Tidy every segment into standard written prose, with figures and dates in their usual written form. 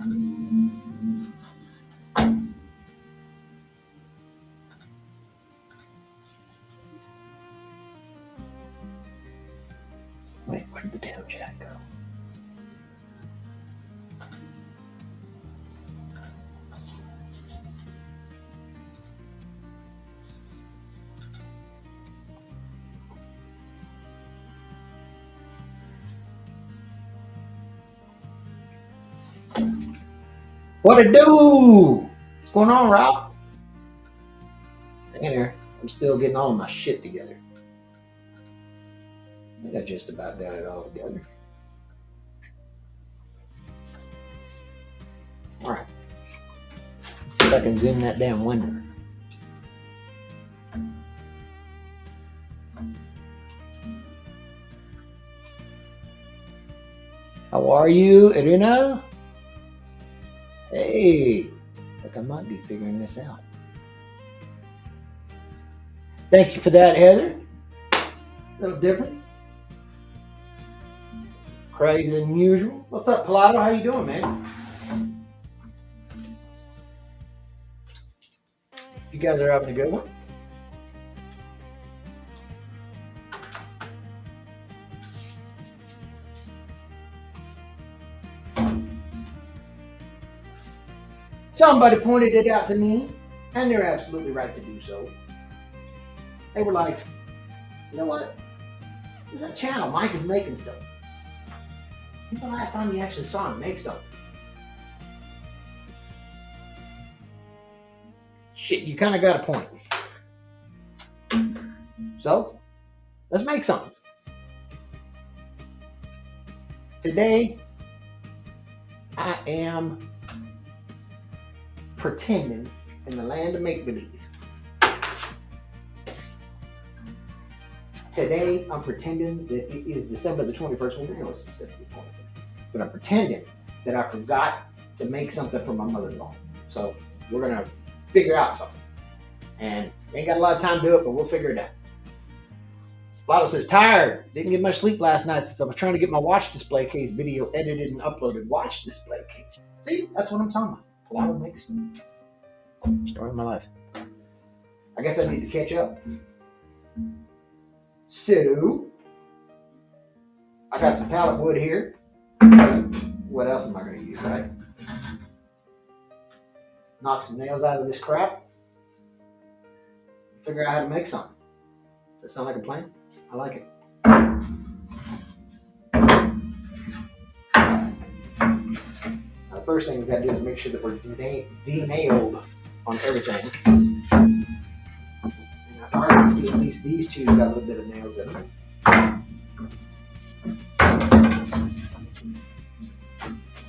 Wait, where did the damn jack go? What it do? What's going on, Rob? Hang in there. I'm still getting all of my shit together. I think I just about got it all together. All right. Let's see if I can zoom that damn window. How are you, Irina? Hey, like I might be figuring this out. Thank you for that, Heather. A little different. Crazy than usual. What's up, Pilato? How you doing, man? You guys are having a good one? Somebody pointed it out to me, and they're absolutely right to do so. They were like, you know what? There's that channel. Mike is making stuff. When's the last time you actually saw him make something? Shit, you kind of got a point. So, let's make something. Today, I am pretending in the land of make-believe. Today, I'm pretending that it is December the 21st. Well, we know it's December the 21st. But I'm pretending that I forgot to make something for my mother-in-law. So, we're going to figure out something. And we ain't got a lot of time to do it, but we'll figure it out. Lotto says, tired. Didn't get much sleep last night since I was trying to get my watch display case video edited and uploaded. Watch display case. See, that's what I'm talking about. Lotto makes story of my life. I guess I need to catch up. So, I got some pallet wood here. What else am I going to use, right? Knock some nails out of this crap. Figure out how to make something. Does that sound like a plan? I like it. Now, the first thing we've got to do is make sure that we're de-nailed on everything. And I already see at least these two got a little bit of nails in them.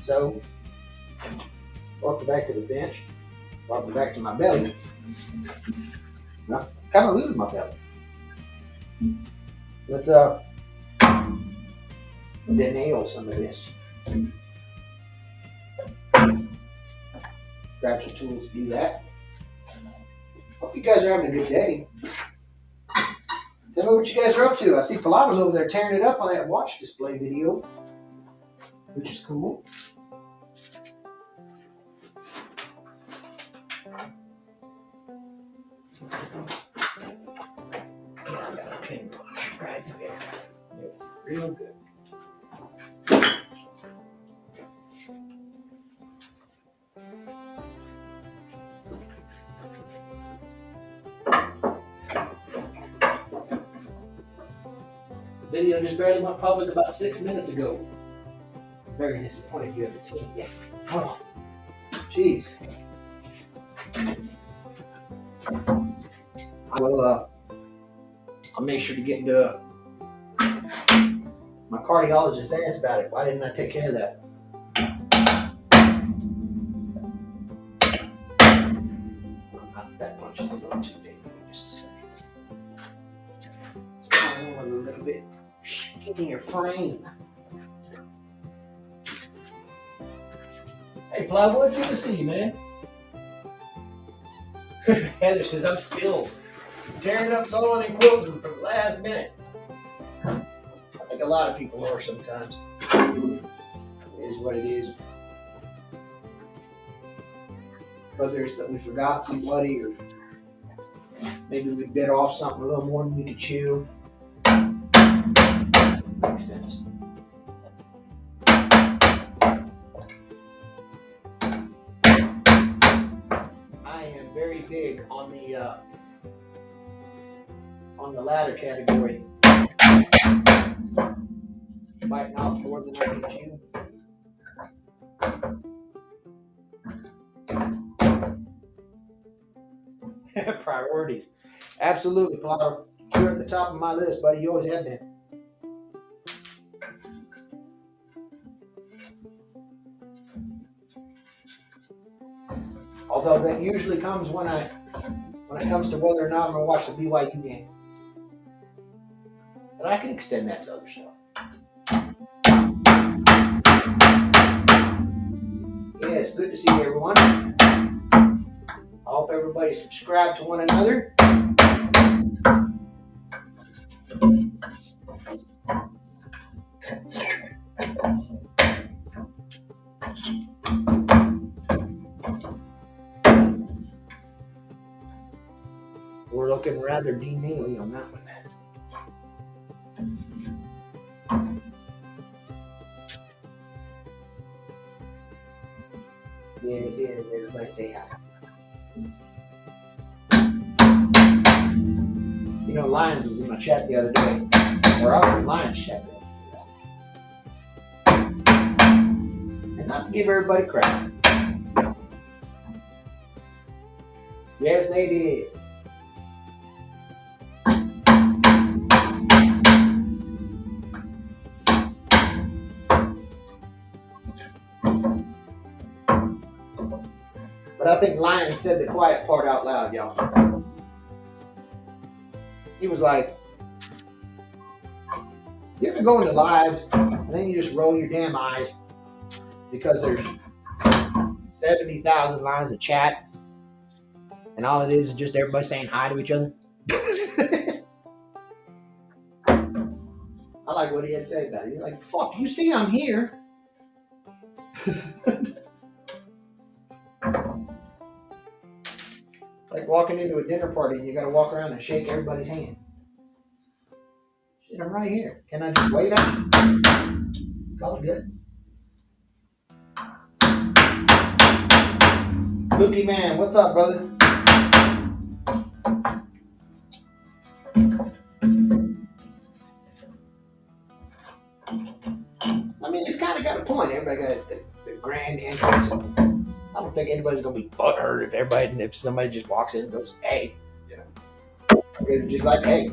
So, walk back to the bench. Walk back to my belly. Well, kind of losing my belly. Let's denail some of this. Grab some tools to do that. Hope you guys are having a good day. Tell me what you guys are up to. I see Pilato's over there tearing it up on that watch display video, which is cool. I got a pin push right there. Real good. The video just barely went public about 6 minutes ago. Very disappointed you haven't seen it yet. Oh, jeez. I will, I'll make sure to get into my cardiologist asked about it. Why didn't I take care of that? That punch is a little too big. Just a second. A little bit. Get in your frame. Hey, Plywood, good to see you, man. Heather says, I'm still tearing up sewing and quilting for the last minute. I think a lot of people are sometimes. It is what it is. whether it's that we forgot somebody or maybe we bit off something a little more than we could chew. Makes sense. I am very big on the latter category. Biting off more than I can chew. Priorities. Absolutely, Plotter. You're at the top of my list, buddy. You always have been. Although that usually comes when it comes to whether or not I'm gonna watch the BYU game. But I can extend that to other stuff. Yeah, it's good to see everyone. I hope everybody's subscribed to one another. We're looking rather D-Naily on that one. Yes, everybody say hi. You know, Lions was in my chat the other day. Or I was in Lions chat the other day. And not to give everybody credit. Yes, they did. But I think Lions said the quiet part out loud, y'all. He was like, you ever go into lives and then you just roll your damn eyes because there's 70,000 lines of chat and all it is just everybody saying hi to each other? I like what he had to say about it. He's like, fuck, you see I'm here. Like walking into a dinner party and you gotta walk around and shake everybody's hand. Shit, I'm right here. Can I just wave at you? Call it good. Lukey man, what's up, brother? I mean, it's kind of got a point. Everybody got the grand entrance. I don't think anybody's gonna be butthurt if somebody just walks in and goes, "Hey," you know. They're just like, "Hey."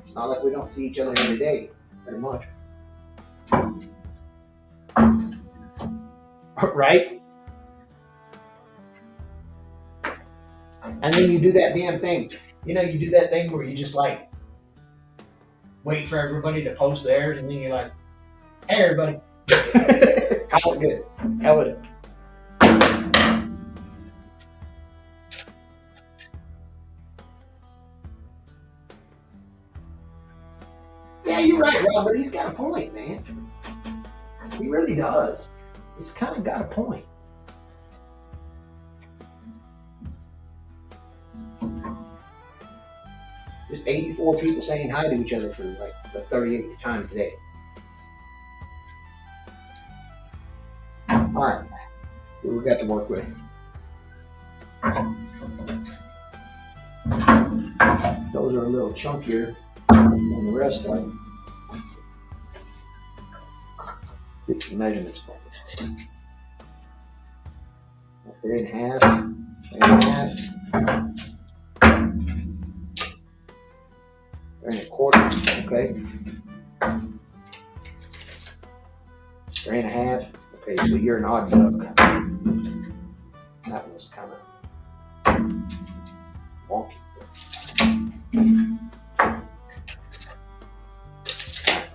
It's not like we don't see each other every day, very much, right? And then you do that damn thing. You know, you do that thing where you just like wait for everybody to post theirs, and then you're like, "Hey, everybody." Call it good. Hell with it. Yeah, you're right, Rob, but he's got a point, man. He really does. He's kind of got a point. There's 84 people saying hi to each other for like the 38th time today. All right, see what we got to work with. Those are a little chunkier than the rest of them. Get some measurements. 3.5, 3.5, 3.25. Okay. 3.5. Okay, so you're an odd duck. That was kind of wonky.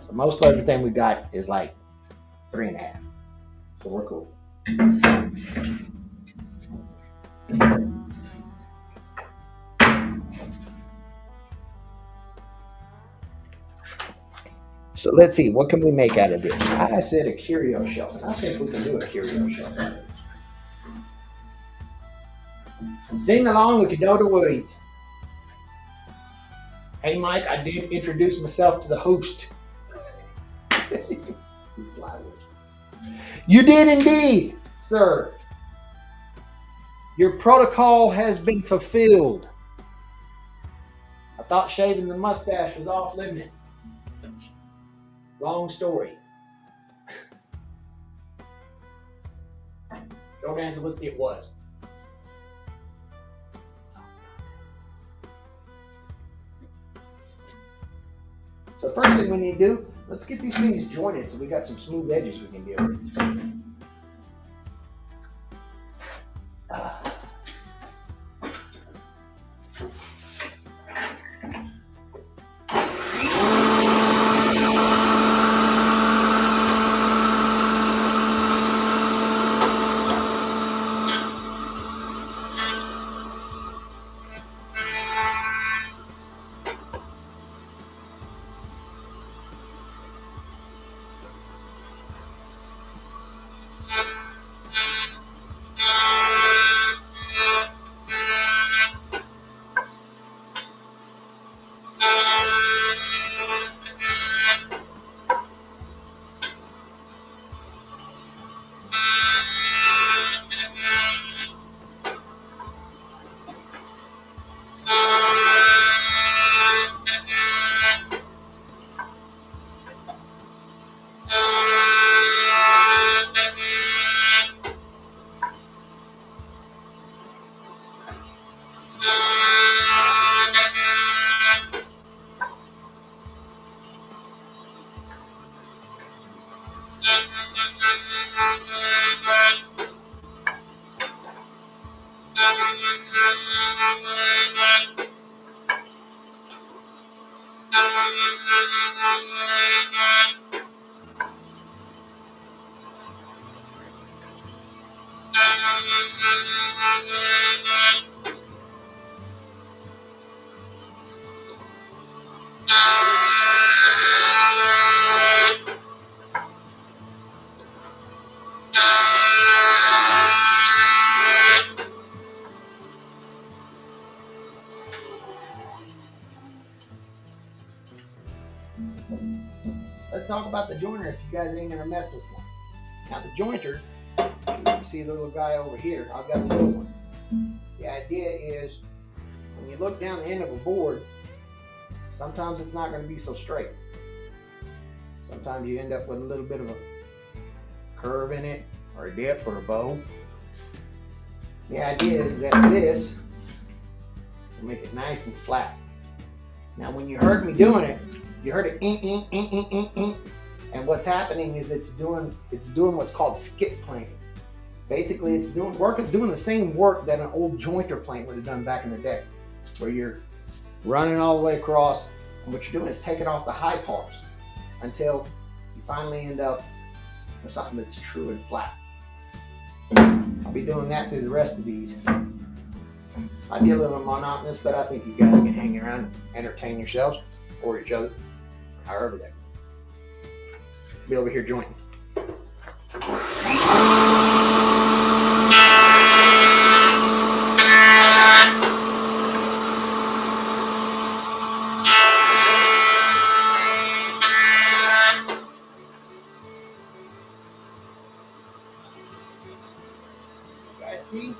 So most of everything we got is like 3.5. So we're cool. So let's see, what can we make out of this? I said a Curio shelf, and I think we can do a Curio shelf out of this. Sing along if you know the words. Hey, Mike, I did introduce myself to the host. You did indeed, sir. Your protocol has been fulfilled. I thought shaving the mustache was off limits. Long story. Short answer was it was. So first thing we need to do, let's get these things jointed so we got some smooth edges we can deal with. Let's talk about the jointer if you guys ain't never messed with one. Now the jointer, you see the little guy over here, I've got a little one. The idea is when you look down the end of a board, sometimes it's not going to be so straight. Sometimes you end up with a little bit of a curve in it, or a dip, or a bow. The idea is that this will make it nice and flat. Now when you heard me doing it, you heard it, and what's happening is it's doing what's called skip planing. Basically, it's doing the same work that an old jointer plane would have done back in the day, where you're running all the way across, and what you're doing is taking off the high parts until you finally end up with something that's true and flat. I'll be doing that through the rest of these. Might be a little monotonous, but I think you guys can hang around and entertain yourselves or each other, however that. Be over here jointing. You guys see?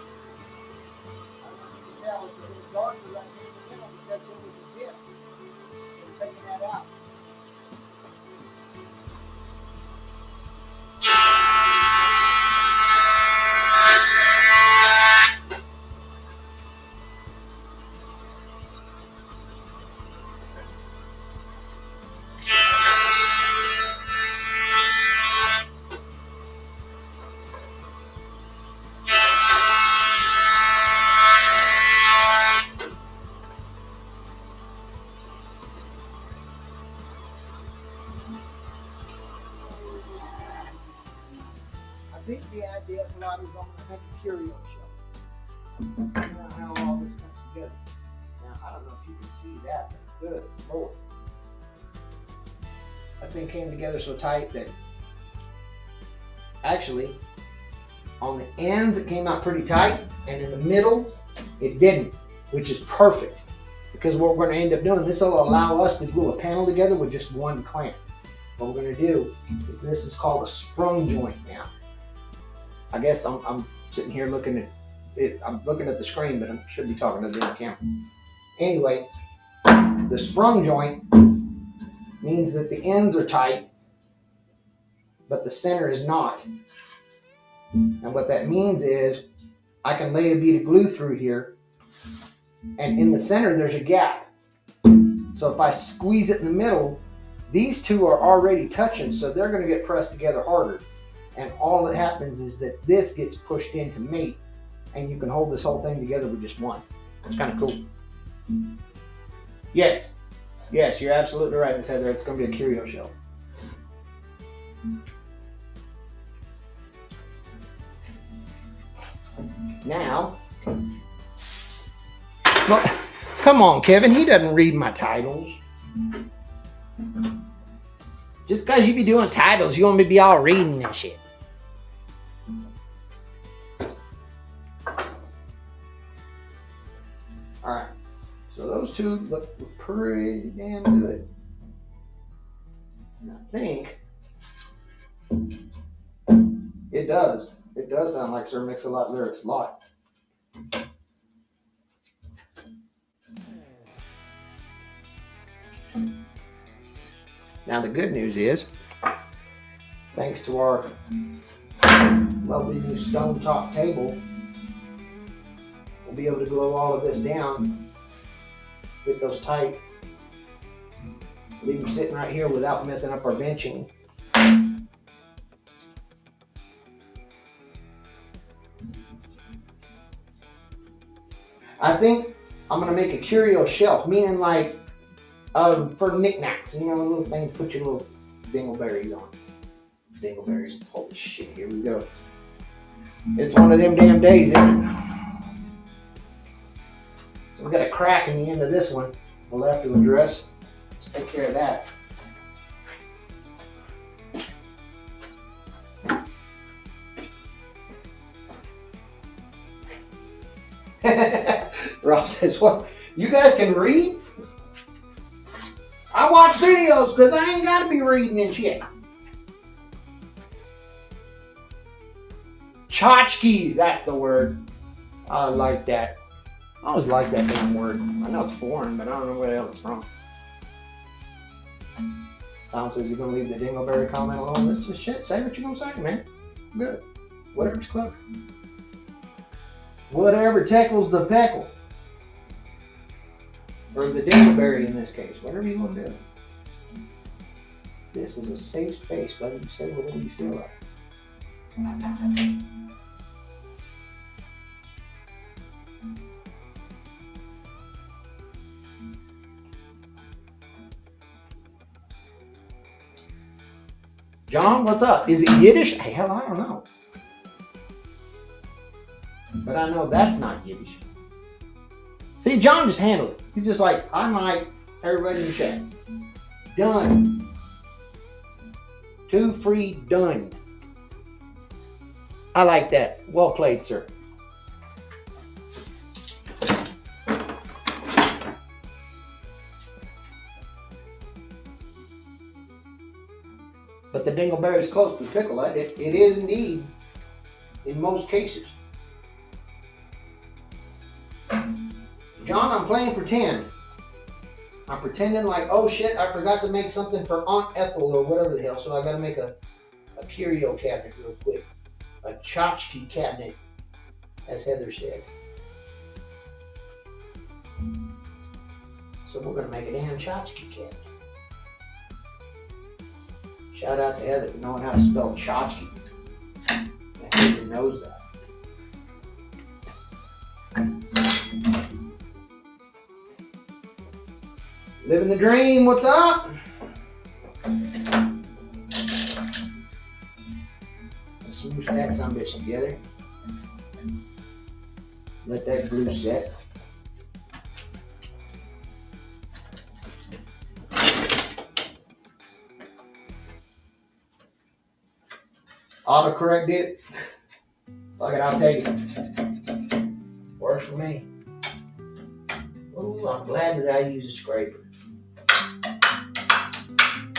I think the idea of a lot is I'm going to make a Curio show. You know how all this comes together. Now, I don't know if you can see that, but good Lord. That thing came together so tight that actually on the ends it came out pretty tight, and in the middle It didn't, which is perfect. Because what we're going to end up doing, this will allow us to glue a panel together with just one clamp. What we're going to do is this is called a sprung joint now. I guess I'm sitting here looking at it. I'm looking at the screen, but I should be talking to the damn camera. Anyway, the sprung joint means that the ends are tight, but the center is not. And what that means is I can lay a bead of glue through here, and in the center there's a gap. So if I squeeze it in the middle, these two are already touching, so they're going to get pressed together harder. And all that happens is that this gets pushed in to mate, and you can hold this whole thing together with just one. It's kind of cool. Yes, you're absolutely right, Miss Heather. It's going to be a curio shelf. Now, well, come on, Kevin. He doesn't read my titles. Just because you be doing titles, you want me to be all reading and shit. All right. So those two look pretty damn good. And I think it does. It does sound like Sir Mix-a-Lot lyrics a lot. Now the good news is, thanks to our lovely new stone top table, we'll be able to glue all of this down, get those tight, leave them sitting right here without messing up our benching. I think I'm gonna make a curio shelf, meaning like for knickknacks, you know, little things to put your little dingleberries on. Dingleberries, holy shit, here we go. It's one of them damn days, isn't it? So we got a crack in the end of this one. We'll have to address. Let's take care of that. Rob says, "What? You guys can read? I watch videos because I ain't got to be reading and shit." Tchotchkes, that's the word. I like that. I always like that damn word. I know it's foreign, but I don't know where the hell it's from. Tom says he's going to leave the dingleberry comment alone. That's just shit. Say what you're going to say, man. Good. Whatever's clever. Whatever tickles the peckle. Or the dingleberry in this case. Whatever you want to do. This is a safe space, buddy. You say whatever you feel like. John, what's up? Is it Yiddish? Hey, hell, I don't know. But I know that's not Yiddish. See, John just handled it. He's just like, I might, everybody in the chat. Done. 2 free done. I like that. Well played, sir. But the dingleberry is close to the pickle. It is indeed, in most cases. John, I'm playing pretend. I'm pretending like, oh shit, I forgot to make something for Aunt Ethel or whatever the hell, so I gotta make a curio cabinet real quick. A tchotchke cabinet, as Heather said. So we're gonna make a damn tchotchke cabinet. Shout out to Heather for knowing how to spell tchotchke. Heather knows that. Living the dream, what's up? Let's smoosh that sumbitch together. Let that glue set. Autocorrect did it. Fuck it, I'll take it. Works for me. Oh, I'm glad that I use a scraper.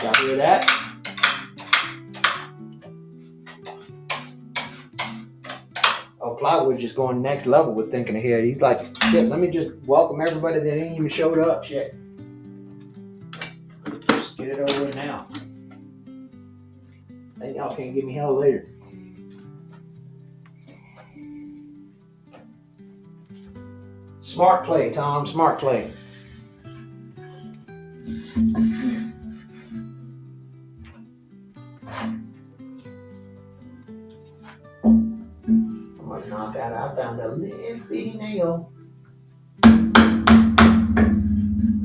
Y'all hear that? Oh, Plywood's just going next level with thinking ahead. He's like, shit, let me just welcome everybody that ain't even showed up. Shit. Just get it over with now. Then y'all can't give me hell later. Smart play, Tom. Smart play. I'm gonna knock out. I found a little bitty nail.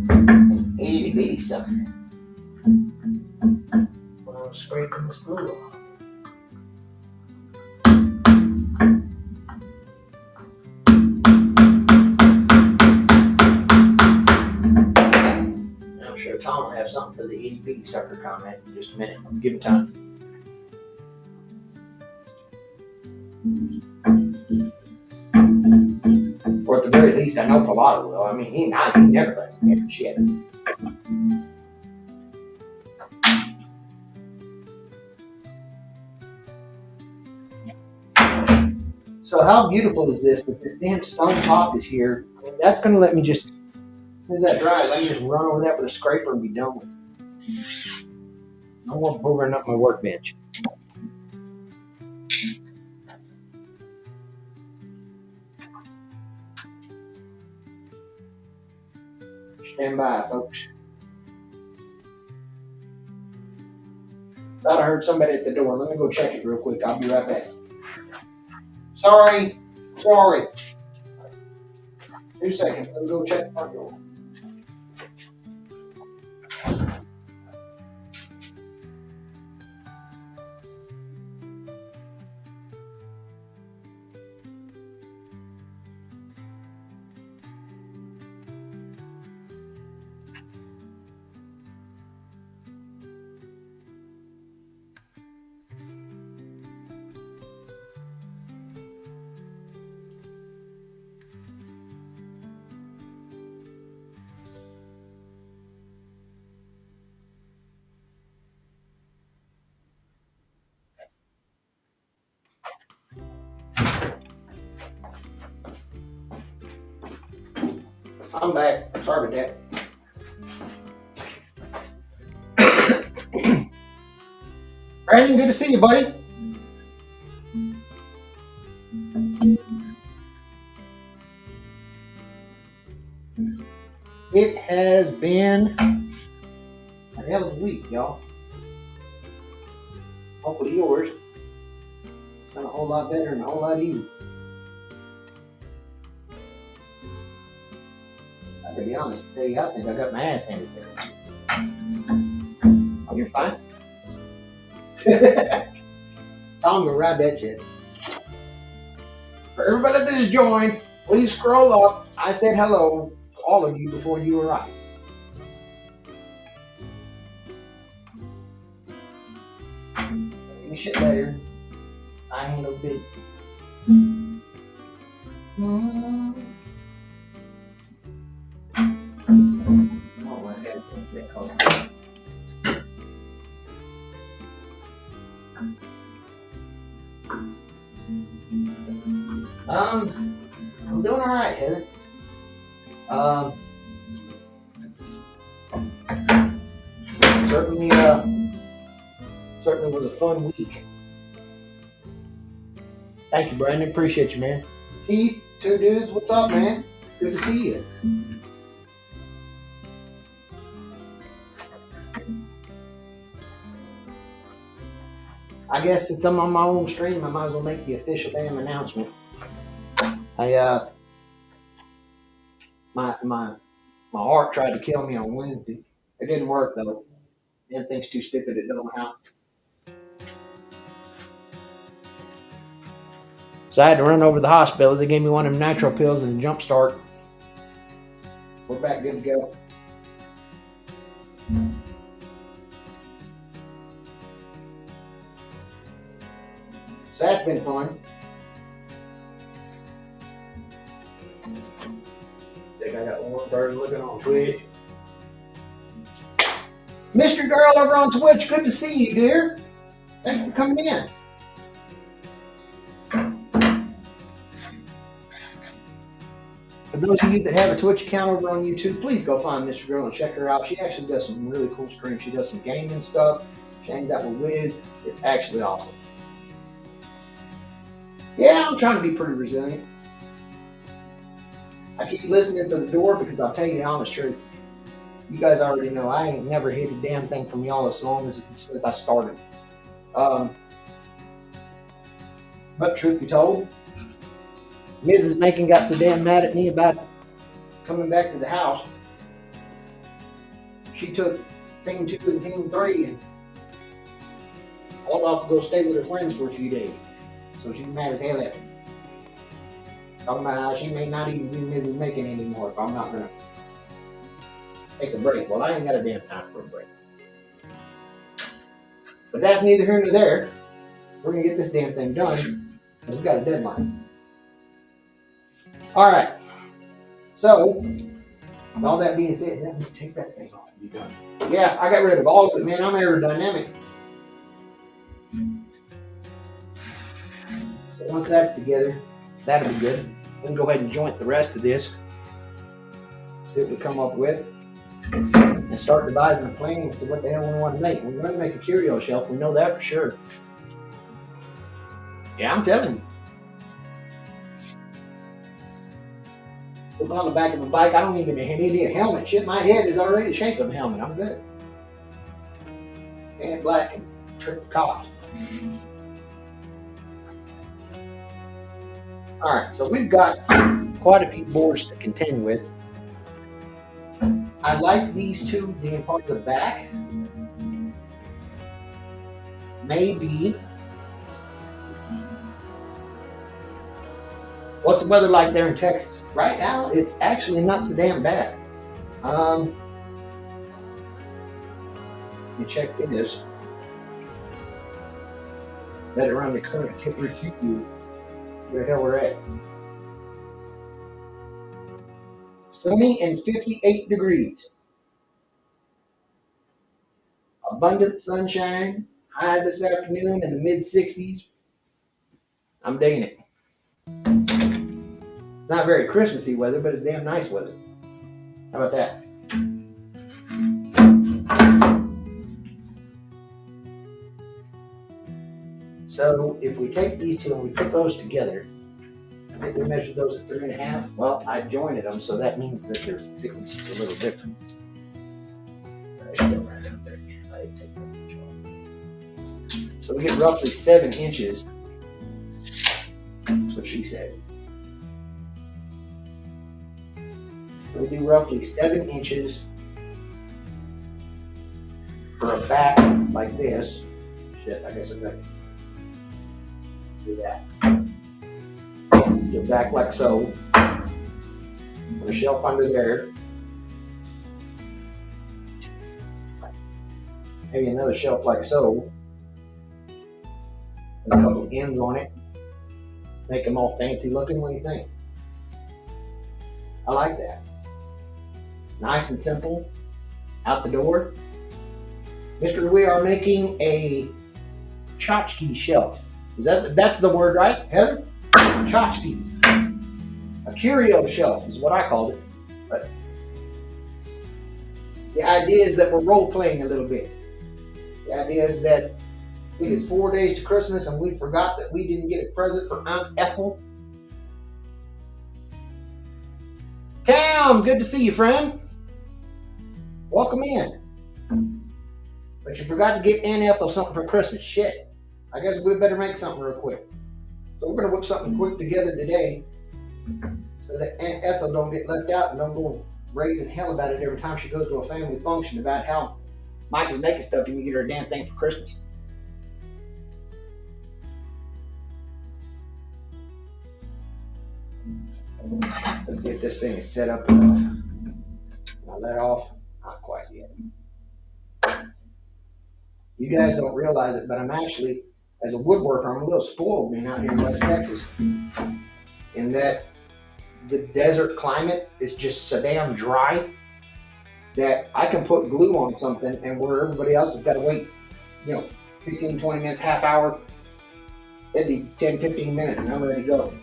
An itty bitty sucker. When I was scraping this glue off. I'm sure Tom will have something for the itty bitty sucker comment in just a minute. Give him time. Or at the very least, I know Pilato will. I mean, he never lets me hear shit. So how beautiful is this that this damn stone top is here? I mean, that's going to let me just, as soon as that dries, I can just run over that with a scraper and be done with it. No more boogering up my workbench. Stand by, folks. Thought I heard somebody at the door. Let me go check it real quick. I'll be right back. Sorry. 2 seconds. Let me go check the front door. I'm back. Sorry about that. Brandon, good to see you, buddy. It has been a hell of a week, y'all. Hopefully yours. It's been a whole lot better and a whole lot easier. I gotta be honest, tell you, I think I got my ass handed there. Oh, you're fine. Tom will ride that shit. For everybody that has joined, please scroll up. I said hello to all of you before you arrived. Give me shit later. I ain't no big. I'm doing all right, Heather. Certainly was a fun week. Thank you, Brandon. Appreciate you, man. Keith, two dudes, what's up, man? Good to see you. I guess since I'm on my own stream, I might as well make the official damn announcement. My heart tried to kill me on Wednesday. It didn't work though. Everything's too stupid. It don't help. So I had to run over to the hospital. They gave me one of them nitro pills and a jump start. We're back good to go. So that's been fun. I think I got one bird and looking on Twitch. Mr. Girl over on Twitch, good to see you, dear. Thanks for coming in. For those of you that have a Twitch account over on YouTube, please go find Mr. Girl and check her out. She actually does some really cool streams. She does some gaming stuff. She hangs out with Wiz. It's actually awesome. Yeah, I'm trying to be pretty resilient. I keep listening for the door because I'll tell you the honest truth. You guys already know I ain't never hid a damn thing from y'all as long as since I started. But truth be told, Mrs. Macon got so damn mad at me about coming back to the house. She took thing 2 and thing 3 and hauled off to go stay with her friends for a few days. So she's mad as hell at me. Talking about how she may not even be Mrs. Macon anymore if I'm not gonna take a break. Well, I ain't got a damn time for a break. But that's neither here nor there. We're gonna get this damn thing done because we got a deadline. All right. So, with all that being said, let me take that thing off and be done. Yeah, I got rid of all of it, man. I'm aerodynamic. So once that's together, that'll be good. We can go ahead and joint the rest of this. See what we come up with. And start devising a plan as to what the hell we want to make. We're going to make a curio shelf. We know that for sure. Yeah, I'm telling you. Look on the back of my bike. I don't even need a helmet. Shit, my head is already the shape of a helmet. I'm good. And black and triple cops. All right, so we've got quite a few boards to contend with. I like these two being part of the back. Maybe. What's the weather like there in Texas? Right now, it's actually not so damn bad. Let me check this. Let it run the current temperature. See where the hell we're at. Sunny and 58 degrees. Abundant sunshine. High this afternoon in the mid-60s. I'm digging it. Not very Christmassy weather, but it's damn nice weather. How about that? So if we take these two and we put those together, I think we measured those at 3.5. Well, I jointed them, so that means that their thickness is a little different. I should go right out there. I didn't take that much off. So we get roughly 7 inches. That's what she said. So we do roughly 7 inches for a back like this. Shit, I guess I'm gonna do that. Get back like so. Put a shelf under there. Maybe another shelf like so. And a couple ends on it. Make them all fancy looking. What do you think? I like that. Nice and simple. Out the door. Mister, we are making a tchotchke shelf. That's the word, right, Heather? Tchotchkes. A curio shelf is what I called it. But the idea is that we're role playing a little bit. The idea is that it is 4 days to Christmas and we forgot that we didn't get a present for Aunt Ethel. Cam, good to see you, friend. Welcome in. But you forgot to get Aunt Ethel something for Christmas. Shit. I guess we better make something real quick. So we're going to whip something quick together today so that Aunt Ethel don't get left out and don't go raising hell about it every time she goes to a family function about how Mike is making stuff and you get her a damn thing for Christmas. Let's see if this thing is set up enough. I'll let off. Not quite yet. You guys don't realize it, but I'm actually, as a woodworker, I'm a little spoiled being out here in West Texas. In that the desert climate is just so damn dry that I can put glue on something and where everybody else has got to wait, 15, 20 minutes, half hour, it'd be 10, 15 minutes and I'm ready to go.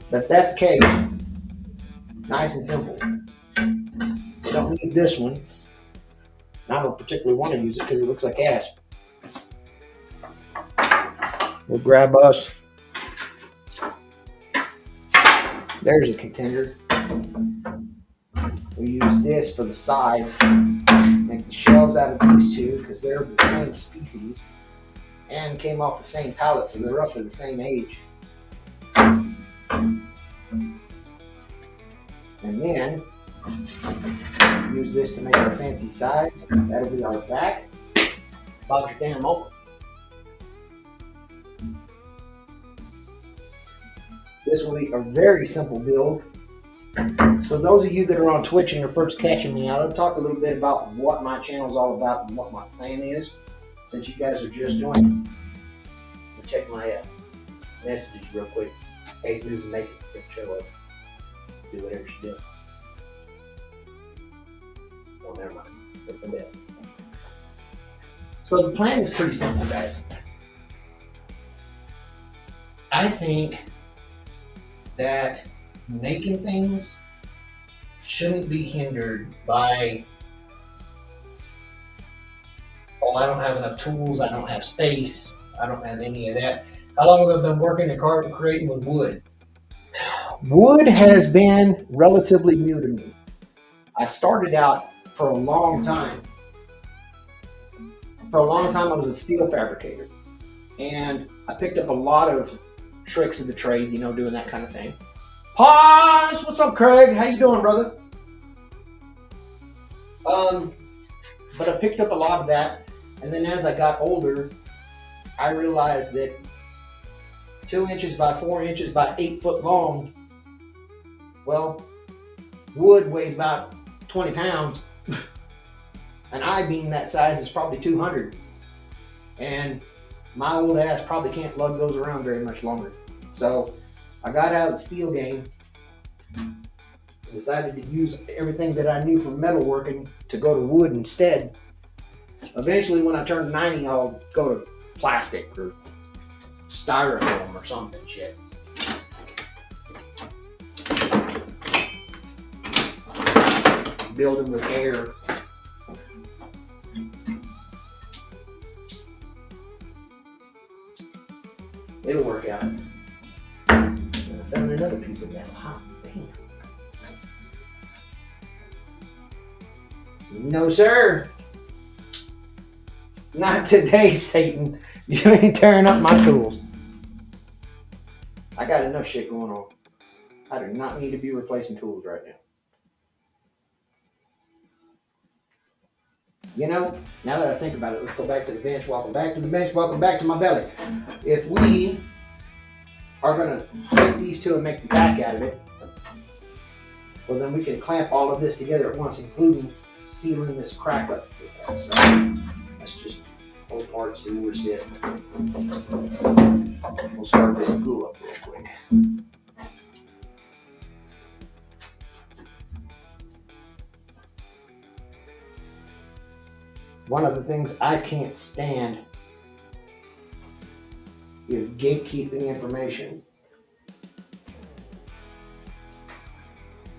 But if that's the case, nice and simple. You don't need this one. I don't particularly want to use it because it looks like ass. We'll grab us. There's a contender. We use this for the sides. Make the shelves out of these two because they're the same species and came off the same pallet, so they're roughly the same age. And then use this to make our fancy sides. That'll be our back. About your damn open. This will be a very simple build. So those of you that are on Twitch and are first catching me, I'll talk a little bit about what my channel is all about and what my plan is. Since you guys are just joining, I'll check my messages real quick. In case Mrs. Make it show up. Do whatever she does. Oh, never mind. It's in bed. So the plan is pretty simple, guys. I think that making things shouldn't be hindered by, oh, I don't have enough tools, I don't have space, I don't have any of that. How long have I been working in carpet creating with wood? Wood has been relatively new to me. I started out for a long time. For a long time, I was a steel fabricator. And I picked up a lot of tricks of the trade, doing that kind of thing. Pause! What's up, Craig? How you doing, brother? But I picked up a lot of that. And then as I got older, I realized that 2 inches by 4 inches by 8 foot long, well, wood weighs about 20 pounds. An I-beam that size is probably 200. And my old ass probably can't lug those around very much longer. So I got out of the steel game and decided to use everything that I knew from metalworking to go to wood instead. Eventually, when I turn 90, I'll go to plastic or styrofoam or something shit. Building with air. It'll work out. I found another piece of metal. Hot damn. No, sir. Not today, Satan. You ain't tearing up my tools. I got enough shit going on. I do not need to be replacing tools right now. Now that I think about it, let's go back to the bench. Welcome back to the bench. Welcome back to my belly. If we are going to take these two and make the back out of it, well, then we can clamp all of this together at once, including sealing this crack up. So let's just pull apart, see where we're sitting. We'll start this glue up real quick. One of the things I can't stand is gatekeeping information.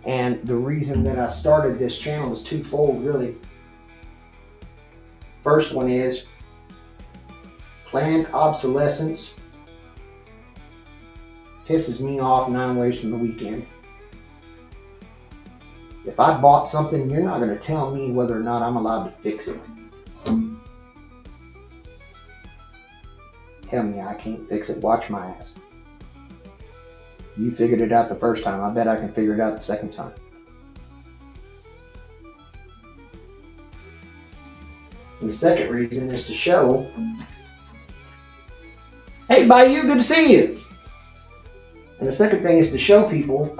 And the reason that I started this channel is twofold, really. First one is planned obsolescence pisses me off 9 ways from the weekend. If I bought something, you're not going to tell me whether or not I'm allowed to fix it. Tell me I can't fix it, watch my ass. You figured it out the first time, I bet I can figure it out the second time. And the second reason is to show, hey Bayou, good to see you. And the second thing is to show people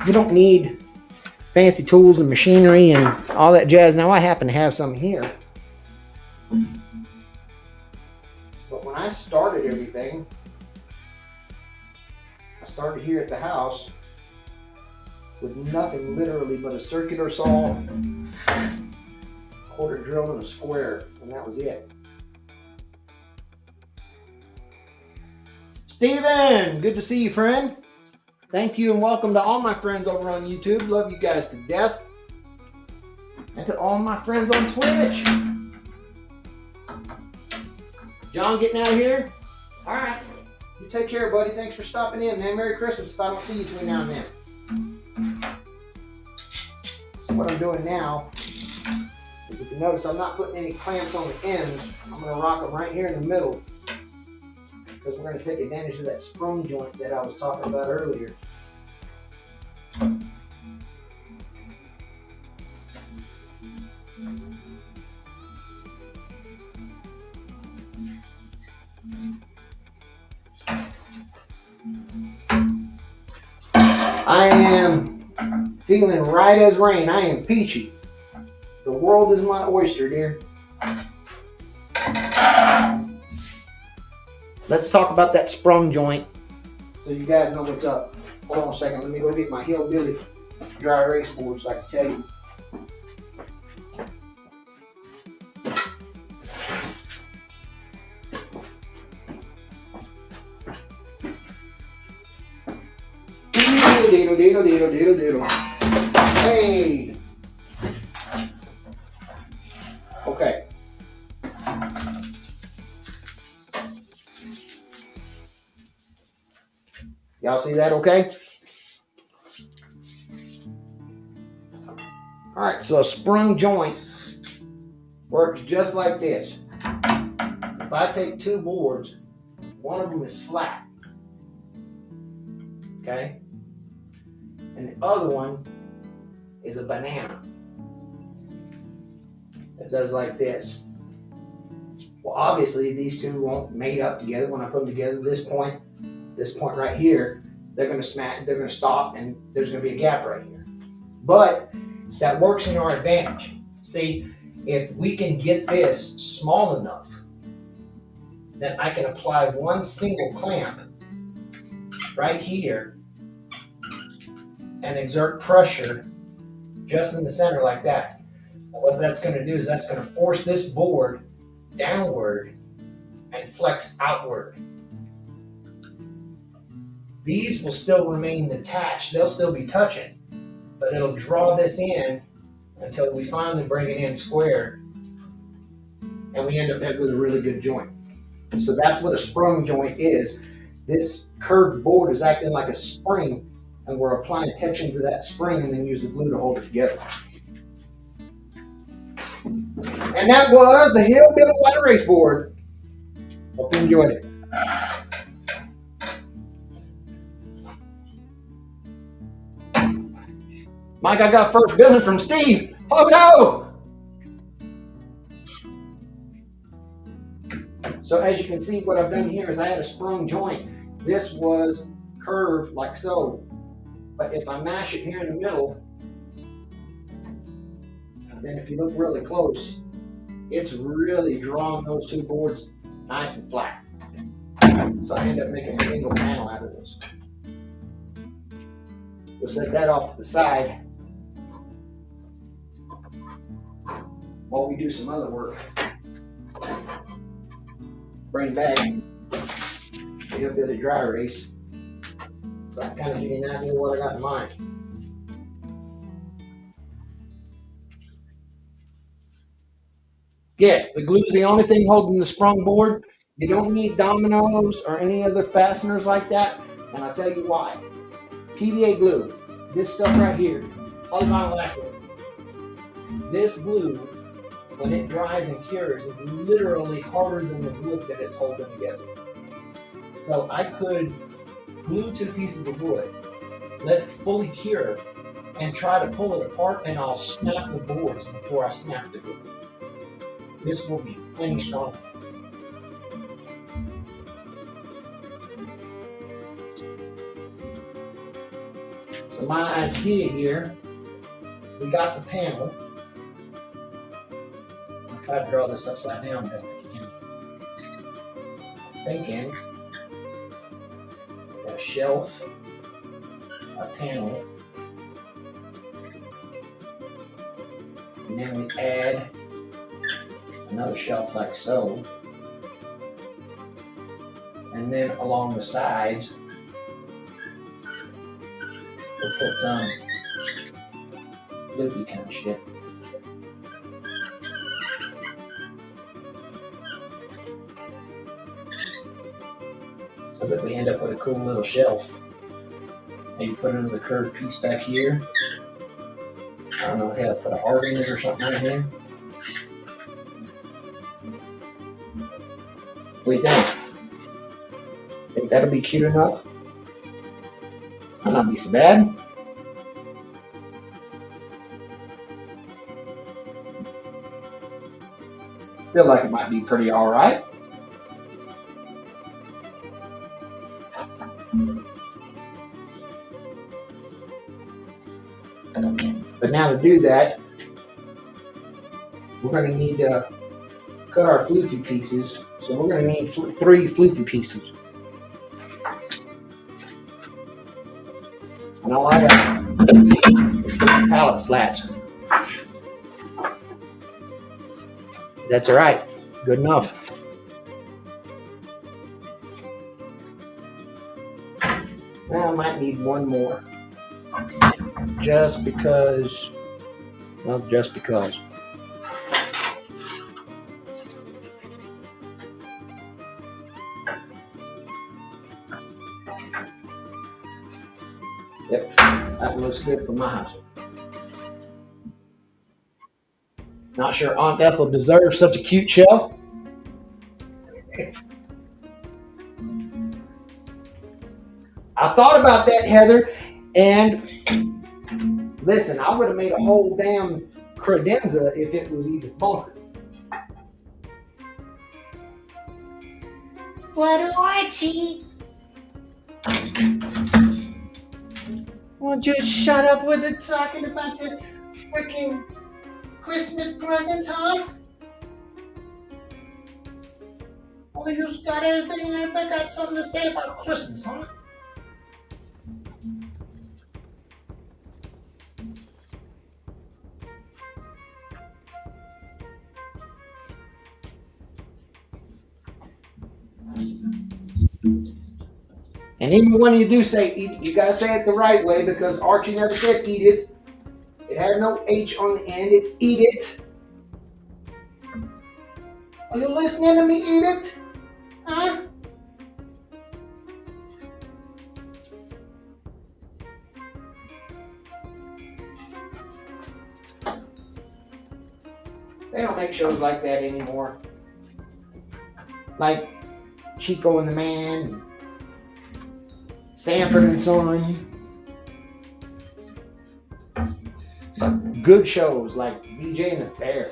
you don't need fancy tools and machinery and all that jazz. Now I happen to have some here. But when I started everything, I started here at the house with nothing literally but a circular saw, quarter drill, and a square, and that was it. Steven, good to see you, friend. Thank you and welcome to all my friends over on YouTube. Love you guys to death. And to all my friends on Twitch. John getting out of here? All right. You take care, buddy. Thanks for stopping in, man. Merry Christmas if I don't see you between now and then. So what I'm doing now is, if you notice, I'm not putting any clamps on the ends. I'm going to rock them right here in the middle, because we're going to take advantage of that sprung joint that I was talking about earlier. I am feeling right as rain. I am peachy. The world is my oyster, dear. Let's talk about that sprung joint so you guys know what's up. Hold on a second. Let me go get my hillbilly dry erase board so I can tell you. Diddle, diddle, diddle, diddle, diddle. Hey! Okay. Y'all see that okay? Alright, so a sprung joint works just like this. If I take two boards, one of them is flat. Okay? And the other one is a banana. It does like this. Well, obviously these two won't mate up together when I put them together. This point right here, they're going to smack, they're going to stop, and there's going to be a gap right here. But that works in our advantage. See, if we can get this small enough, then I can apply one single clamp right here and exert pressure just in the center like that. What that's going to do is that's going to force this board downward and flex outward. These will still remain attached. They'll still be touching, but it'll draw this in until we finally bring it in square, and we end up with a really good joint. So that's what a sprung joint is. This curved board is acting like a spring, and we're applying tension to that spring and then use the glue to hold it together. And that was the hillbilly white erase board. Hope you enjoyed it. Mike, I got first billing from Steve. Oh no! So as you can see, what I've done here is I had a sprung joint. This was curved like so. But if I mash it here in the middle, then if you look really close, it's really drawing those two boards nice and flat. So I end up making a single panel out of this. We'll set that off to the side while we do some other work. Bring back the hillbilly dry erase so I can kind of give you an idea of what I got in mind. Yes, the glue is the only thing holding the sprung board. You don't need dominoes or any other fasteners like that, and I'll tell you why. PVA glue, this stuff right here, polyvinyl acrylic. This glue, when it dries and cures, is literally harder than the wood that it's holding together. So I could glue two pieces of wood, let it fully cure, and try to pull it apart, and I'll snap the boards before I snap the glue. This will be plenty strong. So my idea here, we got the panel. I'll try to draw this upside down best I can. Thinking, got a shelf. our panel. And then we add another shelf like so. And then along the sides, we'll put some loopy kind of shit. So that we end up with a cool little shelf. Maybe put another curved piece back here. I don't know how to put a heart in it or something right here. What do you think? Think that'll be cute enough? Might not be so bad. Feel like it might be pretty alright. But now to do that, we're going to need to cut our floofy pieces. So we're going to need 3 floofy pieces. And all I got is 3 pallet slats. That's all right. Good enough. Now I might need 1 more. Just because. Well, just because. Yep, that looks good for my house. Not sure Aunt Ethel deserves such a cute shelf. I thought about that, Heather, and listen, I would have made a whole damn credenza if it was even bunkered. What Archie? Won't you shut up with the talking about the freaking Christmas presents, huh? Well, you've got everything, everybody got something to say about Christmas, huh? And even when you do say eat, you gotta say it the right way because Archie never said eat it. It had no H on the end. It's eat it. Are you listening to me? Eat it? Huh? They don't make shows like that anymore. Like Chico and the Man, Sanford and Son. But good shows like BJ and the Bear.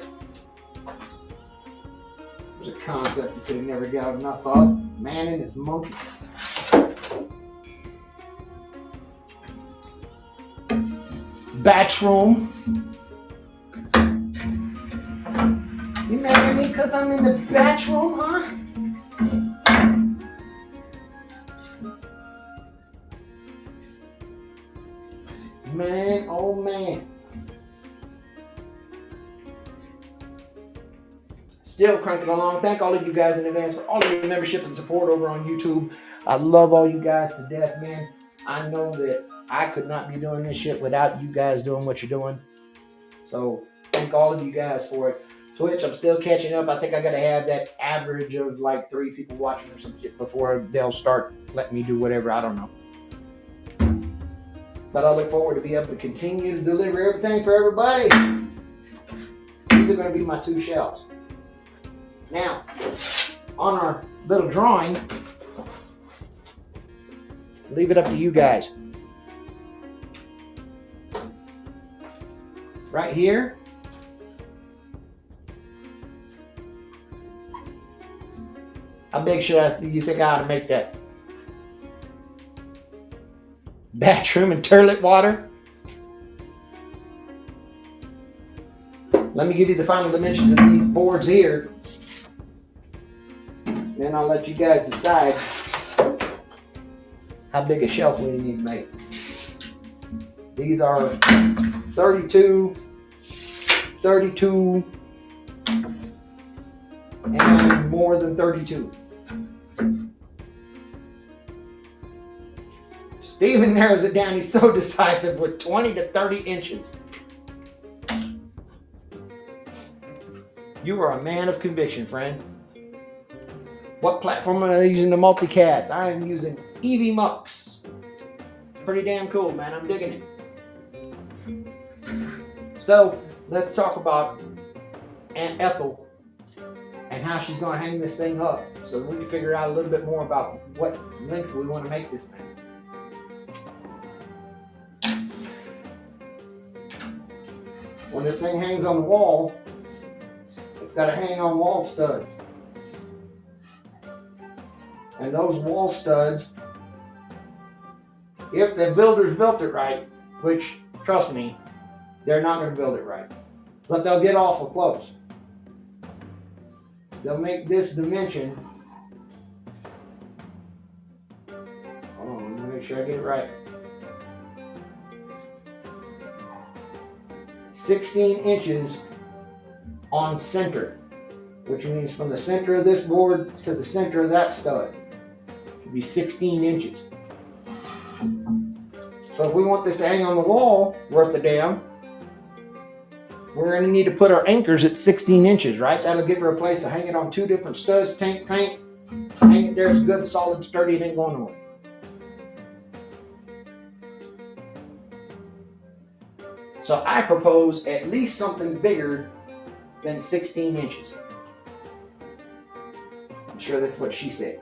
There's a concept you could have never got enough of. Man and his monkey. Bathroom. You mad at me because I'm in the bathroom, huh? Man, oh man. Still cranking along. Thank all of you guys in advance for all of your membership and support over on YouTube. I love all you guys to death, man. I know that I could not be doing this shit without you guys doing what you're doing. So thank all of you guys for it. Twitch, I'm still catching up. I think I got to have that average of like 3 people watching or some shit before they'll start letting me do whatever. I don't know. But I look forward to be able to continue to deliver everything for everybody. These are going to be my 2 shelves. Now, on our little drawing, leave it up to you guys. Right here, how big should you think I ought to make that? Bathroom and toilet water. Let me give you the final dimensions of these boards here. Then I'll let you guys decide how big a shelf we need to make. These are 32, 32, and more than 32. Steven narrows it down. He's so decisive with 20 to 30 inches. You are a man of conviction, friend. What platform am I using to multicast? I am using EV Mux. Pretty damn cool, man. I'm digging it. So let's talk about Aunt Ethel and how she's going to hang this thing up, so we can figure out a little bit more about what length we want to make this thing. When this thing hangs on the wall, it's got to hang on wall studs. And those wall studs, if the builders built it right, which, trust me, they're not going to build it right, but they'll get awful close. They'll make this dimension, hold on, let me make sure I get it right, 16 inches on center, which means from the center of this board to the center of that stud should be 16 inches. So if we want this to hang on the wall worth a damn, we're going to need to put our anchors at 16 inches, right? That'll give her a place to hang it on two different studs, hang it there. It's good, solid, sturdy, it ain't going nowhere. So I propose at least something bigger than 16 inches. I'm sure that's what she said,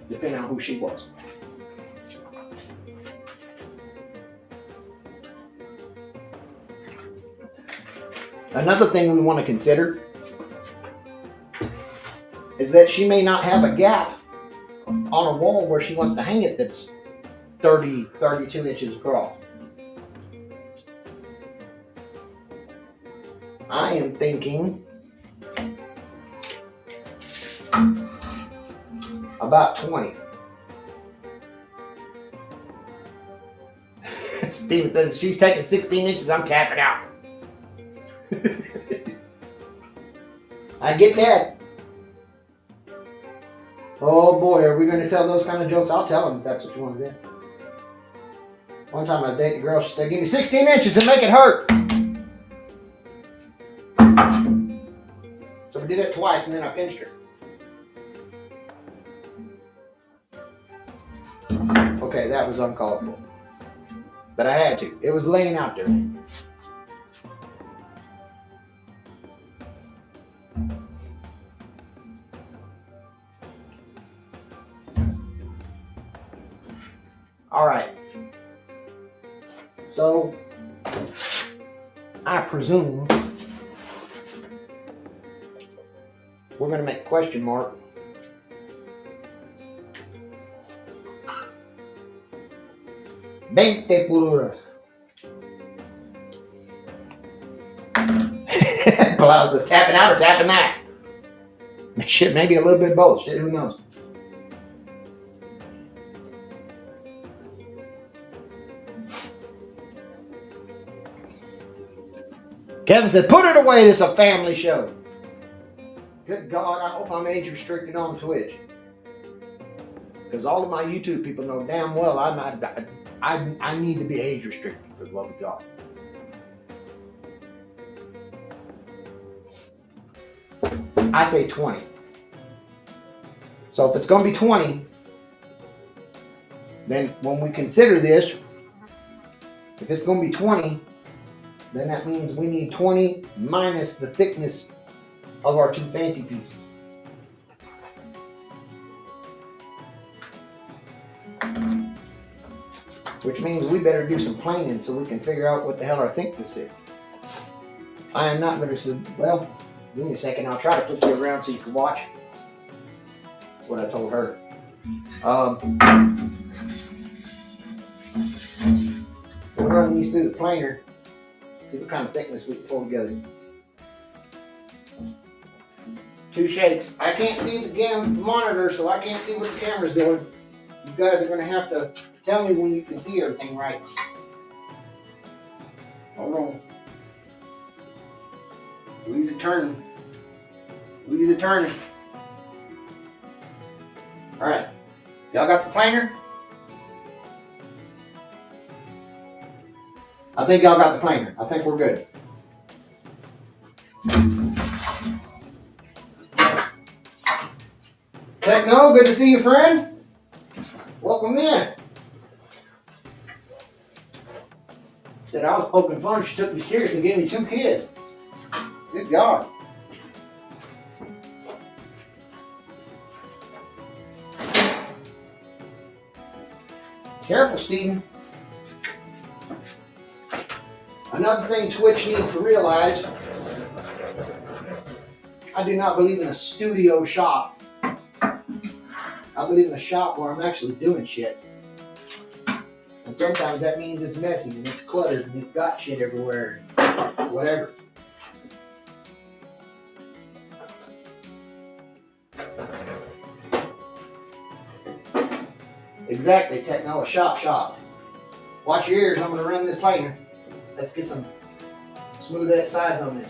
depending on who she was. Another thing we want to consider is that she may not have a gap on a wall where she wants to hang it that's 30, 32 inches across. I am thinking about 20. Steven says she's taking 16 inches, I'm tapping out. I get that. Oh boy, are we going to tell those kind of jokes? I'll tell them if that's what you want to do. One time I was dating a girl, she said, give me 16 inches and make it hurt. So we did it twice and then I pinched her. Okay, that was uncalled for. But I had to. It was laying out there. All right. So I presume we're going to make question mark. Veinte puluras. Plaza tapping out or tapping that? Shit, maybe a little bit both. Shit, who knows? Kevin said, put it away, this is a family show. Good God, I hope I'm age restricted on Twitch. Because all of my YouTube people know damn well I need to be age restricted, for the love of God. I say 20. So if it's going to be 20, then when we consider this, if it's going to be 20, then that means we need 20 minus the thickness of our two fancy pieces. Which means we better do some planing so we can figure out what the hell our thickness is. I am not going to say, well, give me a second, I'll try to flip you around so you can watch. That's what I told her. We'll run these through the planer. See what kind of thickness we can pull together. Two shakes. I can't see the monitor, so I can't see what the camera's doing. You guys are going to have to tell me when you can see everything right. Hold on. Wheels are turning. Wheels are turning. All right. Y'all got the planer? I think y'all got the planer. I think we're good. Techno, good to see you, friend. Welcome in. Said I was poking fun. She took me serious and gave me 2 kids. Good God. Careful, Steven. Another thing Twitch needs to realize, I do not believe in a studio shop. I believe in a shop where I'm actually doing shit. And sometimes that means it's messy and it's cluttered and it's got shit everywhere. Whatever. Exactly, Techno, a shop. Watch your ears, I'm gonna run this planer. Let's get some smooth edge sides on this.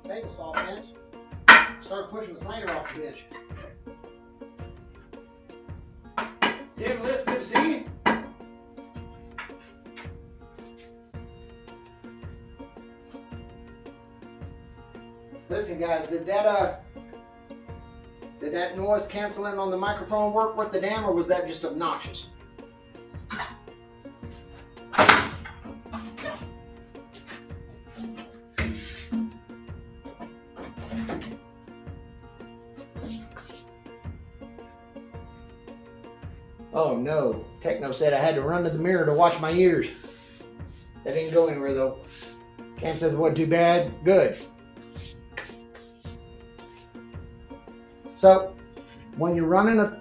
Table saw bench. Start pushing the planer off the bench. Tim, Liz, good to see you. Listen, guys, did that noise canceling on the microphone work with the dam, or was that just obnoxious? Oh no, Techno said I had to run to the mirror to wash my ears. That didn't go anywhere though. Cam says it wasn't too bad. Good. So, when you're running a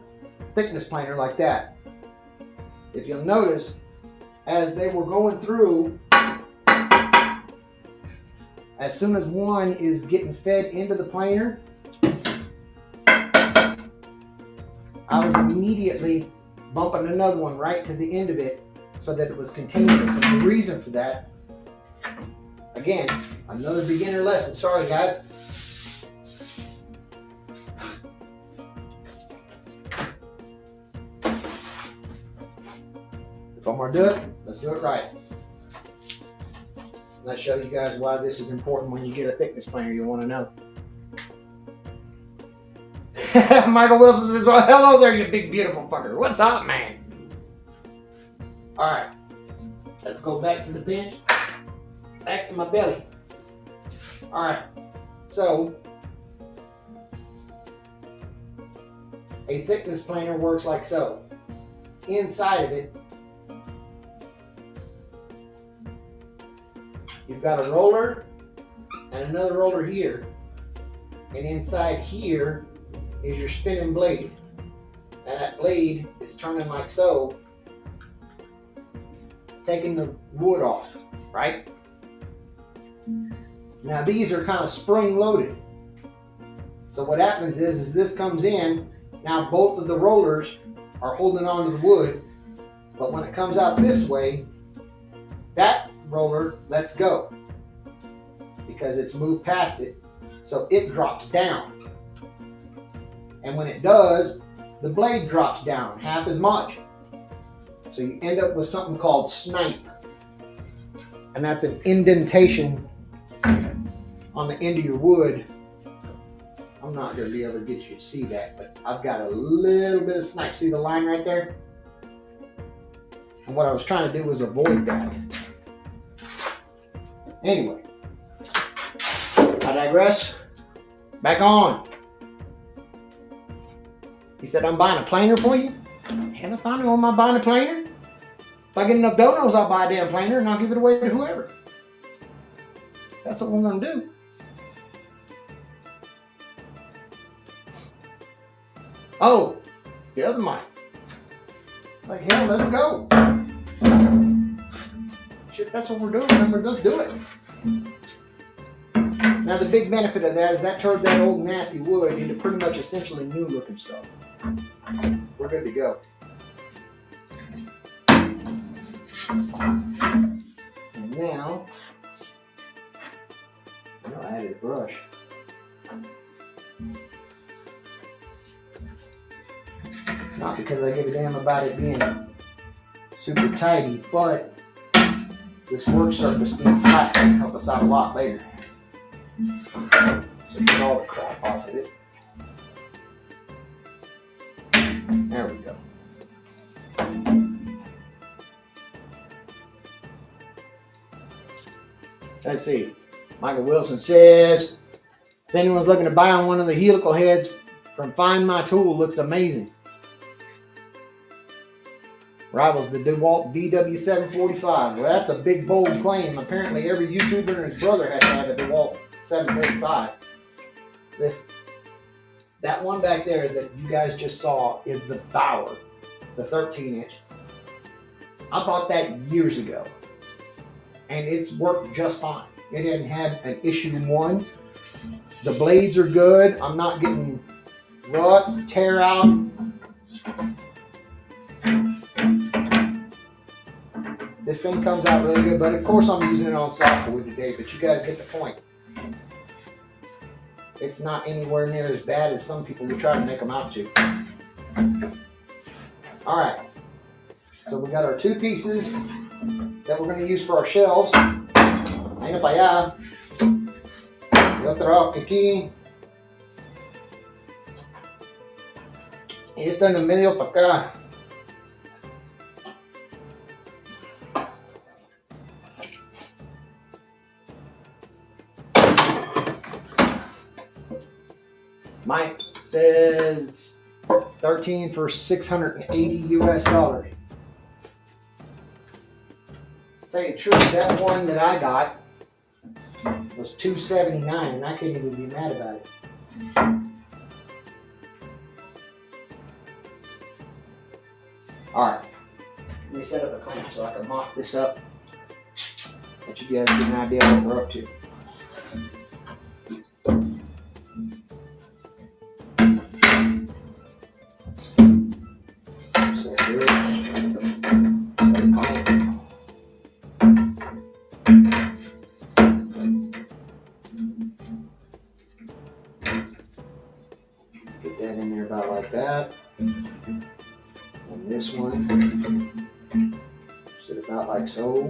thickness planer like that, if you'll notice, as they were going through, as soon as one is getting fed into the planer, I was immediately bumping another one right to the end of it so that it was continuous. And the reason for that, again, another beginner lesson. Sorry, guys. If I'm going to do it, let's do it right. Let's show you guys why this is important when you get a thickness planer you want to know. Michael Wilson says, well, hello there, you big beautiful fucker. What's up, man? All right, let's go back to the bench. Back to my belly. All right, So a thickness planer works like so. Inside of it, you've got a roller and another roller here. And inside here is your spinning blade. And that blade is turning like so, taking the wood off, right? Now these are kind of spring loaded. So what happens is this comes in, now both of the rollers are holding on to the wood, but when it comes out this way, that roller lets go because it's moved past it, so it drops down. And when it does, the blade drops down half as much. So you end up with something called snipe. And that's an indentation on the end of your wood. I'm not going to be able to get you to see that, but I've got a little bit of snipe. See the line right there? And what I was trying to do was avoid that. Anyway, I digress. Back on. He said, I'm buying a planer for you? Hell if I know, am I buying a planer? If I get enough donos, I'll buy a damn planer and I'll give it away to whoever. That's what we're going to do. Oh, the other mic. Like, hell, let's go. Shit, that's what we're doing. Remember, just do it. Now, the big benefit of that is that turned that old nasty wood into pretty much essentially new looking stuff. We're good to go. And now, I know I added a brush. Not because I give a damn about it being super tidy, but this work surface being flat is going to help us out a lot later. So get all the crap off of it. There we go. Let's see. Michael Wilson says, if anyone's looking to buy on one of the helical heads from Find My Tool, looks amazing. Rivals the DeWalt DW745. Well, that's a big, bold claim. Apparently, every YouTuber and his brother has to have a DeWalt 745. That one back there that you guys just saw is the Bauer, the 13-inch. I bought that years ago, and it's worked just fine. It hasn't had an issue one. The blades are good. I'm not getting ruts, tear out. This thing comes out really good, but of course I'm using it on softwood today, but you guys get the point. It's not anywhere near as bad as some people who try to make them out to. All right, so we got our two pieces that we're going to use for our shelves. Venga para allá. Y otro aquí. Y esta en el medio para acá. Mike says 13 for $680 US. Tell you the truth, that one that I got was $279, and I couldn't even be mad about it. All right, let me set up a clamp so I can mop this up. Let you guys get an idea of what we're up to. Get that in there about like that. And this one, sit about like so.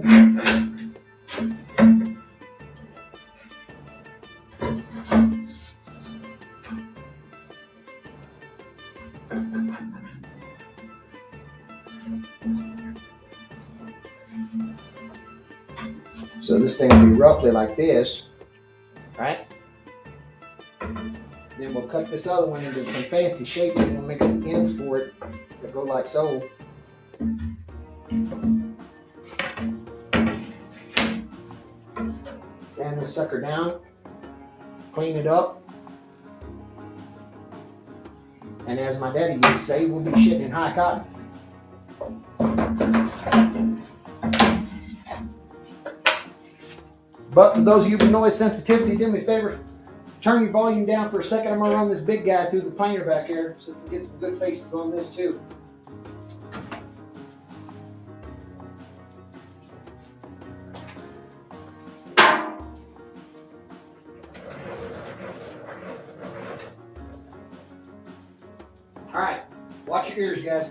So this thing will be roughly like this, right? cut this other one into some fancy shape. I'm gonna make some ends for it that go like so. Sand this sucker down, clean it up, and as my daddy used to say, we'll be shitting in high cotton. But for those of you with noise sensitivity, do me a favor, turn your volume down for a second. I'm gonna run this big guy through the planer back here so we can get some good faces on this too. All right, watch your ears, guys.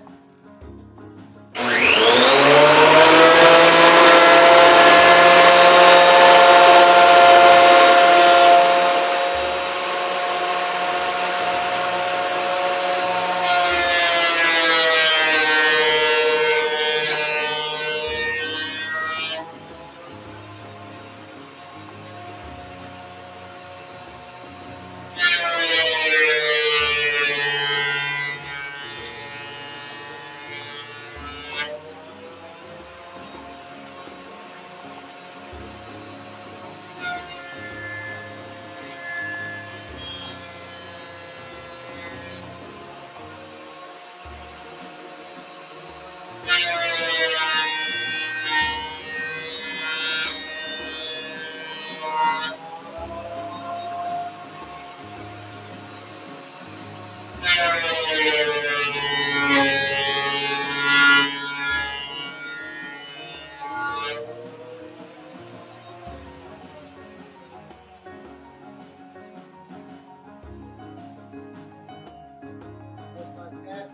Just like that.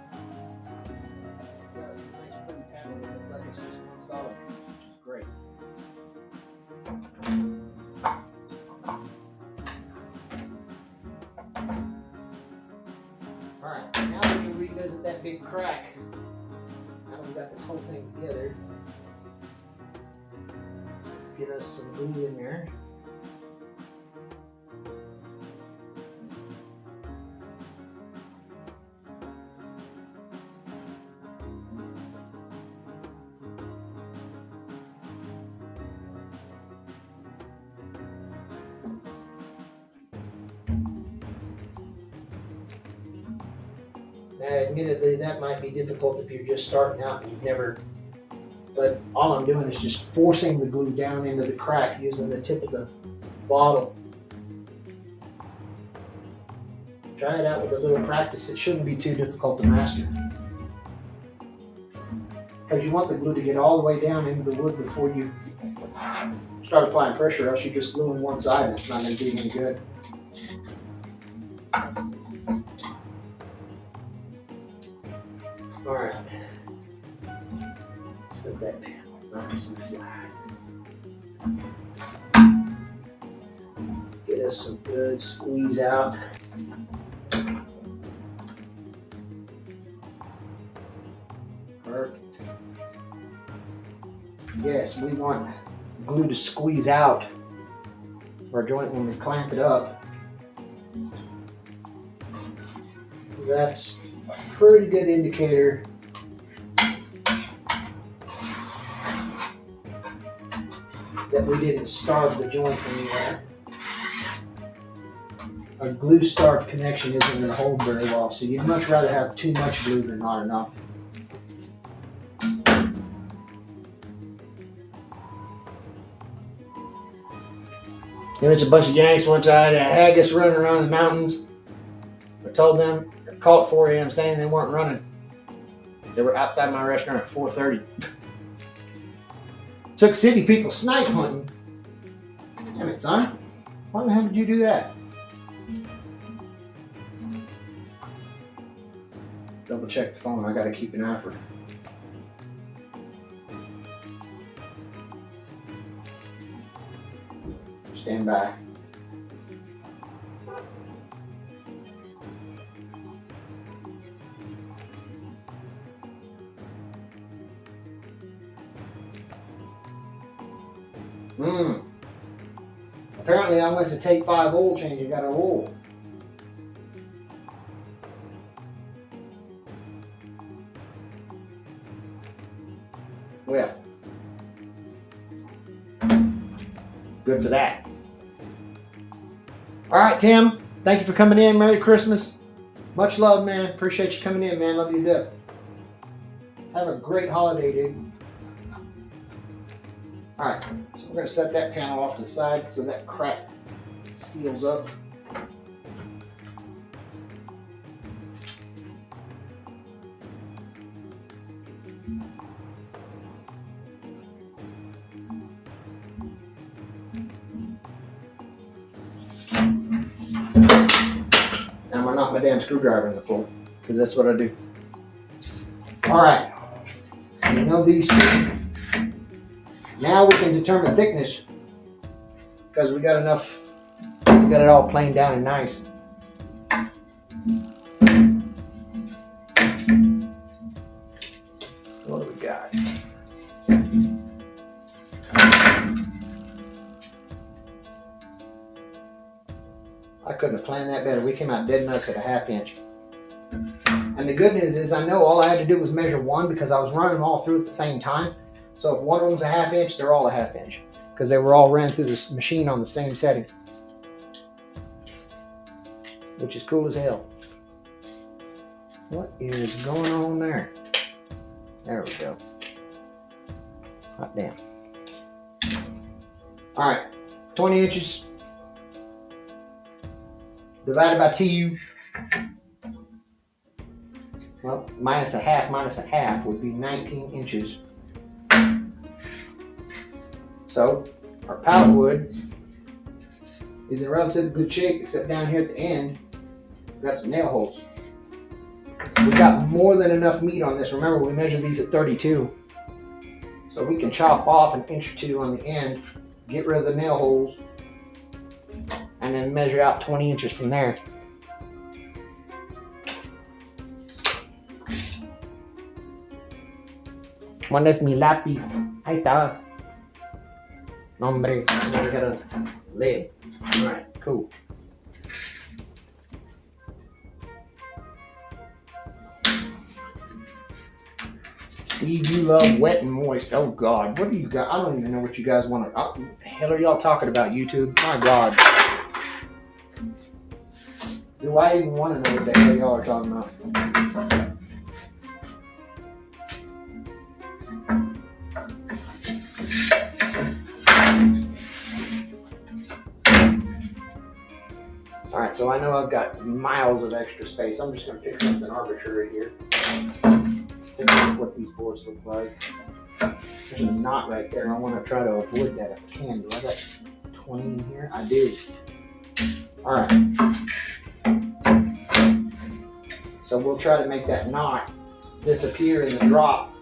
Got some nice pretty panel that looks like it's just one solid, which is great. Alright, now we can revisit that big crack. Now we got this whole thing together. Let's get us some glue in there. Admittedly, that might be difficult if you're just starting out and you've never, but all I'm doing is just forcing the glue down into the crack using the tip of the bottle. Try it out with a little practice. It shouldn't be too difficult to master. Because you want the glue to get all the way down into the wood before you start applying pressure, else you're just gluing one side and it's not going to do any good. Alright, let's set that panel nice and flat. Get us some good squeeze out. Perfect. Yes, we want glue to squeeze out our joint when we clamp it up. That's a pretty good indicator that we didn't starve the joint anywhere. A glue-starved connection isn't going to hold very well, so you'd much rather have too much glue than not enough. There was a bunch of Yanks one time that had us running around the mountains. I told them, I called at 4 a.m. saying they weren't running. They were outside my restaurant at 4:30. Took city people snipe hunting. Damn it, son. Why the hell did you do that? Double check the phone. I gotta keep an eye for it. Stand by. Apparently I went to take 5 oil change and got an oil. Well, good for that. All right, Tim. Thank you for coming in. Merry Christmas. Much love, man. Appreciate you coming in, man. Love you to death. Have a great holiday, dude. All right, so we're going to set that panel off to the side so that crack seals up. And I'm going to knock my damn screwdriver in the floor because that's what I do. All right, we know these two. Now we can determine thickness because we got enough, we got it all planed down and nice. What do we got? I couldn't have planned that better. We came out dead nuts at a 1/2 inch. And the good news is I know all I had to do was measure one because I was running them all through at the same time. So if one of them's a 1/2 inch, they're all a 1/2 inch because they were all ran through this machine on the same setting, which is cool as hell. What is going on there? There we go. Hot damn. All right, 20 inches divided by 2. Well, minus a half would be 19 inches. So our pallet wood is in relatively good shape, except down here at the end, we've got some nail holes. We got more than enough meat on this. Remember, we measured these at 32. So we can chop off 1 inch or 2 on the end, get rid of the nail holes, and then measure out 20 inches from there. ¿Dónde es mi lápiz? Ahí está. Hombre, I got a lid. All right, cool. Steve, you love wet and moist. Oh God, what do you got? I don't even know what you guys want to. What the hell are y'all talking about, YouTube? My God. Do I even want to know what the hell y'all are talking about? Alright, so I know I've got miles of extra space. I'm just going to pick something arbitrary here. Let's take a look at what these boards look like. There's a knot right there. I want to try to avoid that if I can. Do I got 20 in here? I do. Alright. So we'll try to make that knot disappear in the drop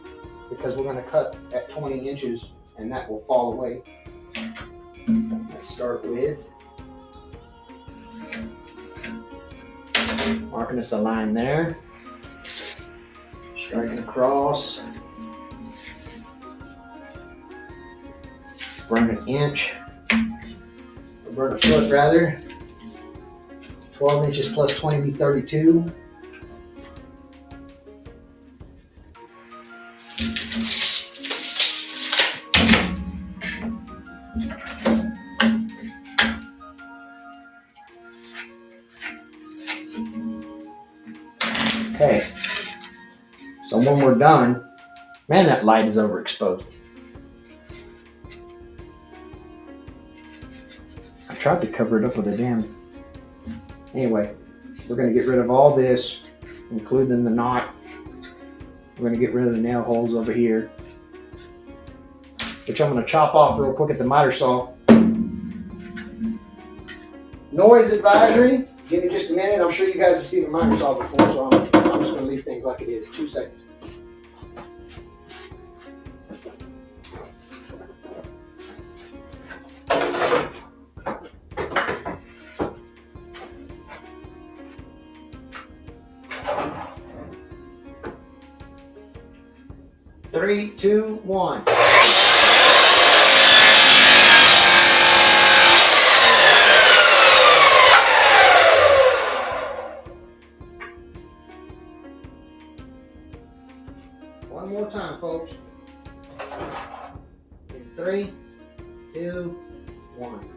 because we're going to cut at 20 inches and that will fall away. Let's start with marking us a line there, striking across, burn 1 inch, or burn 1 foot rather. 12 inches plus 20 be 32. Okay, so when we're done, man, that light is overexposed. I tried to cover it up with a damn. Anyway, we're going to get rid of all this, including the knot. We're going to get rid of the nail holes over here, which I'm going to chop off real quick at the miter saw. Noise advisory. Give me just a minute. I'm sure you guys have seen a miter saw before, so I'm just going to leave things like it is. 2 seconds. Three, two, one. One more time, folks. In 3, 2, 1.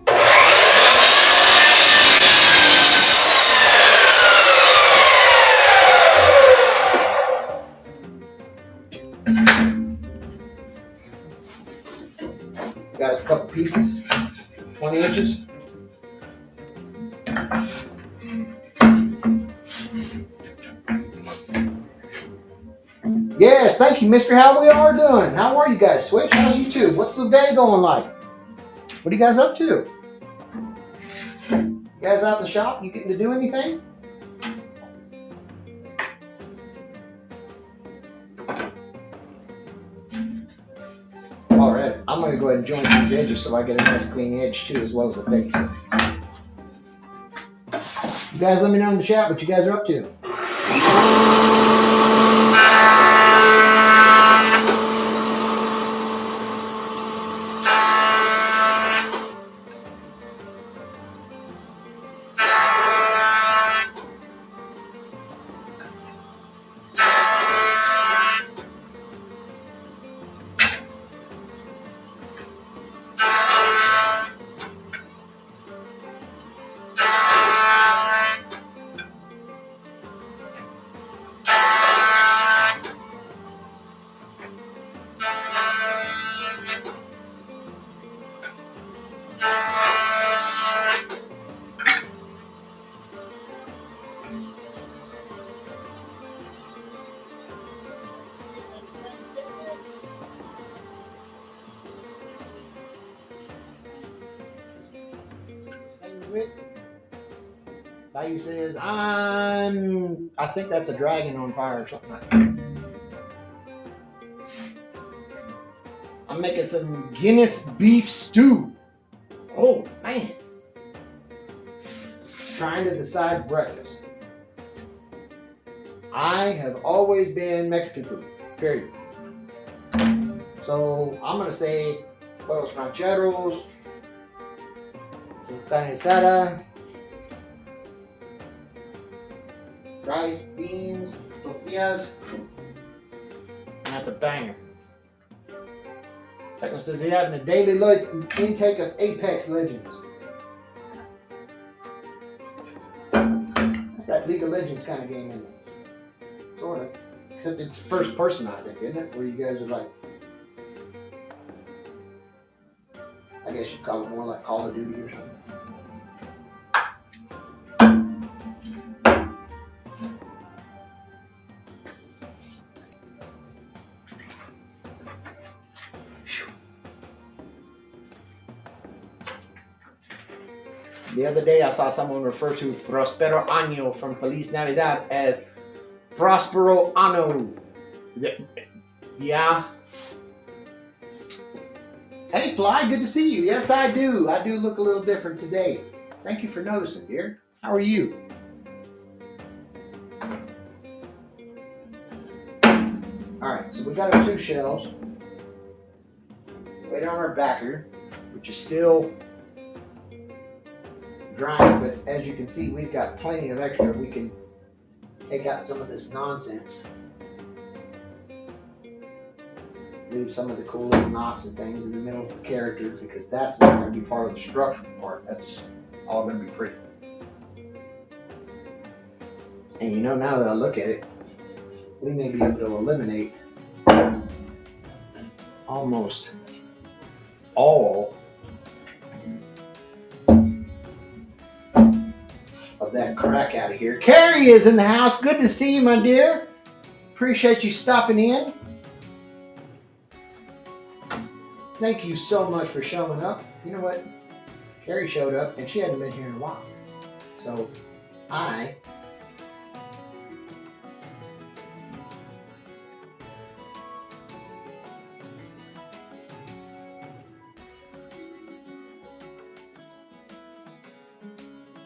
Got us a couple pieces, 20 inches. Yes, thank you, Mr. How we are doing? How are you guys? Twitch, how's YouTube? What's the day going like? What are you guys up to? You guys out in the shop? You getting to do anything? All right, I'm going to go ahead and join these edges so I get a nice clean edge too, as well as a face. You guys let me know in the chat what you guys are up to. Bayou says, I think that's a dragon on fire or something like that. I'm making some Guinness beef stew. Oh, man. Trying to decide breakfast. I have always been Mexican food, period. So I'm going to say huevos rancheros, carne asada, rice, beans, tortillas, and that's a banger. Techno says he's having a daily intake of Apex Legends. That's that League of Legends kind of game, isn't it? Sort of. Except it's first person, I think, isn't it? Where you guys are like, I guess you'd call it more like Call of Duty or something. The other day I saw someone refer to Prospero Año from Feliz Navidad as Prospero Ano. Yeah. Hey Fly, good to see you. Yes, I do. I do look a little different today. Thank you for noticing, dear. How are you? Alright, so we got our 2 shells. Right on our backer, which is still drying, but as you can see, we've got plenty of extra. We can take out some of this nonsense. Leave some of the cool little knots and things in the middle for characters, because that's not going to be part of the structural part. That's all going to be pretty. And you know, now that I look at it, we may be able to eliminate almost all of that crack out of here. Carrie is in the house. Good to see you, my dear. Appreciate you stopping in. Thank you so much for showing up. You know what? Carrie showed up and she hadn't been here in a while. So I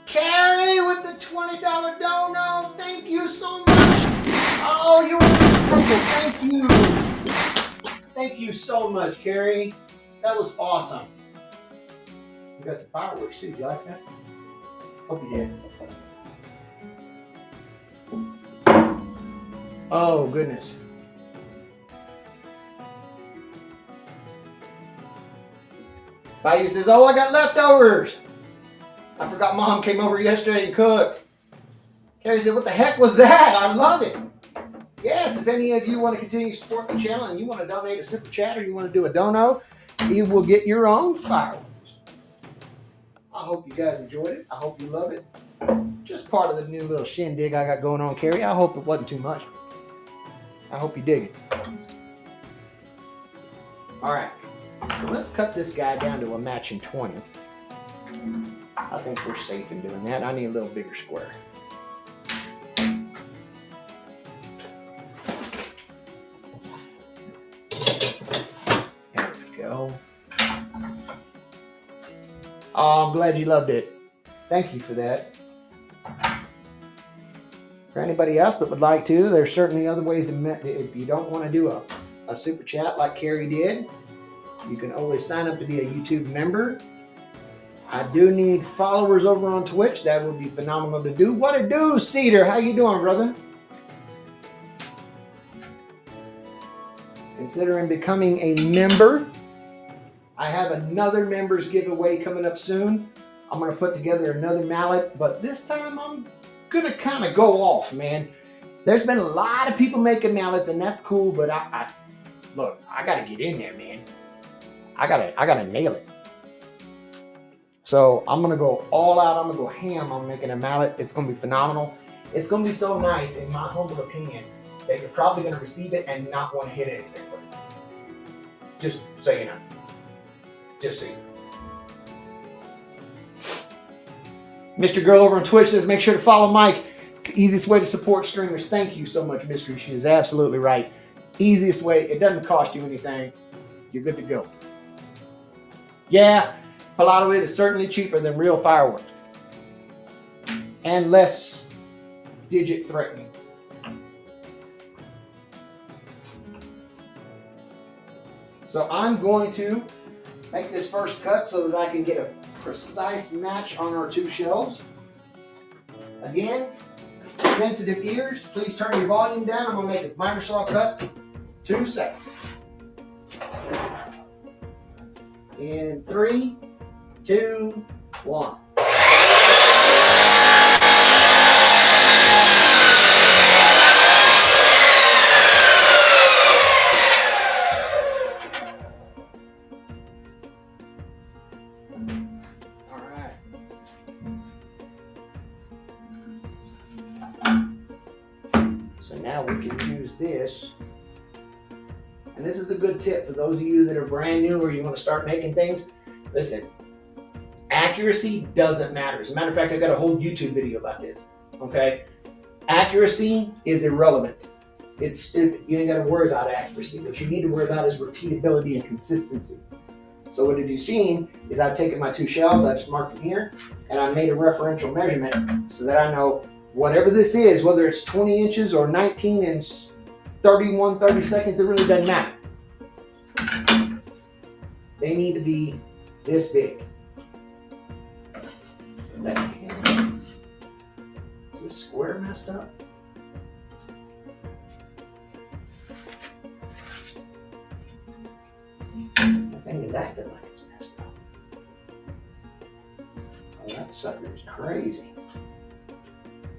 Carrie with the $20 dono. Thank you so much. Oh, you're wonderful. Thank you. Thank you so much, Carrie. That was awesome. You got some fireworks too. You like that? Hope you did. Oh, goodness. Bayou says, oh, I got leftovers. I forgot Mom came over yesterday and cooked. Carrie said, what the heck was that? I love it. Yes, if any of you want to continue supporting the channel and you want to donate a super chat or you want to do a dono, you will get your own fireworks. I hope you guys enjoyed it. I hope you love it. Just part of the new little shindig I got going on, Carrie. I hope it wasn't too much. I hope you dig it. All right, so let's cut this guy down to a matching 20. I think we're safe in doing that. I need a little bigger square. There we go. Oh, I'm glad you loved it. Thank you for that. For anybody else that would like to, there's certainly other ways to, if you don't want to do a super chat like Carrie did, you can always sign up to be a YouTube member. I do need followers over on Twitch. That would be phenomenal to do. What it do, Cedar? How you doing, brother? Considering becoming a member. I have another members giveaway coming up soon. I'm going to put together another mallet, but this time I'm going to kind of go off, man. There's been a lot of people making mallets, and that's cool, but look, I got to get in there, man. I gotta nail it. So I'm going to go all out. I'm going to go ham on making a mallet. It's going to be phenomenal. It's going to be so nice, in my humble opinion, that you're probably going to receive it and not want to hit anything with it. Just so you know. Just so you know. Mr. Girl over on Twitch says, make sure to follow Mike. It's the easiest way to support streamers. Thank you so much, Mystery. She is absolutely right. Easiest way. It doesn't cost you anything. You're good to go. Yeah, a lot of it is certainly cheaper than real fireworks. And less digit threatening. So I'm going to make this first cut so that I can get a precise match on our two shelves. Again, sensitive ears, please turn your volume down. I'm going to make a miter saw cut. 2 seconds. In 3, 2, 1. So now we can use this. And this is a good tip for those of you that are brand new or you want to start making things. Listen, accuracy doesn't matter. As a matter of fact, I've got a whole YouTube video about this. Okay? Accuracy is irrelevant. You ain't got to worry about accuracy. What you need to worry about is repeatability and consistency. So what have you seen is I've taken my 2 shelves, I just marked them here, and I made a referential measurement so that I know whatever this is, whether it's 20 inches or 19 and 30 seconds, it really doesn't matter. They need to be this big. Is this square messed up? The thing is acting like it's messed up. Oh, that sucker is crazy.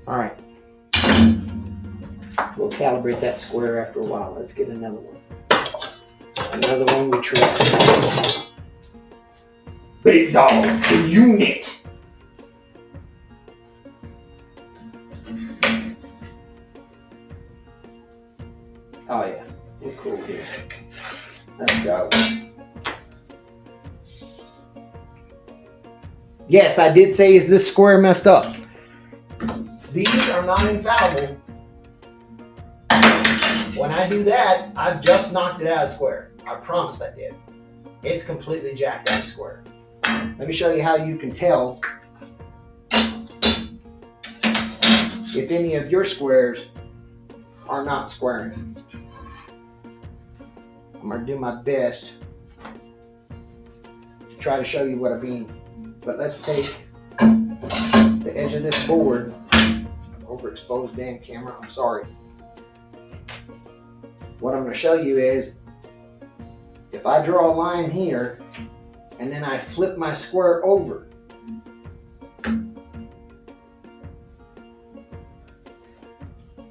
All right. We'll calibrate that square after a while. Let's get another one. Another one we try. Big dog, the unit. Oh yeah, we're cool here. Let's go. Yes, I did say, is this square messed up? These are not infallible. When I do that, I've just knocked it out of square. I promise I did. It's completely jacked out of square. Let me show you how you can tell if any of your squares are not squaring. I'm going to do my best to try to show you what I mean. But let's take the edge of this board. Overexposed damn camera, I'm sorry. What I'm going to show you is if I draw a line here and then I flip my square over.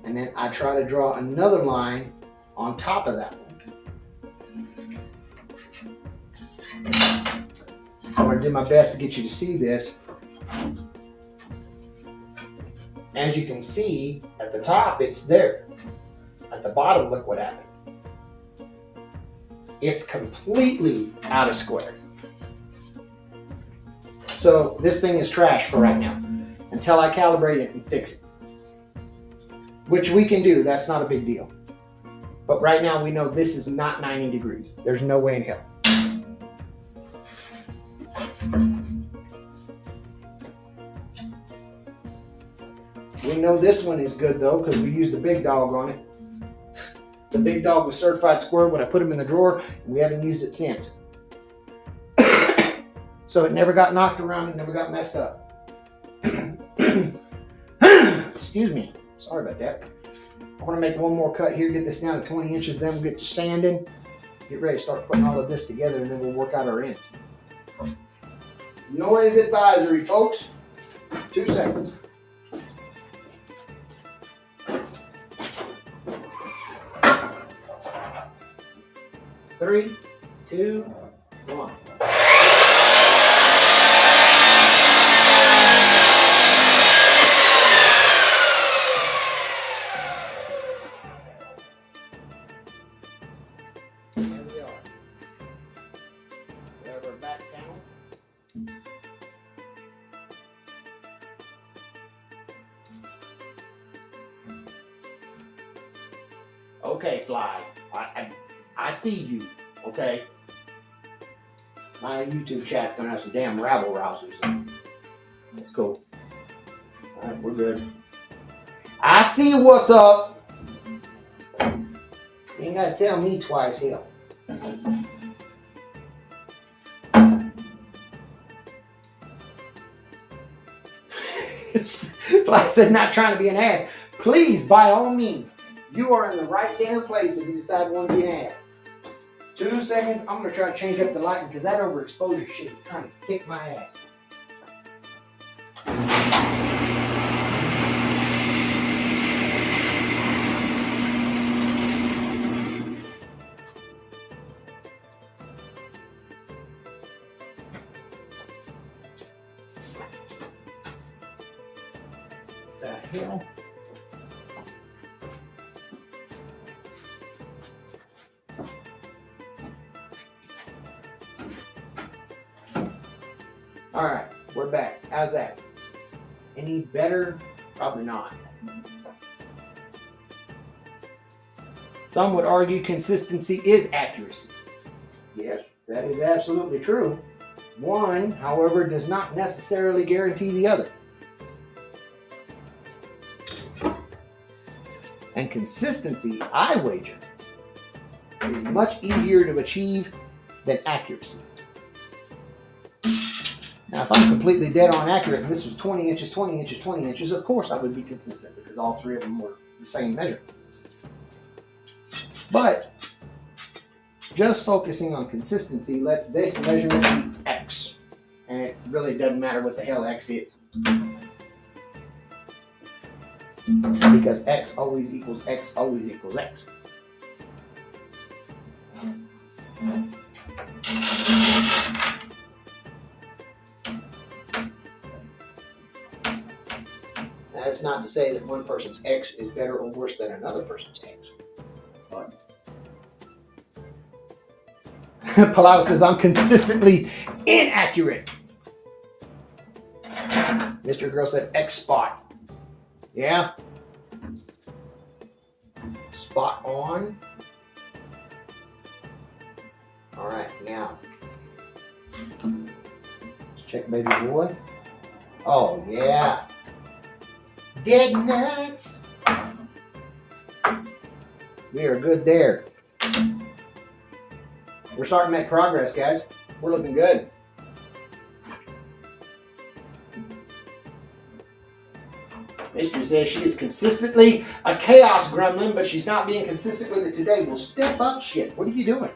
And then I try to draw another line on top of that one. I'm going to do my best to get you to see this. As you can see, at the top, it's there. At the bottom, look what happened. It's completely out of square. So this thing is trash for right now, until I calibrate it and fix it. Which we can do, that's not a big deal. But right now we know this is not 90 degrees. There's no way in hell. We know this one is good though, because we used the big dog on it. The big dog was certified square when I put him in the drawer, and we haven't used it since. So it never got knocked around, it never got messed up. Excuse me, sorry about that. I want to make one more cut here, get this down to 20 inches, then we'll get to sanding. Get ready to start putting all of this together, and then we'll work out our ends. Noise advisory, folks. 2 seconds. Three, two, one. Here we are. We have our back down. Okay, Fly. I see you, okay? My YouTube chat's gonna have some damn rabble rousers. That's cool. All right, we're good. I see what's up. You ain't gotta tell me twice, hell. Fly said, not trying to be an ass. Please, by all means, you are in the right damn place if you decide you want to be an ass. 2 seconds, I'm going to try to change up the lighting because that overexposure shit is trying to kick my ass. The hell? All right, we're back. How's that? Any better? Probably not. Some would argue consistency is accuracy. Yes, that is absolutely true. One, however, does not necessarily guarantee the other. And consistency, I wager, is much easier to achieve than accuracy. Now, if I'm completely dead on accurate and this was 20 inches, 20 inches, 20 inches, of course I would be consistent because all three of them were the same measure. But just focusing on consistency lets this measurement be X. And it really doesn't matter what the hell X is. Because X always equals X always equals X. That's not to say that one person's X is better or worse than another person's X. But Palau says, I'm consistently inaccurate. Mr. Girl said X spot. Yeah. Spot on. All right, now. Let's check baby boy. Oh, yeah. Dead nuts. We are good there. We're starting to make progress, guys. We're looking good. Mystery says she is consistently a chaos gremlin, but she's not being consistent with it today. Well, step up, shit. What are you doing?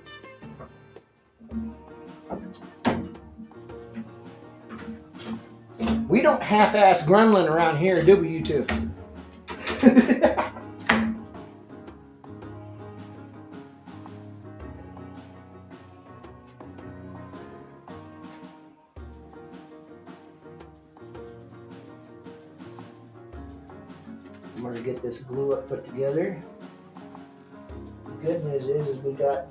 We don't half-ass gremlin around here, do we, you two? I'm going to get this glue up put together. The good news is we got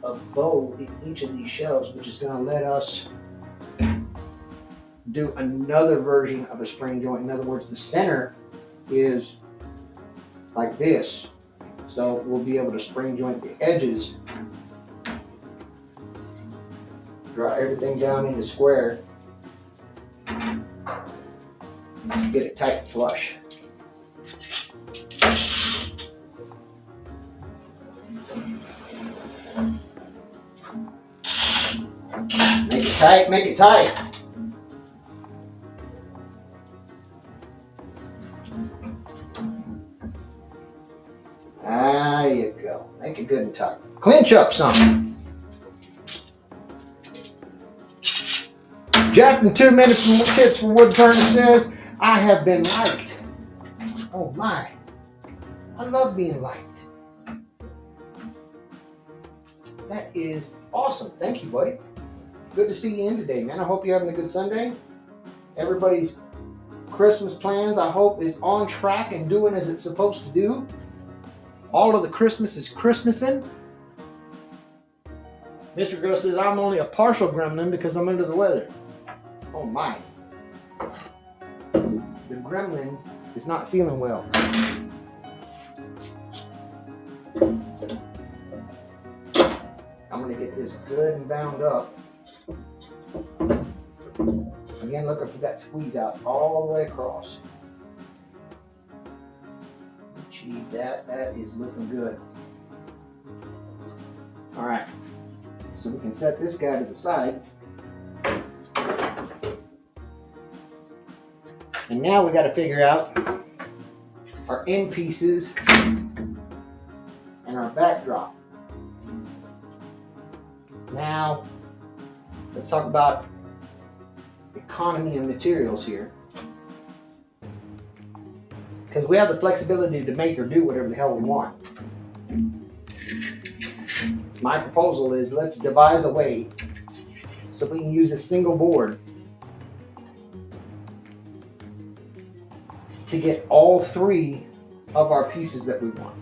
a bow in each of these shelves, which is going to let us do another version of a spring joint. In other words, the center is like this, so we'll be able to spring joint the edges, draw everything down into square, get it tight and flush. Make it tight, make it tight. There you go. Make it good and tight. Clinch up some. Jeff in 2 minutes from Tips for Wood Burner says, I have been liked. Oh my. I love being liked. That is awesome. Thank you, buddy. Good to see you in today, man. I hope you're having a good Sunday. Everybody's Christmas plans, I hope, is on track and doing as it's supposed to do. All of the Christmas is Christmasing. Mr. Girl says, I'm only a partial gremlin because I'm under the weather. Oh my. The gremlin is not feeling well. I'm going to get this good and bound up. Again, looking for that squeeze out all the way across. Achieve that. That is looking good. All right. So we can set this guy to the side. And now we got to figure out our end pieces and our backdrop. Now, let's talk about economy of materials here. Because we have the flexibility to make or do whatever the hell we want. My proposal is let's devise a way so we can use a single board to get all three of our pieces that we want.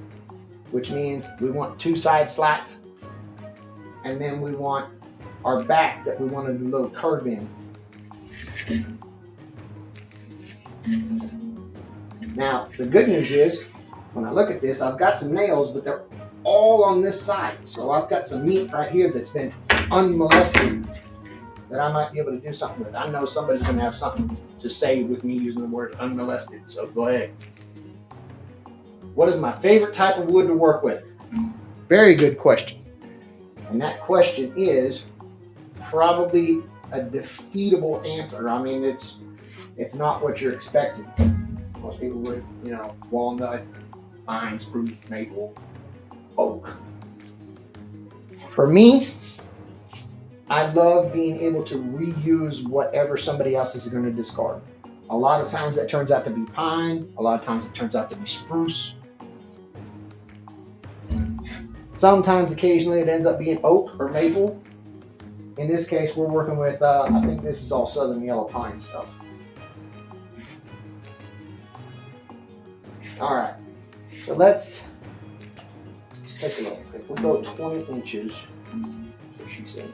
Which means we want 2 side slats, and then we want our back that we want a little curve in. Now, the good news is, when I look at this, I've got some nails, but they're all on this side. So I've got some meat right here that's been unmolested that I might be able to do something with. I know somebody's going to have something to say with me using the word unmolested, so go ahead. What is my favorite type of wood to work with? Very good question. And that question is probably a defeatable answer. I mean, it's not what you're expecting. Most people would, walnut, pine, spruce, maple, oak. For me, I love being able to reuse whatever somebody else is going to discard. A lot of times that turns out to be pine. A lot of times it turns out to be spruce. Sometimes, occasionally, it ends up being oak or maple. In this case, we're working with, I think this is all southern yellow pine stuff. All right, so let's take a look. If we go 20 inches, what she said.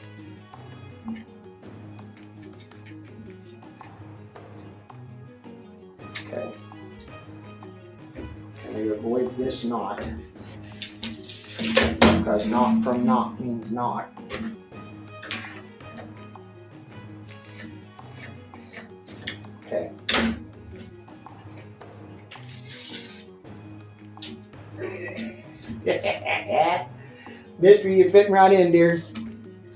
Okay. And we avoid this knot, because knot from knot means knot. Okay. Mystery, you're fitting right in, dear.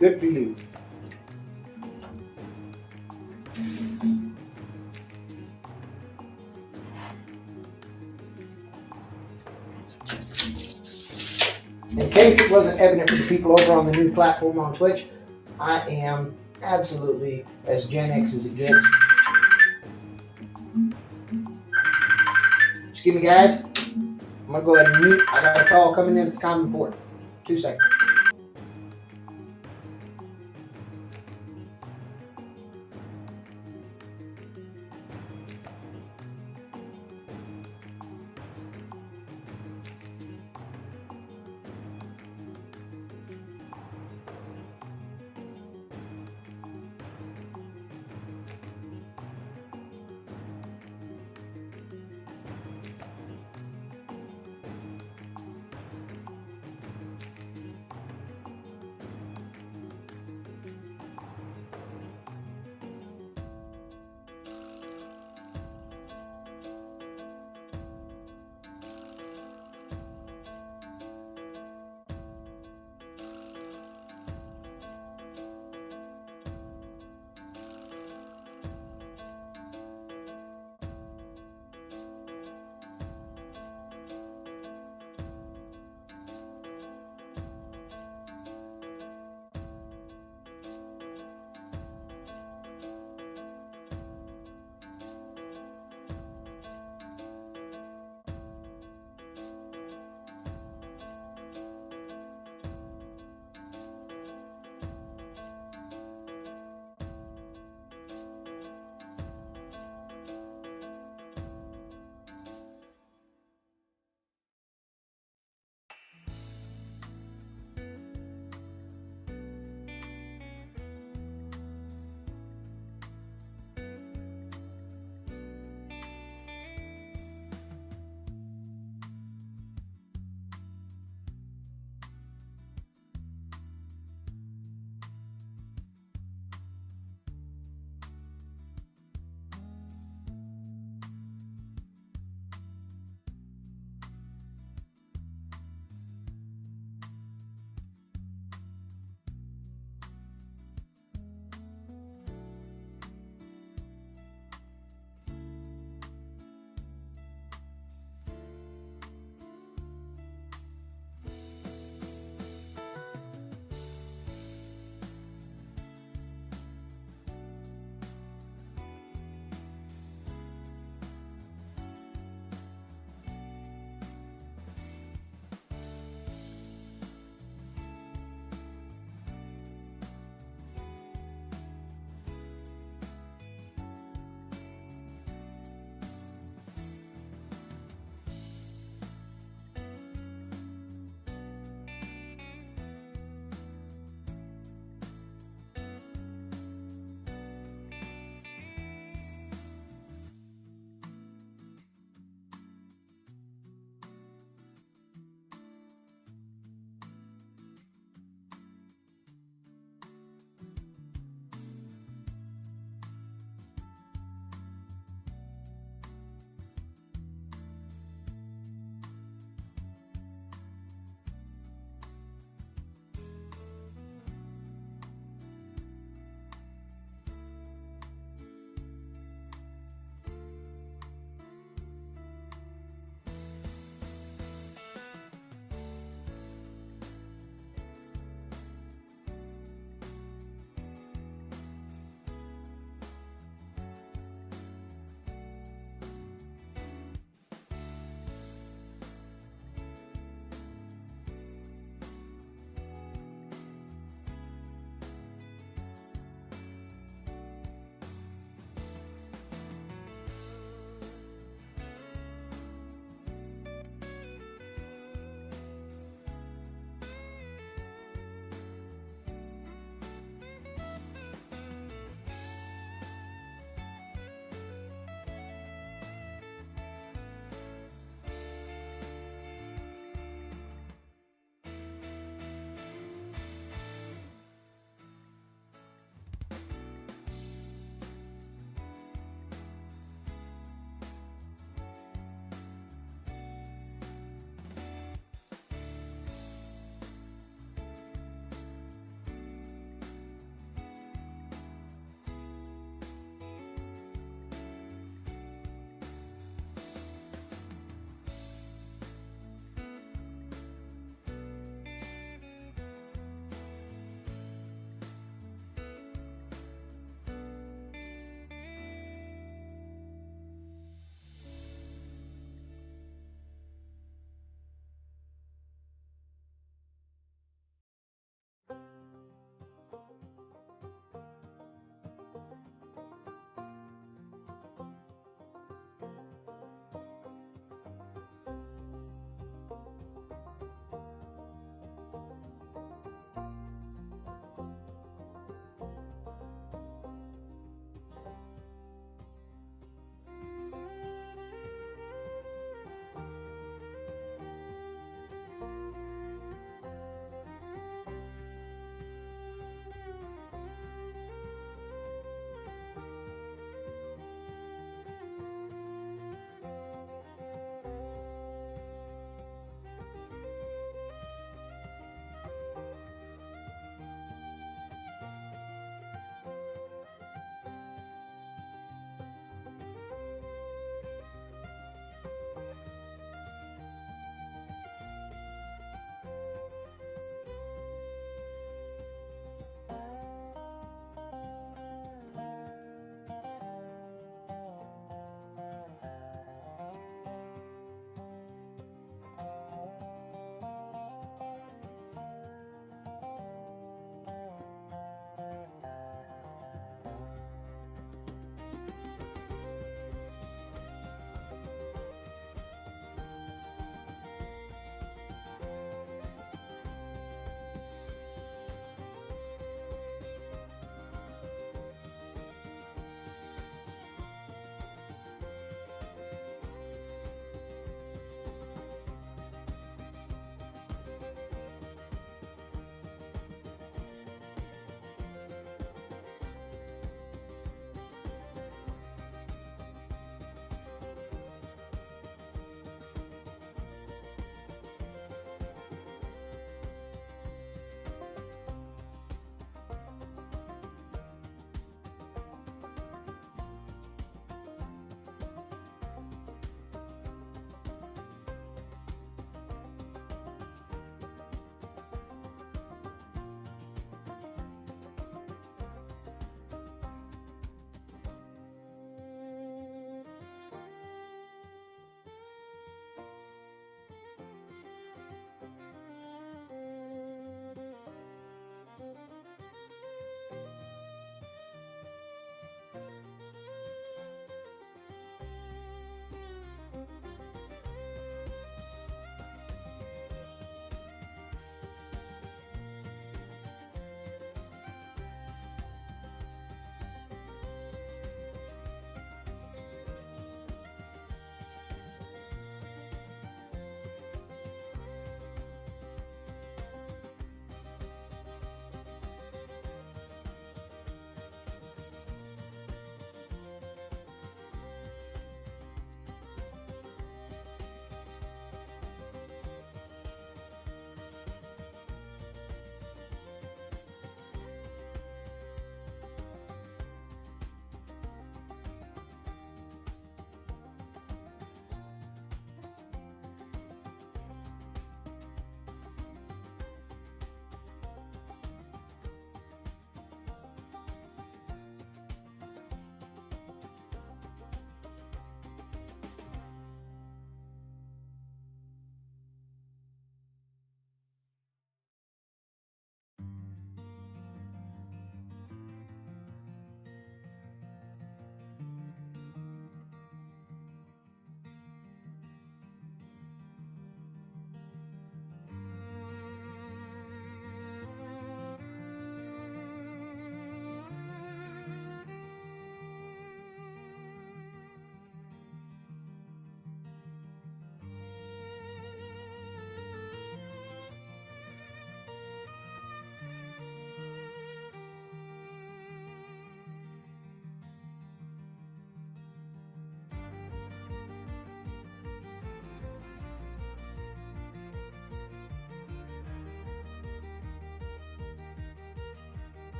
Good for you. In case it wasn't evident for the people over on the new platform on Twitch, I am absolutely as Gen X as it gets. Excuse me, guys. I'm gonna go ahead and mute. I got a call coming in. It's kind of important. 2 seconds.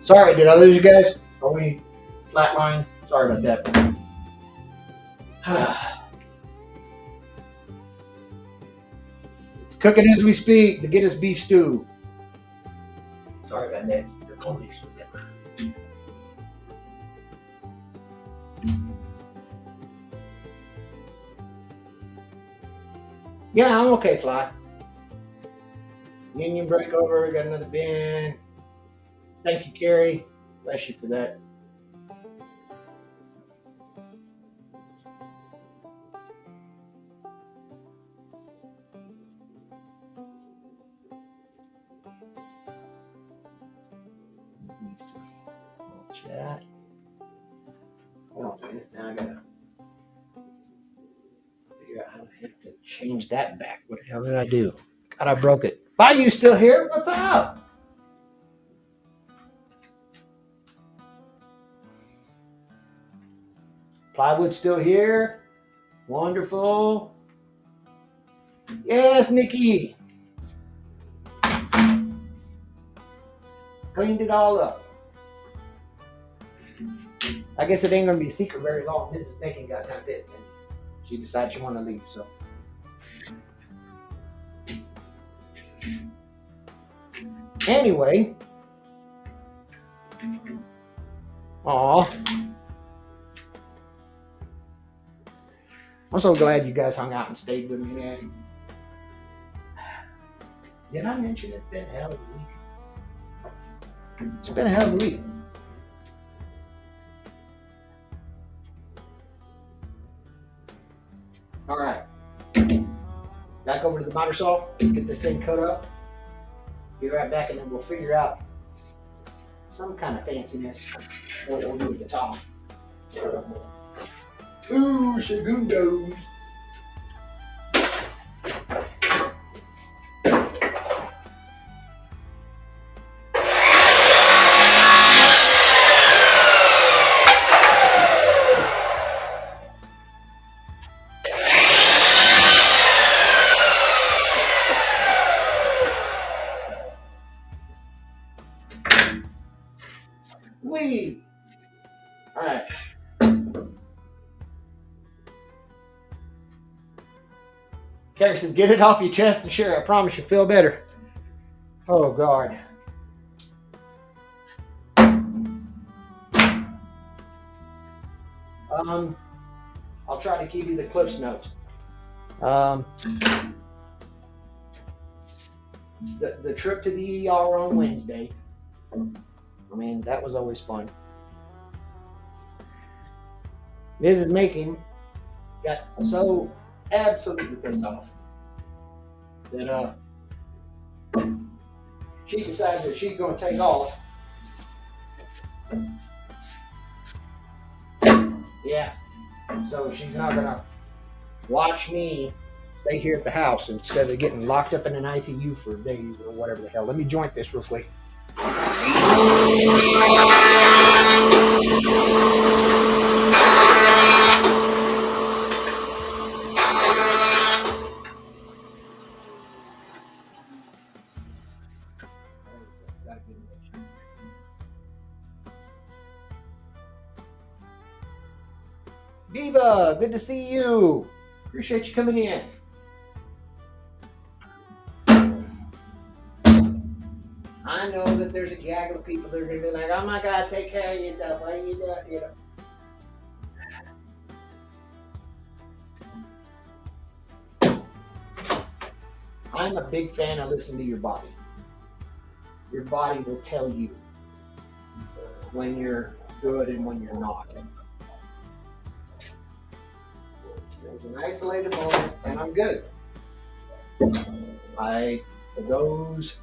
Sorry, did I lose you guys? Are we flatline? Sorry about that. It's cooking as we speak to get us beef stew. Sorry about that. The police was there. Yeah, I'm okay, Fly. Union break over. Got another bin. Thank you, Carrie. Bless you for that. Let me see. Chat. Hold on a minute. Now I gotta figure out how the heck to change that back. What the hell did I do? God, I broke it. Bye, you still here? What's up? Plywood still here? Wonderful. Yes, Nikki. Cleaned it all up. I guess it ain't gonna be a secret very long. Mrs. Bacon got kind of pissed and she decided she wanted to leave, so. Anyway. Aw. I'm so glad you guys hung out and stayed with me, man. Did I mention it's been a hell of a week? It's been a hell of a week. All right. back over to the miter saw. Let's get this thing cut up. Be right back, and then we'll figure out some kind of fanciness what we'll do at the top. Ooh, segundos. Wee. All right. Carrie says, get it off your chest and share. I promise you'll feel better. Oh, God. I'll try to give you the Cliff's Notes. The trip to the ER on Wednesday. I mean, that was always fun. Mrs. Making got so absolutely pissed off that she decided that she's going to take off. Yeah. So she's not going to watch me stay here at the house instead of getting locked up in an ICU for days or whatever the hell. Let me joint this real quick. Viva, good to see you. Appreciate you coming in. I know that there's a gaggle of people that are going to be like, oh my God, take care of yourself. What are you doing? You know. I'm a big fan of listening to your body. Your body will tell you when you're good and when you're not. It was an isolated moment, and I'm good. For those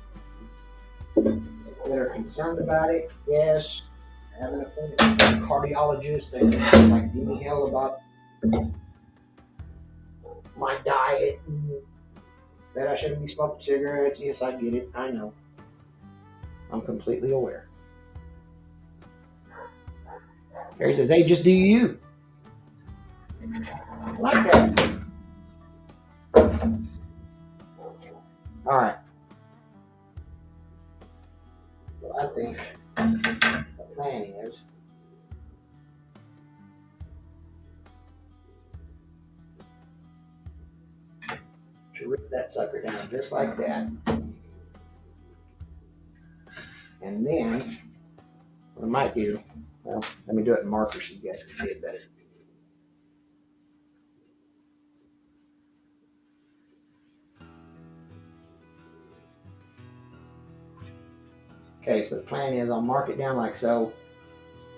that are concerned about it, yes, I have an appointment with a cardiologist and like give me hell about my diet and that I shouldn't be smoking cigarettes. Yes, I get it. I know. I'm completely aware. Harry says, hey, just do you. I like that. All right. So I think the plan is to rip that sucker down just like that. And then what I might do, well, let me do it in marker so you guys can see it better. Okay, so the plan is I'll mark it down like so,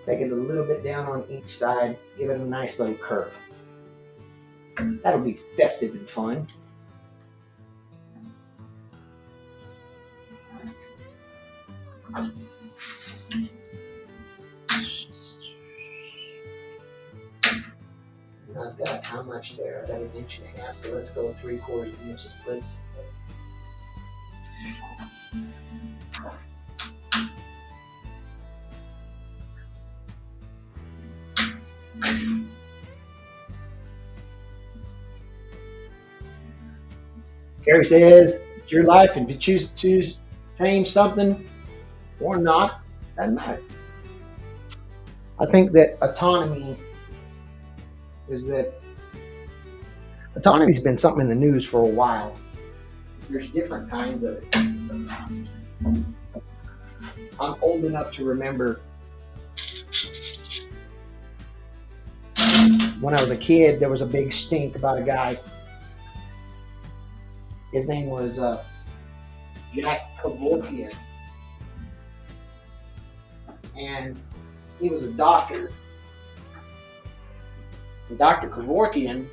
take it a little bit down on each side, give it a nice little curve. That'll be festive and fun. I've got how much there? I've got 1.5 inches, so let's go 3/4 inch split. Gary says, it's your life, and if you choose to change something or not, doesn't matter. I think that autonomy's been something in the news for a while. There's different kinds of it. I'm old enough to remember when I was a kid, there was a big stink about a guy. His name was Jack Kevorkian. And he was a doctor. And Dr. Kevorkian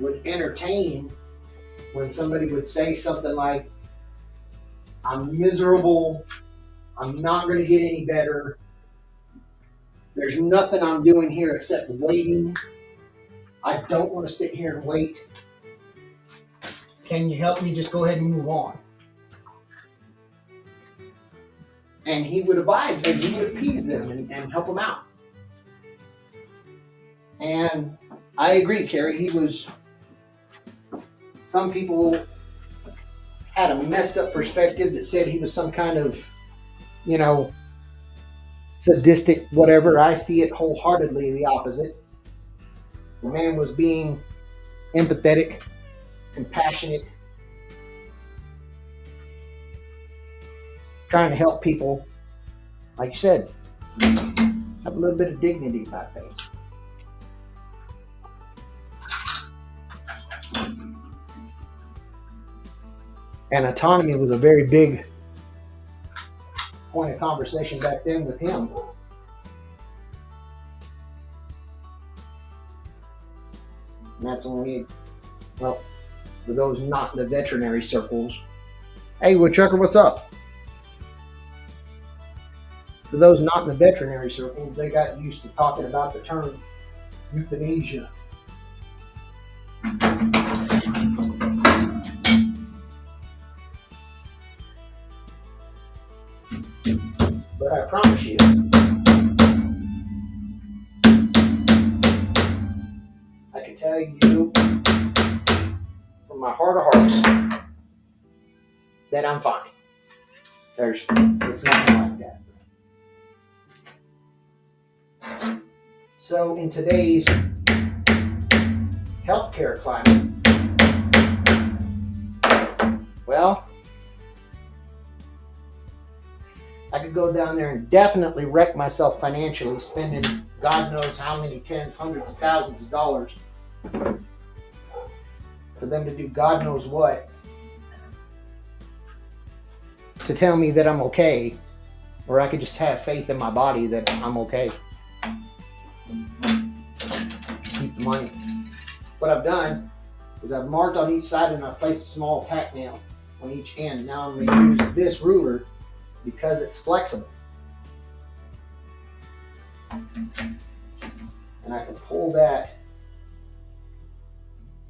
would entertain when somebody would say something like, I'm miserable, I'm not going to get any better, there's nothing I'm doing here except waiting, I don't want to sit here and wait. Can you help me just go ahead and move on? And he would abide, and he would appease them and help them out. And I agree, Carrie, he was, some people had a messed up perspective that said he was some kind of, you know, sadistic whatever. I see it wholeheartedly the opposite. The man was being empathetic, compassionate, trying to help people, like you said, have a little bit of dignity about things. And autonomy was a very big point of conversation back then with him. And that's when we, well, for those not in the veterinary circles, hey, Woodchucker, what's up? For those not in the veterinary circles, they got used to talking about the term euthanasia. But I promise you, I can tell you from my heart of hearts that I'm fine. It's nothing like that. So in today's healthcare climate, well, I could go down there and definitely wreck myself financially, spending God knows how many tens, hundreds of thousands of dollars for them to do God knows what to tell me that I'm okay, or I could just have faith in my body that I'm okay. Keep the money. What I've done is I've marked on each side and I've placed a small tack nail on each end. Now I'm going to use this ruler because it's flexible. And I can pull that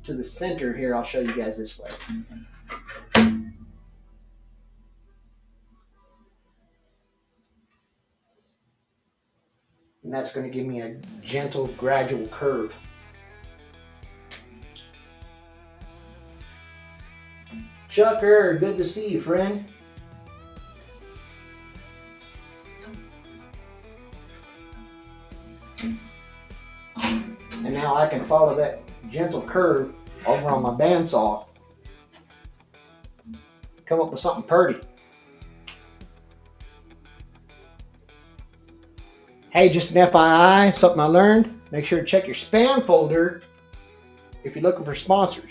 to the center here. I'll show you guys this way. And that's going to give me a gentle, gradual curve. Chucker, good to see you, friend. And now I can follow that gentle curve over on my bandsaw. Come up with something pretty. Hey, just an FYI, something I learned. Make sure to check your spam folder if you're looking for sponsors.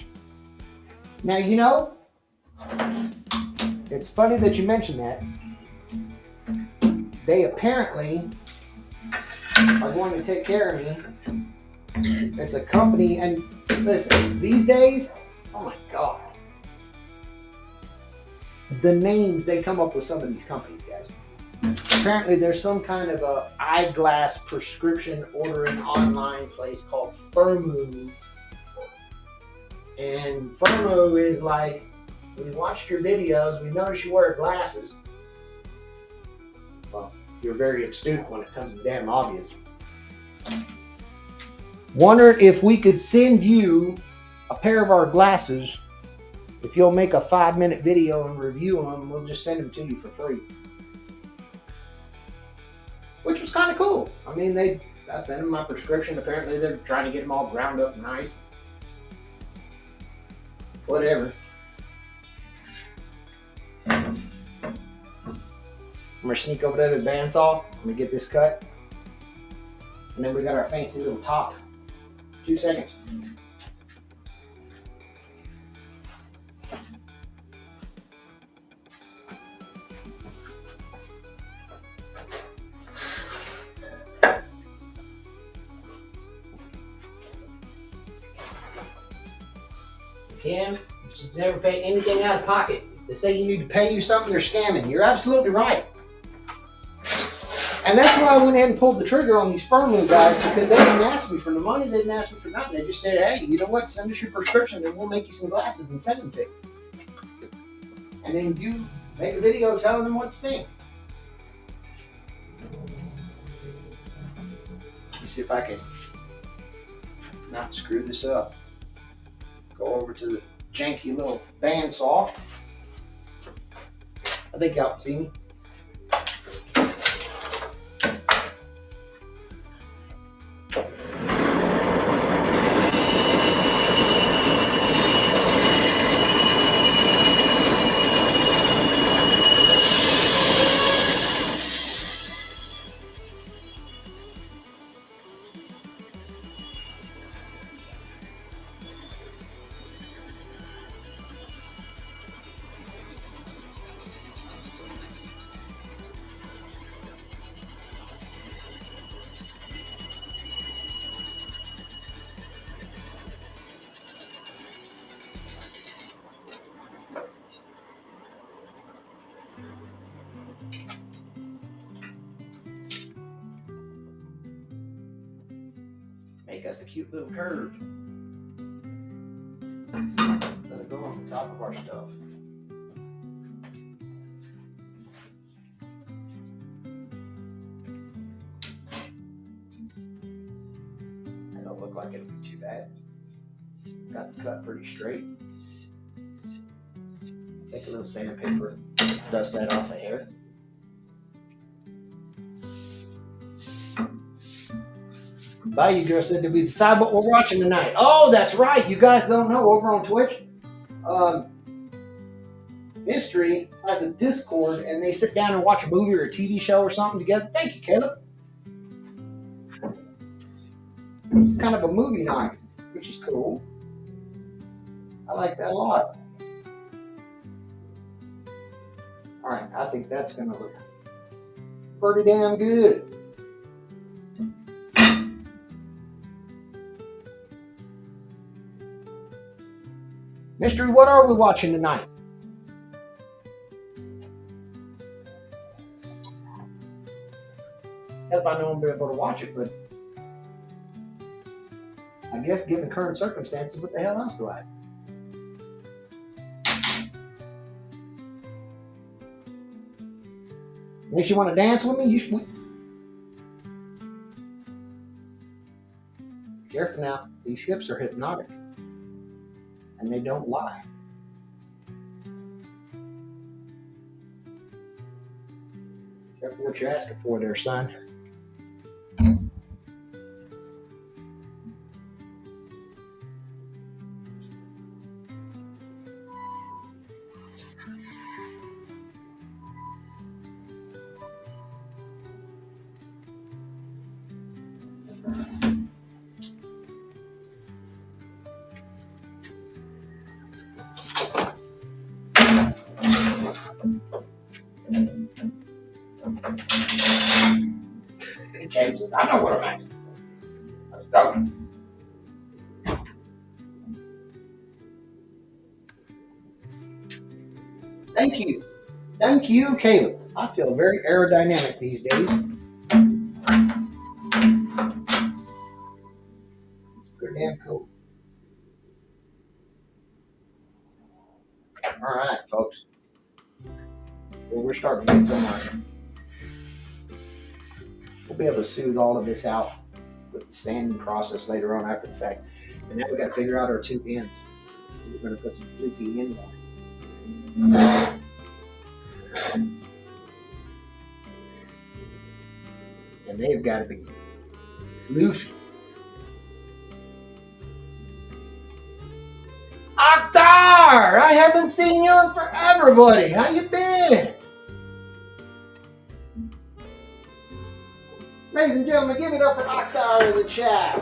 Now, you know, it's funny that you mentioned that. They apparently are going to take care of me. It's a company, and listen, these days, oh my God. The names they come up with some of these companies, guys. Apparently there's some kind of a eyeglass prescription ordering online place called Firmoo. And Firmoo is like, we watched your videos, we noticed you wear glasses. Well, you're very astute when it comes to damn obvious. Wonder if we could send you a pair of our glasses. If you'll make a 5-minute video and review them, we'll just send them to you for free. Which was kind of cool. I mean, I sent them my prescription. Apparently, they're trying to get them all ground up nice. Whatever. I'm going to sneak over there to the bandsaw. I'm going to get this cut. And then we got our fancy little top. 2 seconds. Again, So never pay anything out of pocket. They say you need to pay you something, they're scamming. You're absolutely right. And that's why I went ahead and pulled the trigger on these Firmoo guys, because they didn't ask me for the money, they didn't ask me for nothing. They just said, hey, you know what, send us your prescription and we'll make you some glasses and send them to you. And then you make a video telling them what to think. Let me see if I can not screw this up. Go over to the janky little bandsaw. I think y'all can see me. Make us a cute little curve. Let it go on the top of our stuff. That don't look like it'll be too bad. Got the cut pretty straight. Take a little sandpaper, dust that off of hair. Bayou Girl said, did we decide what we're watching tonight? Oh, that's right. You guys don't know, over on Twitch, Mystery has a Discord and they sit down and watch a movie or a TV show or something together. Thank you, Caleb. It's kind of a movie night, which is cool. I like that a lot. All right, I think that's going to look pretty damn good. Mystery, what are we watching tonight? If I know I'm be able to watch it, but I guess given current circumstances, what the hell else do I? Makes you want to dance with me? You should. Careful now, these hips are hypnotic. And they don't lie. Careful what you're asking for there, son. I know what I'm asking for. Let's go. Thank you. Thank you, Caleb. I feel very aerodynamic these days. Pretty damn cool. All right, folks. Well, we're starting to get somewhere. We'll be able to soothe all of this out with the sanding process later on after the fact. And now we got to figure out our two ends. We're going to put some floofy in there. And they've got to be floofy. Akhtar! I haven't seen you in forever, buddy. How you been? Ladies and gentlemen, give it up for Akhtar in the chat.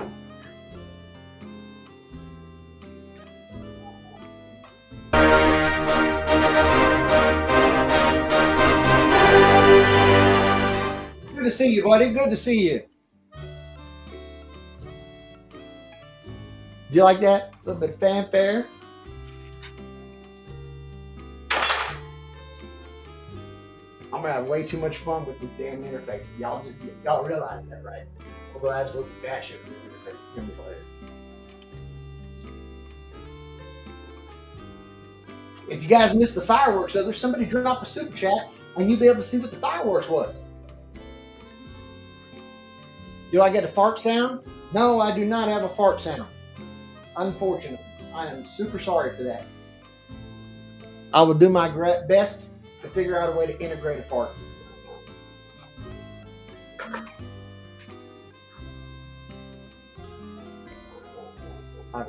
Good to see you, buddy. Good to see you. Do you like that? A little bit of fanfare. I'm gonna have way too much fun with this damn interface. Y'all realize that, right? We'll go absolutely batshit with the interface. It's gonna be hilarious. If you guys missed the fireworks, though, there's somebody drop a super chat and you'll be able to see what the fireworks was. Do I get a fart sound? No, I do not have a fart sound. Unfortunately, I am super sorry for that. I will do my best to figure out a way to integrate a fart.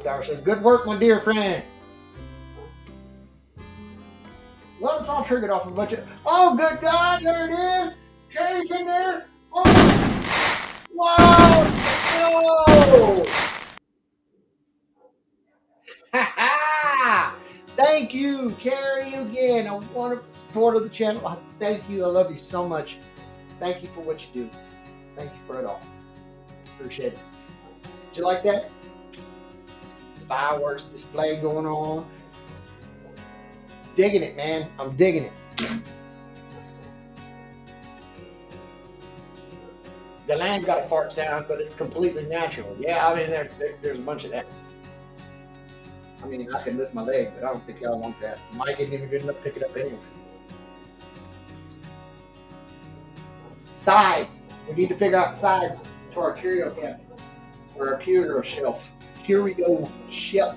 Tower says, good work, my dear friend. Well, it's all triggered off a bunch of. Oh, good God, there it is. Carrie's in there. Oh, whoa, no. Ha ha! Thank you, Carrie, again. A wonderful support of the channel. Thank you. I love you so much. Thank you for what you do. Thank you for it all. Appreciate it. Did you like that? Fireworks display going on. Digging it, man. I'm digging it. The land's got a fart sound, but it's completely natural. Yeah, I mean, there's a bunch of that. I mean, I can lift my leg, but I don't think y'all want that. Mike isn't even good enough to pick it up anyway. Sides. We need to figure out sides to our curio cabinet. Or our curio shelf. Curio shelf.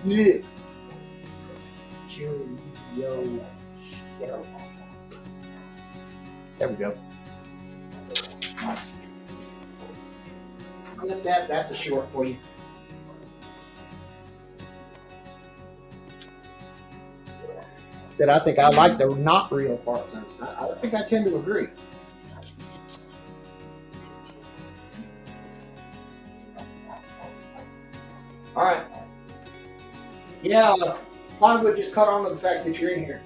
Yeah. Curio shelf. There we go. Clip that. That's a short for you. Said, I think I like the not real fart sound. I think I tend to agree. All right. Yeah, Hollywood just caught on to the fact that you're in here.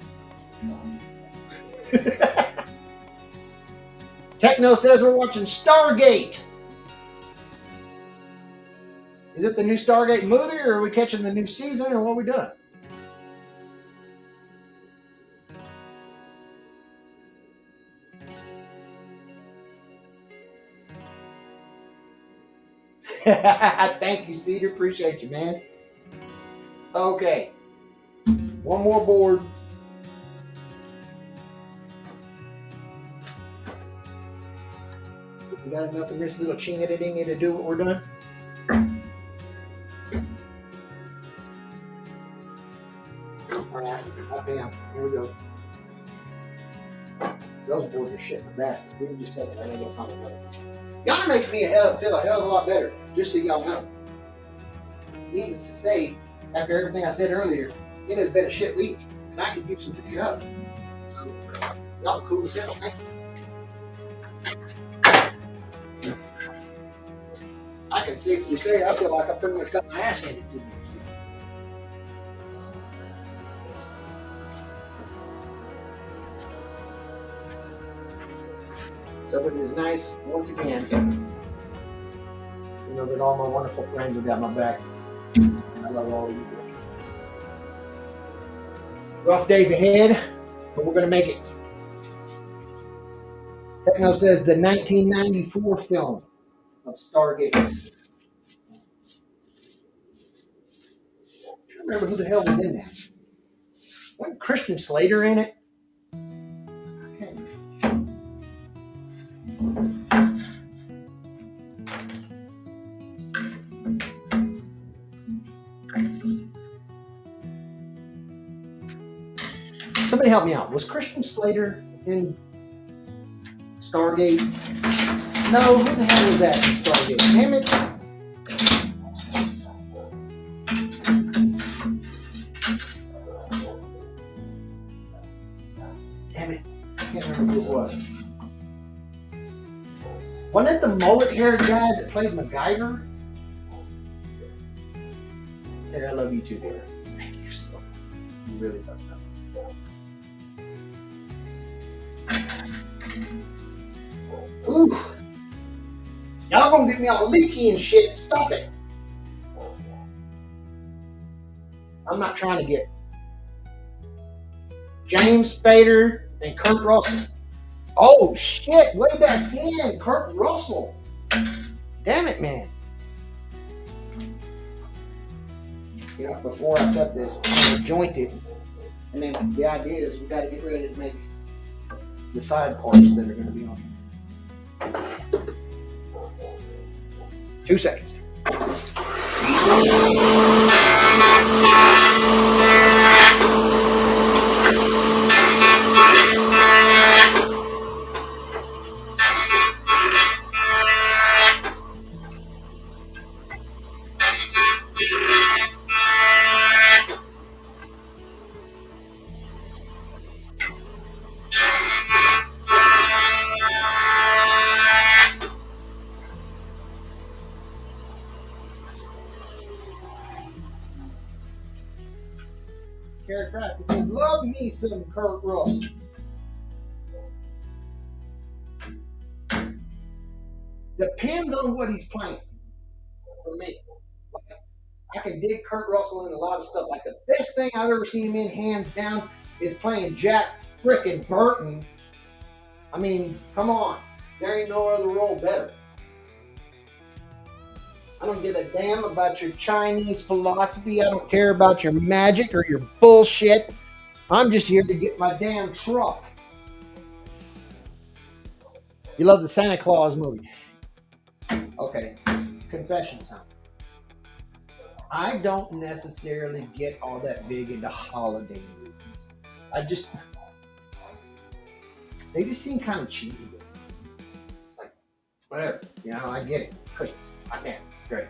Techno says we're watching Stargate. Is it the new Stargate movie, or are we catching the new season, or what are we doing? Thank you, Cedar. Appreciate you, man. Okay. One more board. We got enough in this little ching editing to do what we're doing? Alright, bam. Here we go. Those boards are shit in the basket. We can just take it. I ain't gonna find another. Y'all are making me feel a hell of a lot better, just so y'all know. Needless to say, after everything I said earlier, it has been a shit week, and I could use some picking up. So, y'all are cool as hell. Thank you. I can safely say I feel like I pretty much got my ass handed to me. So it is nice, once again, to know that all my wonderful friends have got my back. And I love all of you. Rough days ahead, but we're going to make it. Techno says the 1994 film of Stargate. I don't remember who the hell was in that. Wasn't Christian Slater in it? Somebody help me out. Was Christian Slater in Stargate? No, who the hell was that in Stargate? Damn it. Damn it. I can't remember who it was. Wasn't it the mullet-haired guy that played MacGyver? Hey, I love you too, dear. Thank you so much. You really fucked up. Ooh. Y'all gonna get me all leaky and shit. Stop it. I'm not trying to get James Spader and Kurt Russell Oh shit! Way back then, Kurt Russell. Damn it, man. You know, before I cut this, I'm gonna joint it, and then the idea is we got to get ready to make the side parts that are going to be on here. 2 seconds. Carrie Kraska says, love me some Kurt Russell. Depends on what he's playing for me. I can dig Kurt Russell in a lot of stuff. Like the best thing I've ever seen him in, hands down, is playing Jack frickin' Burton. I mean, come on. There ain't no other role better. I don't give a damn about your Chinese philosophy. I don't care about your magic or your bullshit. I'm just here to get my damn truck. You love the Santa Claus movie. Okay, confession time. I don't necessarily get all that big into holiday movies. They just seem kind of cheesy. It's like, whatever, you know, I get it. Christmas, I can, great.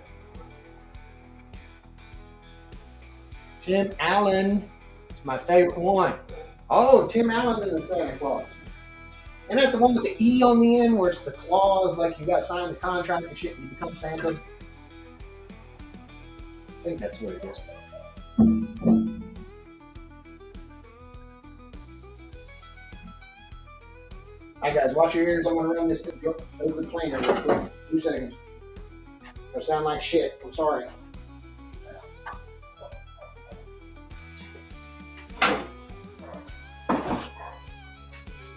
Tim Allen, it's my favorite one. Oh, Tim Allen in the Santa Claus. Isn't that the one with the E on the end where it's the clause, like you got signed the contract and shit and you become Santa? I think that's what it is. Alright guys, watch your ears. I'm gonna run this over the planer real quick. 2 seconds. It'll sound like shit. I'm sorry.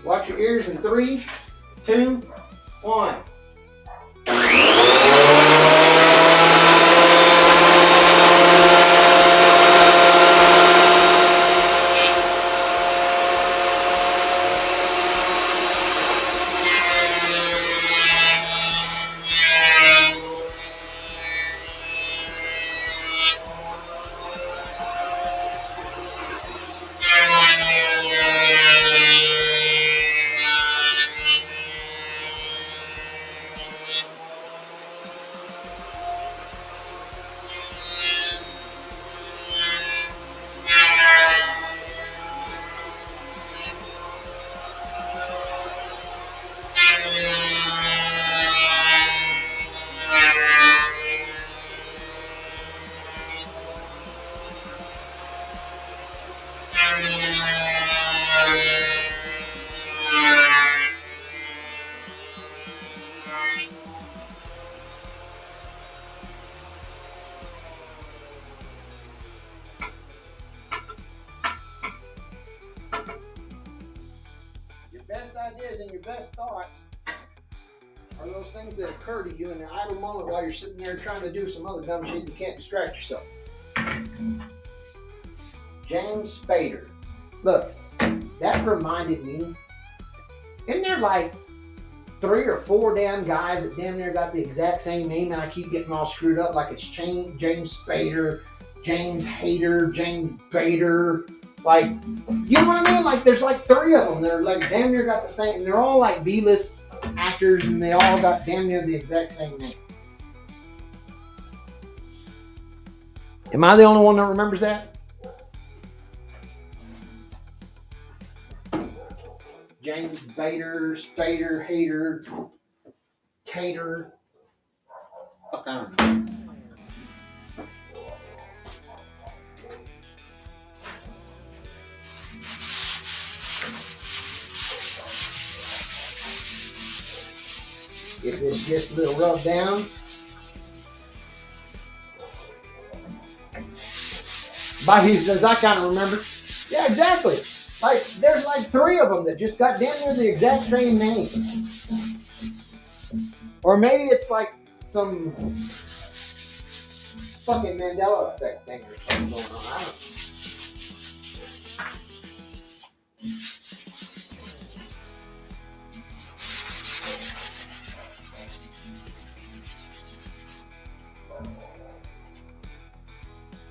Watch your ears in 3, 2, 1. Best ideas and your best thoughts are those things that occur to you in an idle moment while you're sitting there trying to do some other dumb shit. You can't distract yourself. James Spader. Look, that reminded me. Isn't there like 3 or 4 damn guys that damn near got the exact same name, and I keep getting all screwed up? Like it's James Spader, James Hader, James Bader. Like, you know what I mean? Like, there's like 3 of them. They're like damn near got the same, and they're all like B-list actors, and they all got damn near the exact same name. Am I the only one that remembers that? James Bader, Spader, Hader, Tater. Fuck, I don't know. If it's just a little rubbed down. Bayou says, I kind of remember. Yeah, exactly. Like, there's like 3 of them that just got damn near the exact same name. Or maybe it's like some fucking Mandela effect thing or something going on.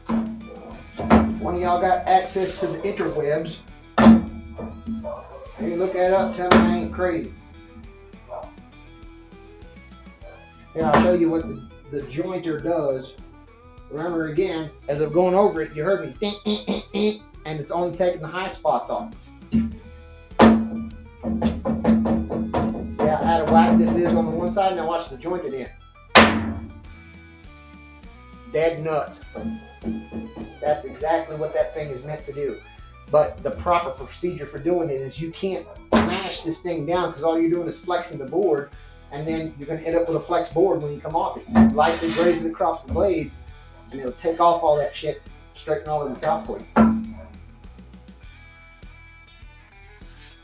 I don't know. One of y'all got access to the interwebs. Maybe look that up, tell me I ain't crazy. Here, I'll show you what the jointer does. Remember again, as I'm going over it, you heard me think, and it's only taking the high spots off. See how out of whack this is on the one side? Now watch the jointed end. Dead nuts. That's exactly what that thing is meant to do. But the proper procedure for doing it is you can't mash this thing down because all you're doing is flexing the board, and then you're going to end up with a flex board when you come off it. You lightly graze it across the blades, and it'll take off all that shit, straighten all of this out for you.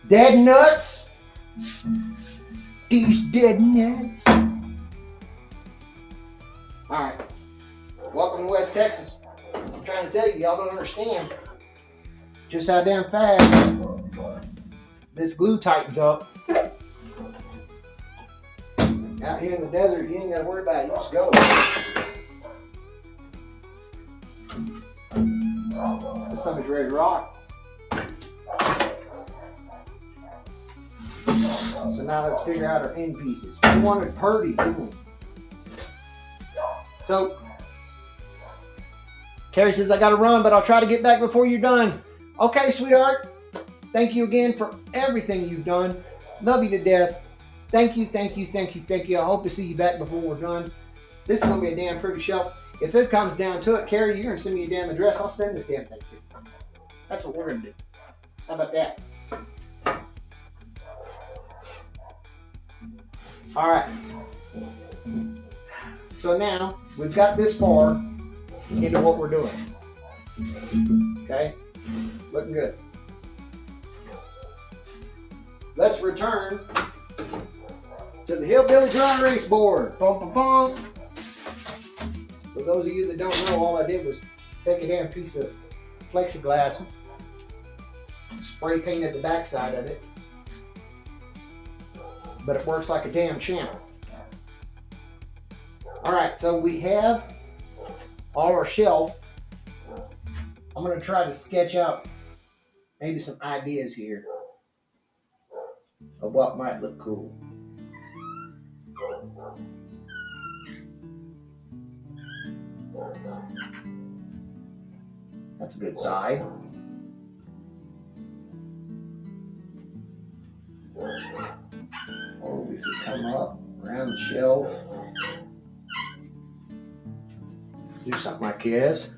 Dead nuts. These dead nuts. All right. Welcome to West Texas. I'm trying to tell you, y'all don't understand just how damn fast this glue tightens up. Out here in the desert, you ain't got to worry about it. You just go. That something's ready to rock. So now let's figure out our end pieces. We wanted purdy, didn't we? So, Carrie says, I got to run, but I'll try to get back before you're done. Okay, sweetheart. Thank you again for everything you've done. Love you to death. Thank you, thank you, thank you, thank you. I hope to see you back before we're done. This is going to be a damn pretty shelf. If it comes down to it, Carrie, you're going to send me a damn address. I'll send this damn thing to you. That's what we're going to do. How about that? All right. So now we've got this far into what we're doing. Okay? Looking good. Let's return to the Hillbilly Dry Erase board. Bum, bum, bum. For those of you that don't know, all I did was take a damn piece of plexiglass, spray painted the backside of it, but it works like a damn champ. All right, so we have all our shelf. I'm going to try to sketch out maybe some ideas here of what might look cool. That's a good side. Or we could come up around the shelf, do something like this.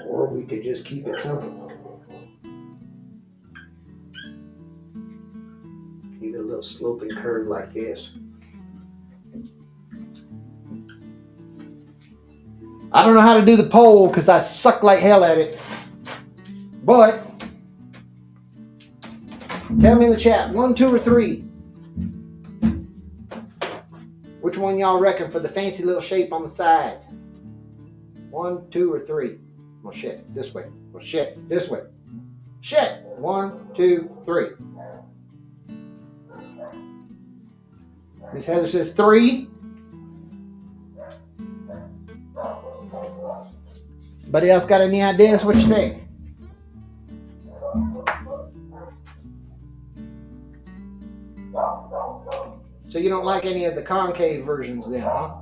Or we could just keep it simple. Keep it a little sloping curve like this. I don't know how to do the poll because I suck like hell at it. But tell me in the chat, 1, 2, or 3. Which one y'all reckon for the fancy little shape on the sides? 1, 2, or 3. Well, shit, this way. Well, shit, this way. Shit. 1, 2, 3. Miss Heather says 3. Anybody else got any ideas? What you think? So you don't like any of the concave versions then, huh?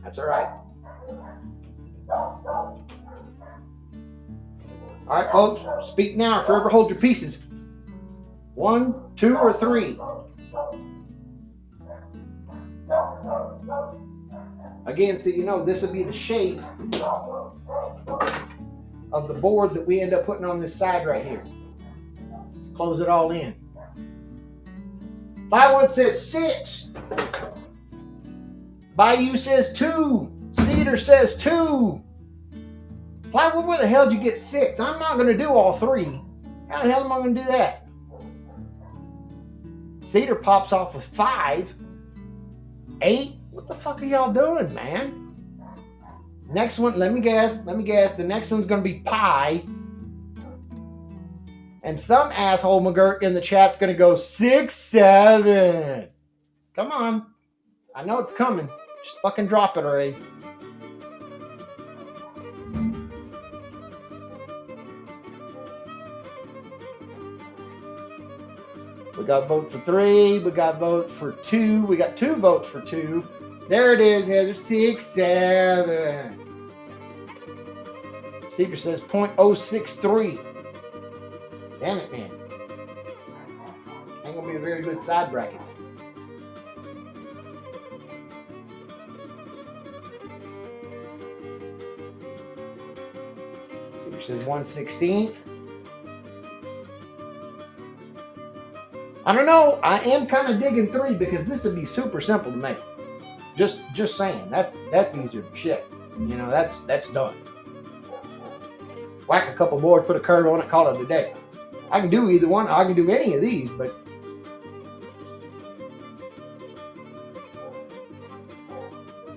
That's all right. All right, folks, speak now or forever hold your pieces. 1, 2, or 3. Again, so you know, this will be the shape of the board that we end up putting on this side right here. Close it all in. Plywood says 6. Bayou says 2. Cedar says 2. Plywood, where the hell did you get 6? I'm not going to do all 3. How the hell am I going to do that? Cedar pops off with 5. 8? What the fuck are y'all doing, man? Next one, let me guess. The next one's going to be pie. And some asshole McGurk in the chat's going to go 6, 7. Come on. I know it's coming. Just fucking drop it already. We got vote for 3. We got vote for 2. We got 2 votes for 2. There it is, Heather. 6, 7. Cedar says 0.063. Damn it, man. Ain't gonna be a very good side bracket. Cedar says 1/16. I don't know. I am kind of digging 3 because this would be super simple to make. Just saying. That's easier than shit. You know, that's done. Whack a couple boards, put a curve on it, call it a day. I can do either one. I can do any of these, but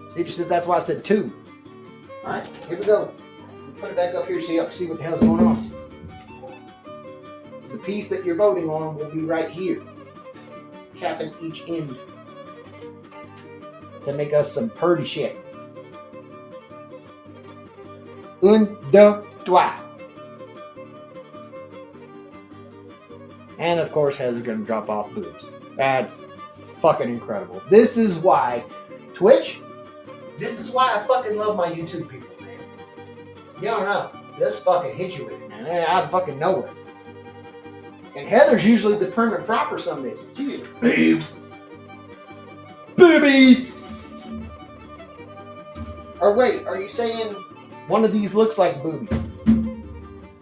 Cedar said that's why I said 2. All right, here we go. Put it back up here so you can see what the hell's going on. The piece that you're voting on will be right here, capping each end to make us some purdy shit. 1, 2, 3. And of course, Heather's gonna drop off boobs. That's fucking incredible. This is why Twitch. This is why I fucking love my YouTube people, man. You don't know. This fucking hit you with it, man. Out of fucking nowhere. And Heather's usually the prim and proper some days. She is boobs. Boobies! Or wait, are you saying one of these looks like boobies?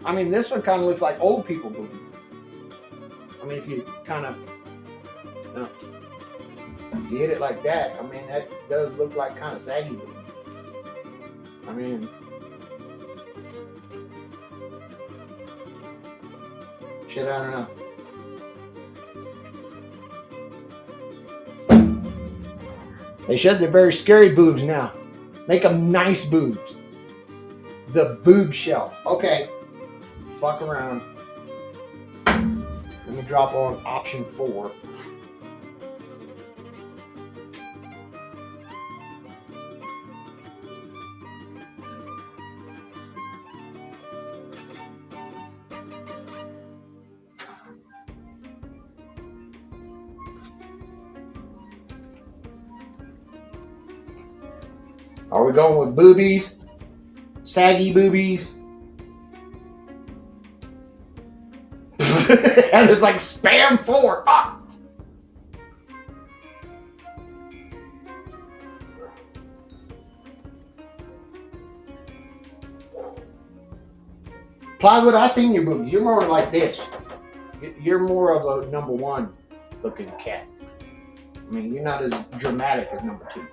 I mean, this one kind of looks like old people boobies. I mean, if you kind of, if you hit it like that, I mean, that does look like kind of saggy boobies. I mean, shit, I don't know. They said they're very scary boobs now. Make them nice boobs. The boob shelf. Okay. Fuck around. Let me drop on option 4. Are we going with boobies? Saggy boobies? And there's like spam 4. Fuck! Plywood, I seen your boobies. You're more like this. You're more of a number 1 looking cat. I mean, you're not as dramatic as number 2.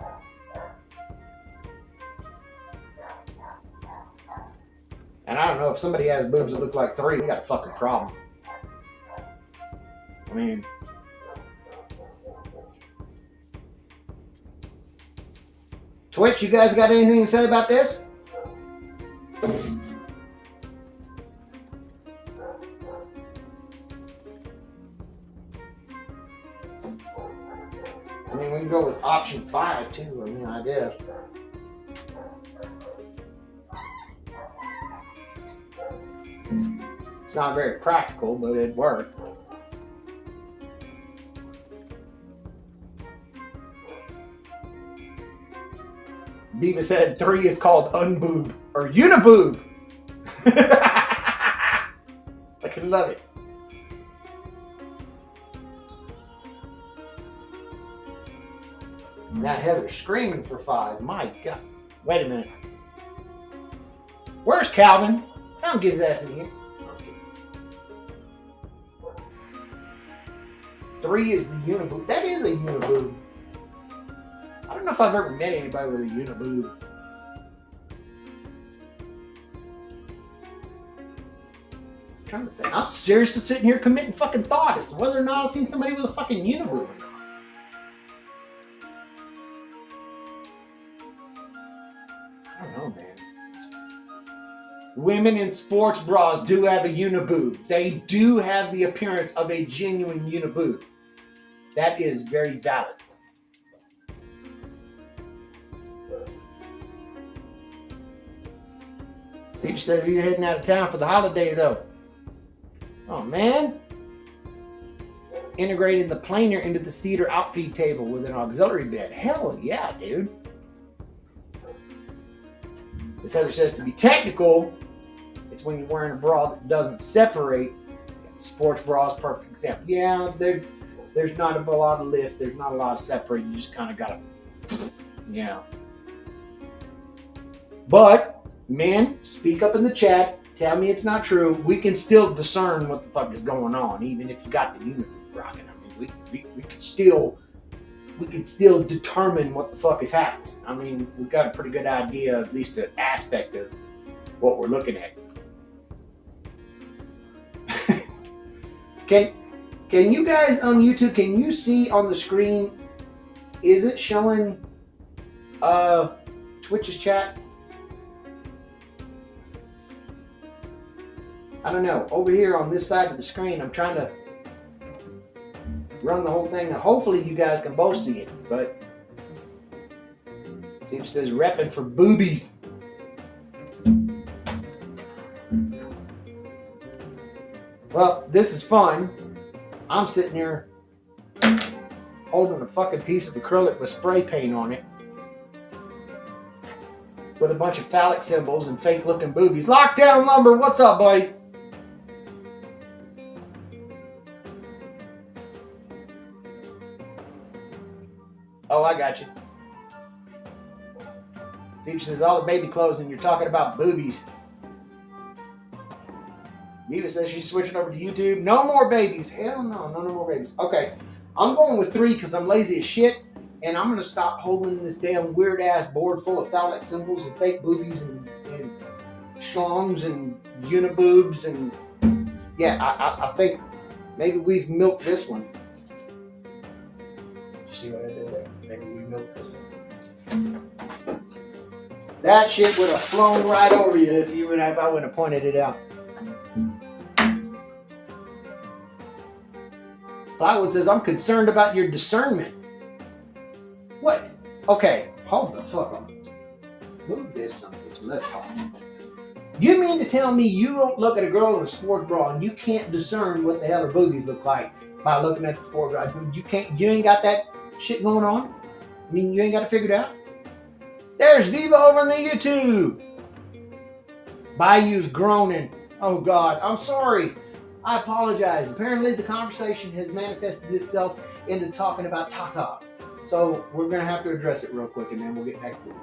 And I don't know, if somebody has boobs that look like 3, we got a fucking problem. I mean, Twitch, you guys got anything to say about this? I mean, we can go with option 5 too, I mean, I guess. It's not very practical, but it'd work. Diva said 3 is called unboob or uniboob. I can love it. Now Heather's screaming for 5. My God. Wait a minute. Where's Calvin? Come get his ass in here. 3 is the uniboob. That is a uniboob. I don't know if I've ever met anybody with a uniboob. trying to think. I'm seriously sitting here committing fucking thought as to whether or not I've seen somebody with a fucking uniboob. I don't know, man. Women in sports bras do have a uniboob. They do have the appearance of a genuine uniboob. That is very valid. Teacher says he's heading out of town for the holiday, though. Oh, man. Integrating the planer into the cedar outfeed table with an auxiliary bed. Hell yeah, dude. As Heather says, to be technical, it's when you're wearing a bra that doesn't separate. Sports bra is a perfect example. Yeah, there's not a lot of lift. There's not a lot of separate. You just kind of got to, yeah. But, men, speak up in the chat. Tell me it's not true. We can still discern what the fuck is going on, even if you got the uniboob rocking. I mean, we can still determine what the fuck is happening. I mean, we've got a pretty good idea, at least an aspect of what we're looking at. Can you guys on YouTube, can you see on the screen, is it showing Twitch's chat? I don't know. Over here on this side of the screen, I'm trying to run the whole thing. Now, hopefully you guys can both see it, but see, it says repping for boobies. Well, this is fun. I'm sitting here holding a fucking piece of acrylic with spray paint on it with a bunch of phallic symbols and fake looking boobies. Lockdown Lumber, what's up, buddy? Oh, I got you. See, she says all the baby clothes and you're talking about boobies. Viva says she's switching over to YouTube. No more babies. Hell no, no more babies. Okay, I'm going with 3 because I'm lazy as shit. And I'm going to stop holding this damn weird-ass board full of phallic symbols and fake boobies and schlongs and uniboobs. And yeah, I think maybe we've milked this one. You see what I did there? Maybe we milked this one. That shit would have flown right over you if I wouldn't have pointed it out. Plywood says, I'm concerned about your discernment. What? Okay, hold the fuck on. Move this something. Let's talk. You mean to tell me you don't look at a girl in a sports bra and you can't discern what the hell her boobies look like by looking at the sports bra? You ain't got that shit going on? I mean, you ain't got it figured out? There's Viva over on the YouTube. Bayou's groaning. Oh God, I'm sorry. I apologize. Apparently the conversation has manifested itself into talking about tatas. So we're going to have to address it real quick and then we'll get back to it.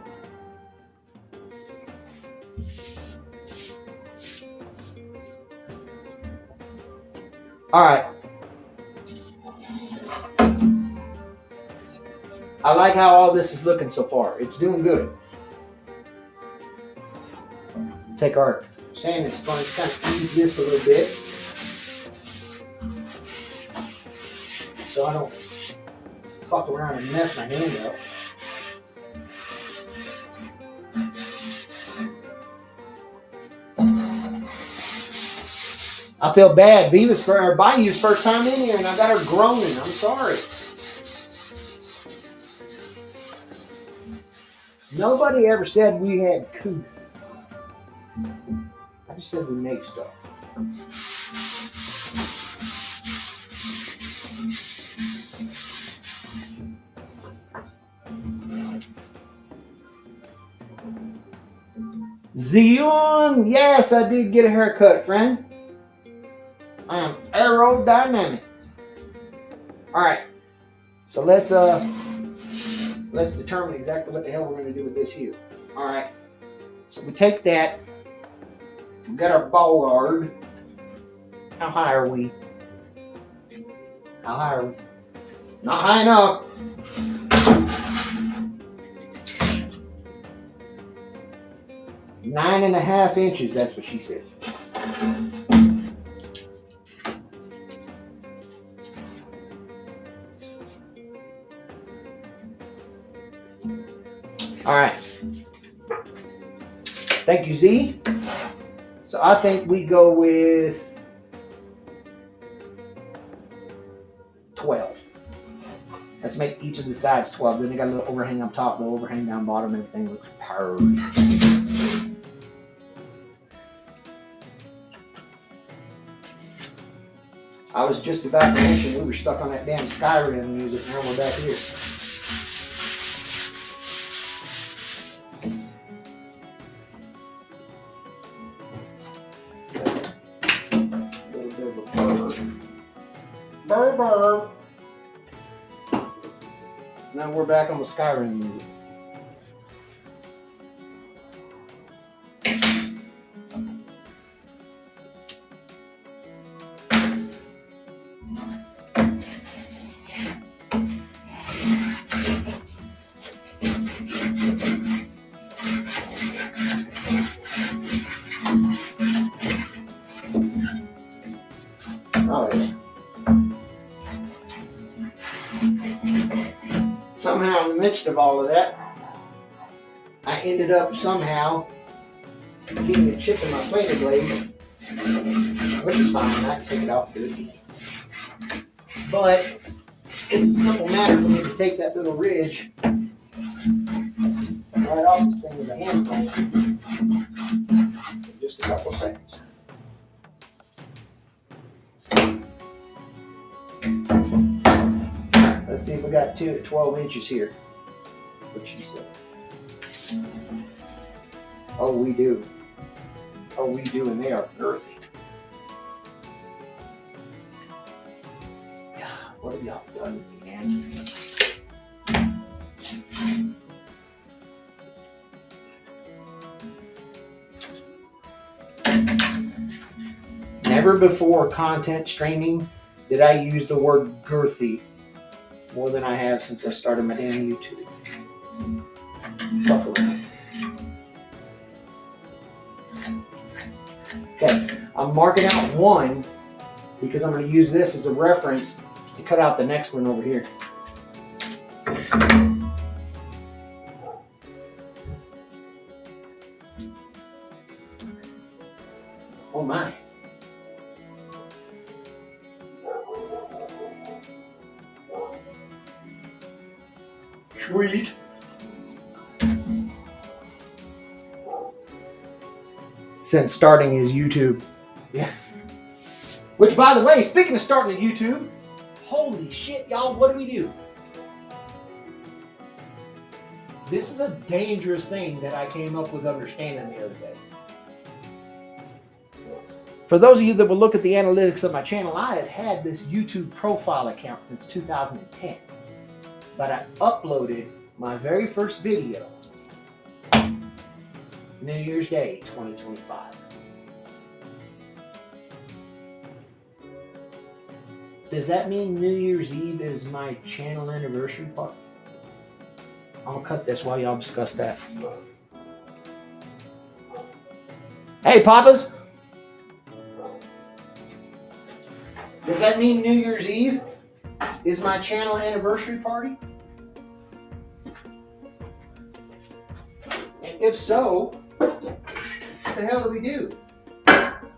All right. I like how all this is looking so far. It's doing good. Take our sanding sponge, kind of ease this a little bit. So I don't fuck around and mess my hand up. I feel bad. Bayou's first time in here and I got her groaning. I'm sorry. Nobody ever said we had couth. I just said we make stuff. Zion, yes, I did get a haircut, friend. I am aerodynamic. All right, so let's determine exactly what the hell we're going to do with this here. All right, so we take that. We got our ball guard. How high are we? How high are we? Not high enough. (9.5 inches, that's what she said. All right. Thank you, Z. So I think we go with 12. Let's make each of the sides 12. Then they got a little overhang up top, little overhang down bottom. Everything looks perfect. I was just about to mention we were stuck on that damn Skyrim music. Now we're back here. A little bit of a burr. Burr. Now we're back on the Skyrim music. Oh, yeah. Somehow, in the midst of all of that, I ended up somehow getting a chip in my planer blade, which is fine. I can take it off good. But it's a simple matter for me to take that little ridge right off this thing with a hand plane in just a couple of seconds. Let's see if we got 2 at 12 inches here. That's what she said. Oh, we do. Oh, we do, and they are earthy. God, what have y'all done with me, man? Never before content streaming did I use the word girthy more than I have since I started my damn YouTube. Buffalo. Okay, I'm marking out one because I'm going to use this as a reference to cut out the next one over here. Oh my. Sweet. Since starting his YouTube. Yeah. Which, by the way, speaking of starting a YouTube, holy shit, y'all, what do? This is a dangerous thing that I came up with understanding the other day. For those of you that will look at the analytics of my channel, I have had this YouTube profile account since 2010. But I uploaded my very first video New Year's Day 2025. Does that mean New Year's Eve is my channel anniversary part? I'll cut this while y'all discuss that. Hey, Papas! Does that mean New Year's Eve is my channel anniversary party? And if so, what the hell do we do?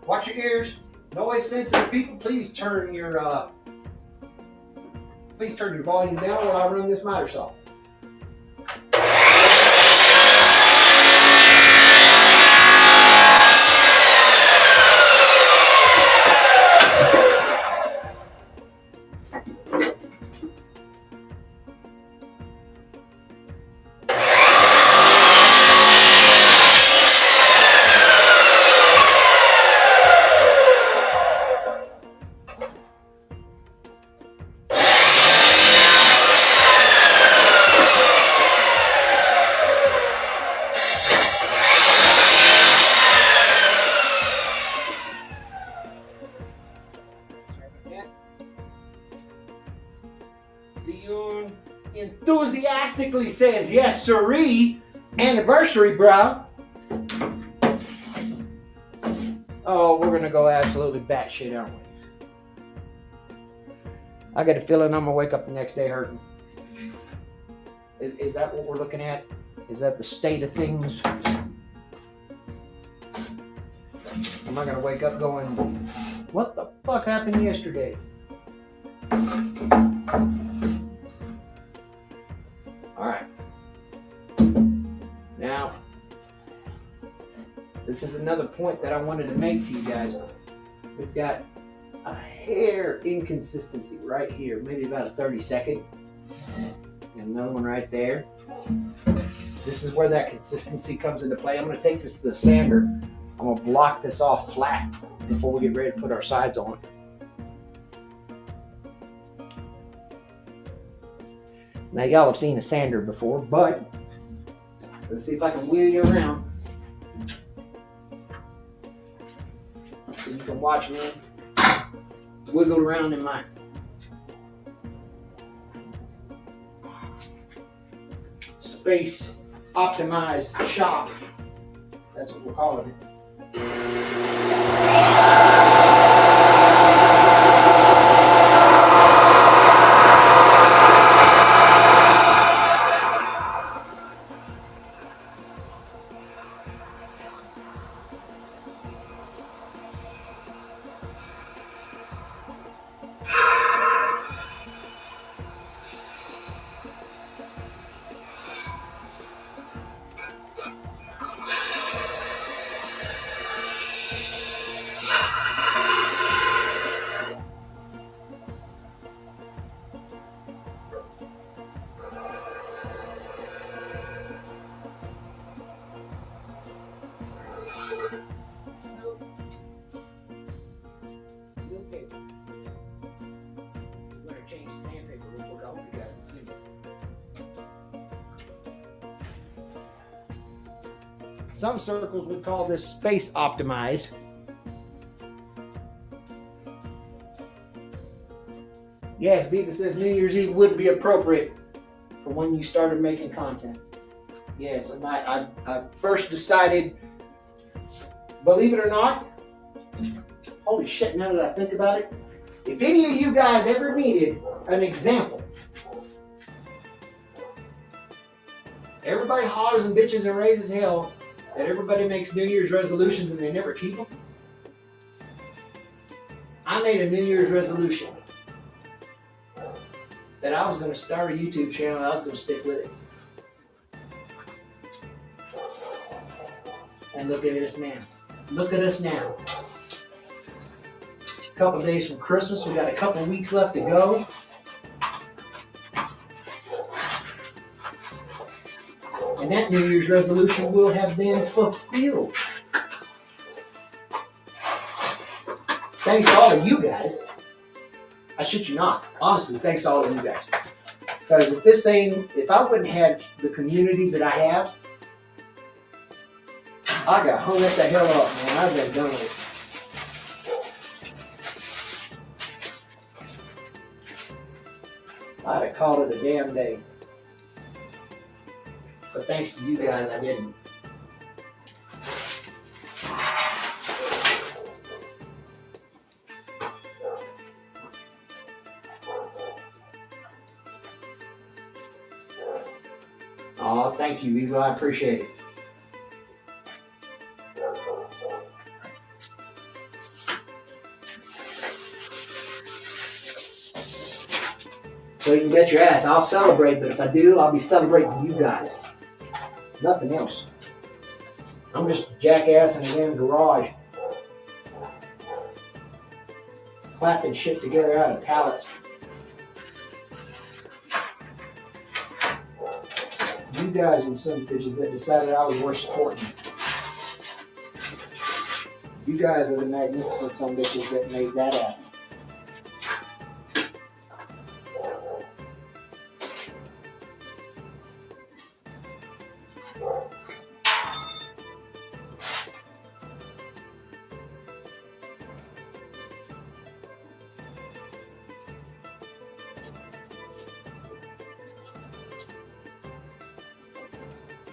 Watch your ears. Noise sensitive people, please turn your volume down while I run this miter saw. Dion enthusiastically says, yes, sirree, anniversary, bro. Oh, we're going to go absolutely batshit, aren't we? I got a feeling I'm going to wake up the next day hurting. Is that what we're looking at? Is that the state of things? Am I gonna wake up going, what the fuck happened yesterday? Alright. Now, this is another point that I wanted to make to you guys. We've got a hair inconsistency right here, maybe about a 30-second. And another one right there. This is where that consistency comes into play. I'm going to take this to the sander. I'm going to block this off flat before we get ready to put our sides on. Now y'all have seen a sander before, but let's see if I can wheel you around so you can watch me wiggle around in my space optimized shop. That's what we're calling it. Some circles would call this space optimized. Yes, Beavis says New Year's Eve would be appropriate for when you started making content. Yes, and I first decided, believe it or not, holy shit, now that I think about it, if any of you guys ever needed an example, everybody hollers and bitches and raises hell that everybody makes New Year's resolutions and they never keep them. I made a New Year's resolution that I was going to start a YouTube channel and I was going to stick with it. And look at us now. Look at us now. A couple days from Christmas, we got a couple weeks left to go. And that New Year's resolution will have been fulfilled. Thanks to all of you guys. I shit you not. Honestly, thanks to all of you guys. Because if I wouldn't have the community that I have, I got hung at the hell up, man. I've been done with it. I'd have called it a damn day. But thanks to you guys, I didn't. Oh, thank you, Evo. I appreciate it. So you can bet your ass, I'll celebrate, but if I do, I'll be celebrating you guys. Nothing else. I'm just a jackass in a damn garage. Clapping shit together out of pallets. You guys and sons of bitches that decided I was worth supporting. You guys are the magnificent sons of bitches that made that happen.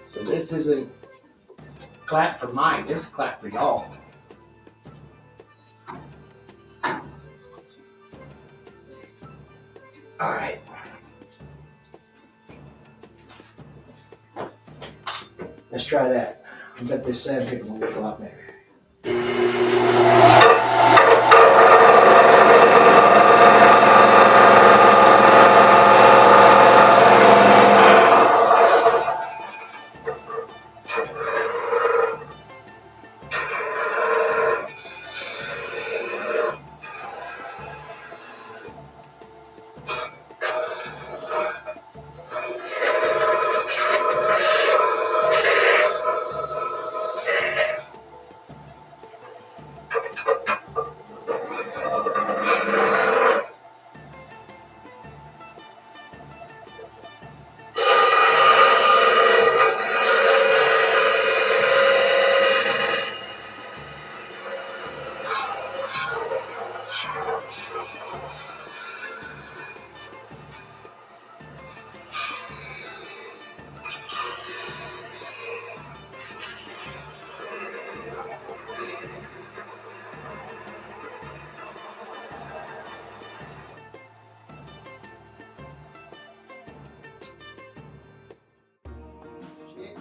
So this isn't clap for mine, this is clap for y'all. All right. Let's try that. I bet this sandpaper will look a lot better.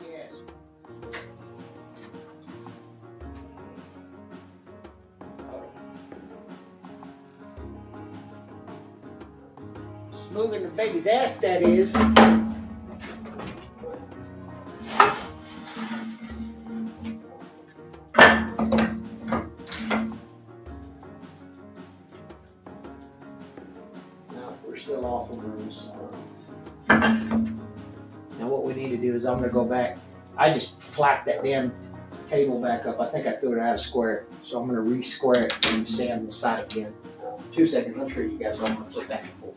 Yes. Smoother than the baby's ass, that is. No, we're still off of rooms. Now what we need to do is I'm going to go back. I just flapped that damn table back up. I think I threw it out of square. So I'm going to re-square it and sand the side again. 2 seconds. I'm sure you guys don't want to flip back and forth.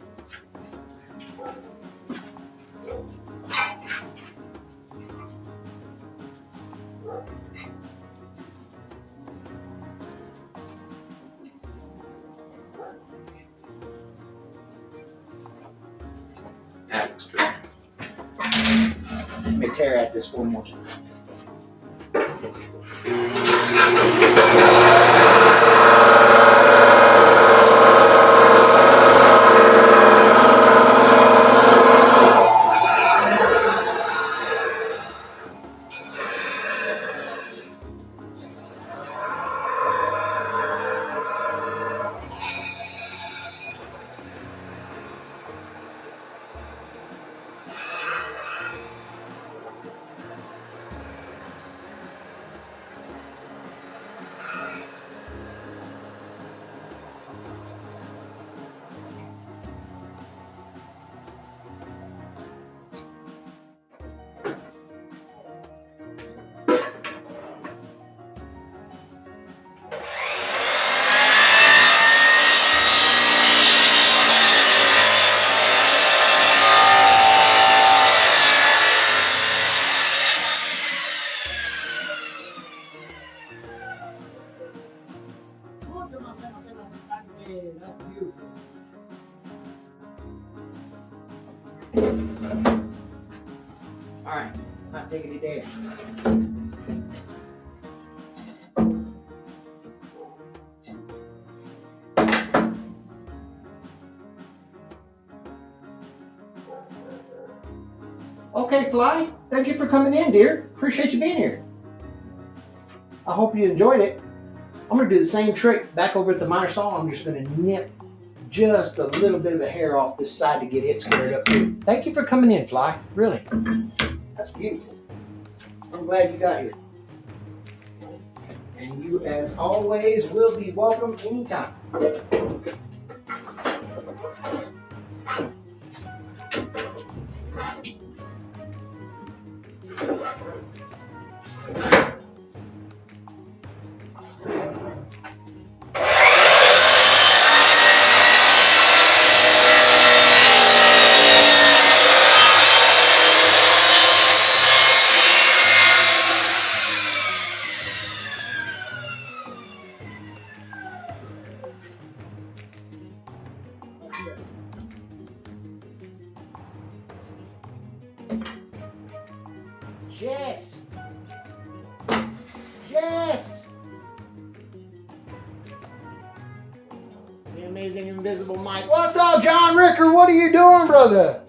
That looks good. Let me tear at this one more time. That's beautiful. All right, not taking it there. Okay, Fly, thank you for coming in, dear. Appreciate you being here. I hope you enjoyed it. I'm going to do the same trick back over at the miter saw. I'm just going to nip just a little bit of a hair off this side to get it squared up too. Thank you for coming in, Fly. Really. That's beautiful. I'm glad you got here. And you, as always, will be welcome anytime. Jess! Jess! The amazing invisible Mike. What's up, John Ricker? What are you doing, brother?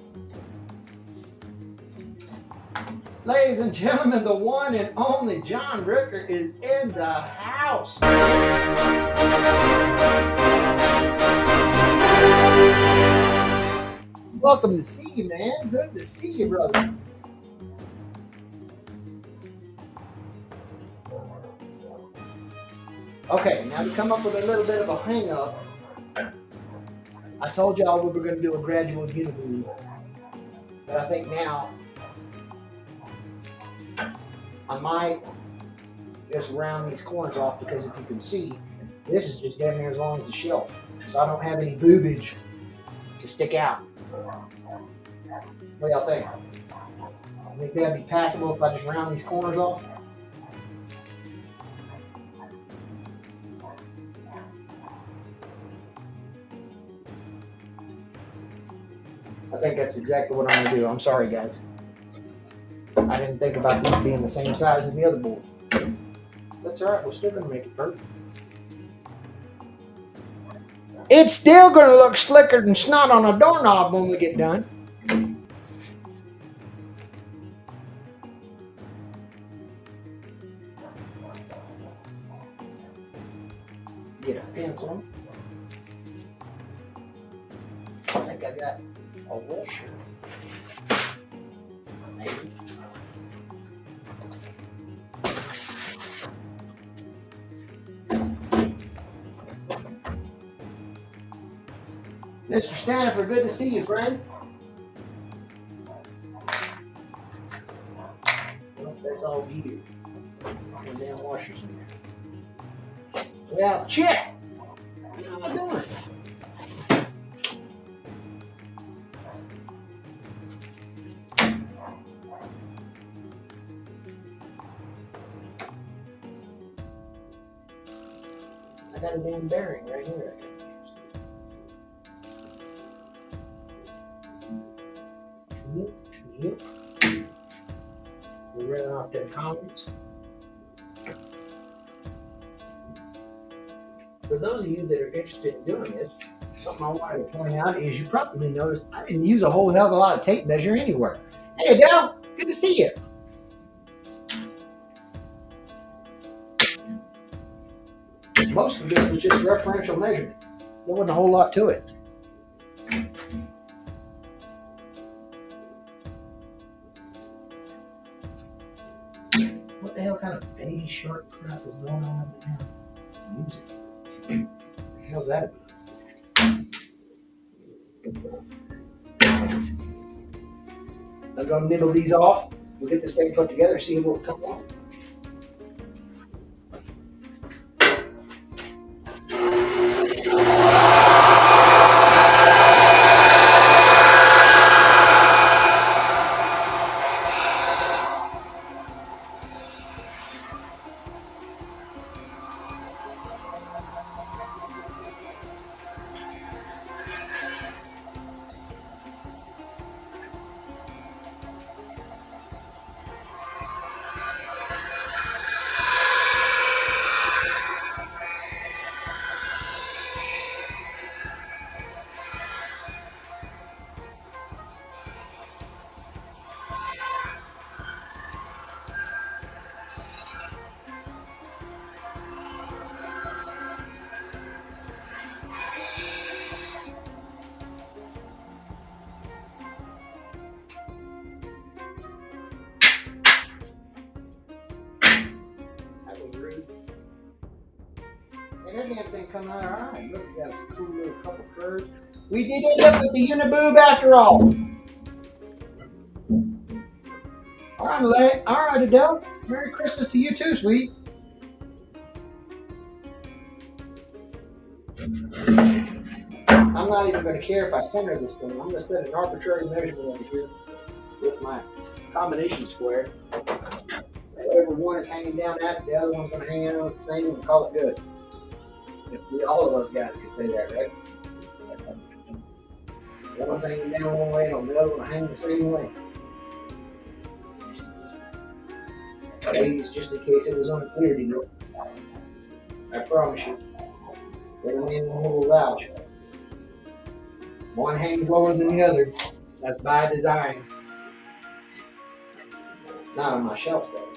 Ladies and gentlemen, the one and only John Ricker is in the house. Welcome to see you, man. Good to see you, brother. Okay, now to come up with a little bit of a hang up, I told y'all we were going to do a gradual unity, but I think now I might just round these corners off, because if you can see, this is just damn near as long as the shelf, so I don't have any boobage to stick out. What do y'all think? I think that'd be passable if I just round these corners off. I think that's exactly what I'm gonna do. I'm sorry, guys. I didn't think about these being the same size as the other board. That's all right. We're still gonna make it perfect. It's still gonna look slicker than snot on a doorknob when we get done. Get a pencil. I think I got a washer. Maybe. Mr. Stanifer, good to see you, friend. Well, that's all you. The damn washer's in there. Well, check. How am I doing? I got a damn bearing right here. Yep. We're running off the comments. For those of you that are interested in doing this, something I wanted to point out is you probably noticed I didn't use a whole hell of a lot of tape measure anywhere. Hey Adele, good to see you. Most of this was just referential measurement. There wasn't a whole lot to it. What the hell kind of baby shark crap is going on over now? Music. What the hell's that about? I'm gonna nibble these off. We'll get this thing put together and see what will come on. And that damn thing coming out all right. Look, we got some cool little couple curves. We did end up with the uniboob after all. All right, Adele. Merry Christmas to you too, sweet. I'm not even going to care if I center this thing. I'm going to set an arbitrary measurement over here with my combination square. Whatever one is hanging down at, the other one's going to hang out at the same and call it good. If all of us guys could say that, right? One's hanging down one way and the other one hanging the same way. Ladies, just in case it was unclear to you, I promise you, every man will vouch. One hangs lower than the other. That's by design. Not on my shelf though.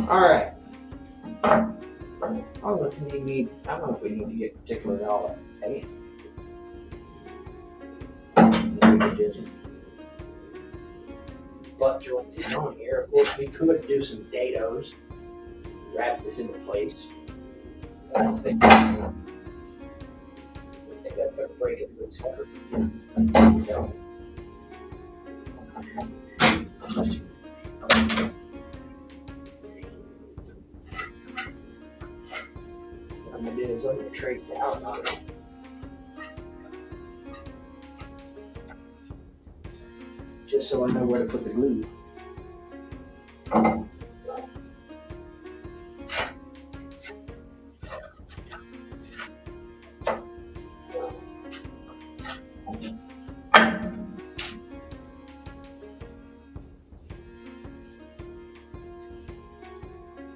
All right. I don't know if we need. I don't know if we need to get particular at all fancy. We could just butt joint this on here. Of course, we could do some dados. Wrap this into place. I don't think that's going to break it loose hard. No. What I'm going to do is I'm going to trace the outline. Just so I know where to put the glue.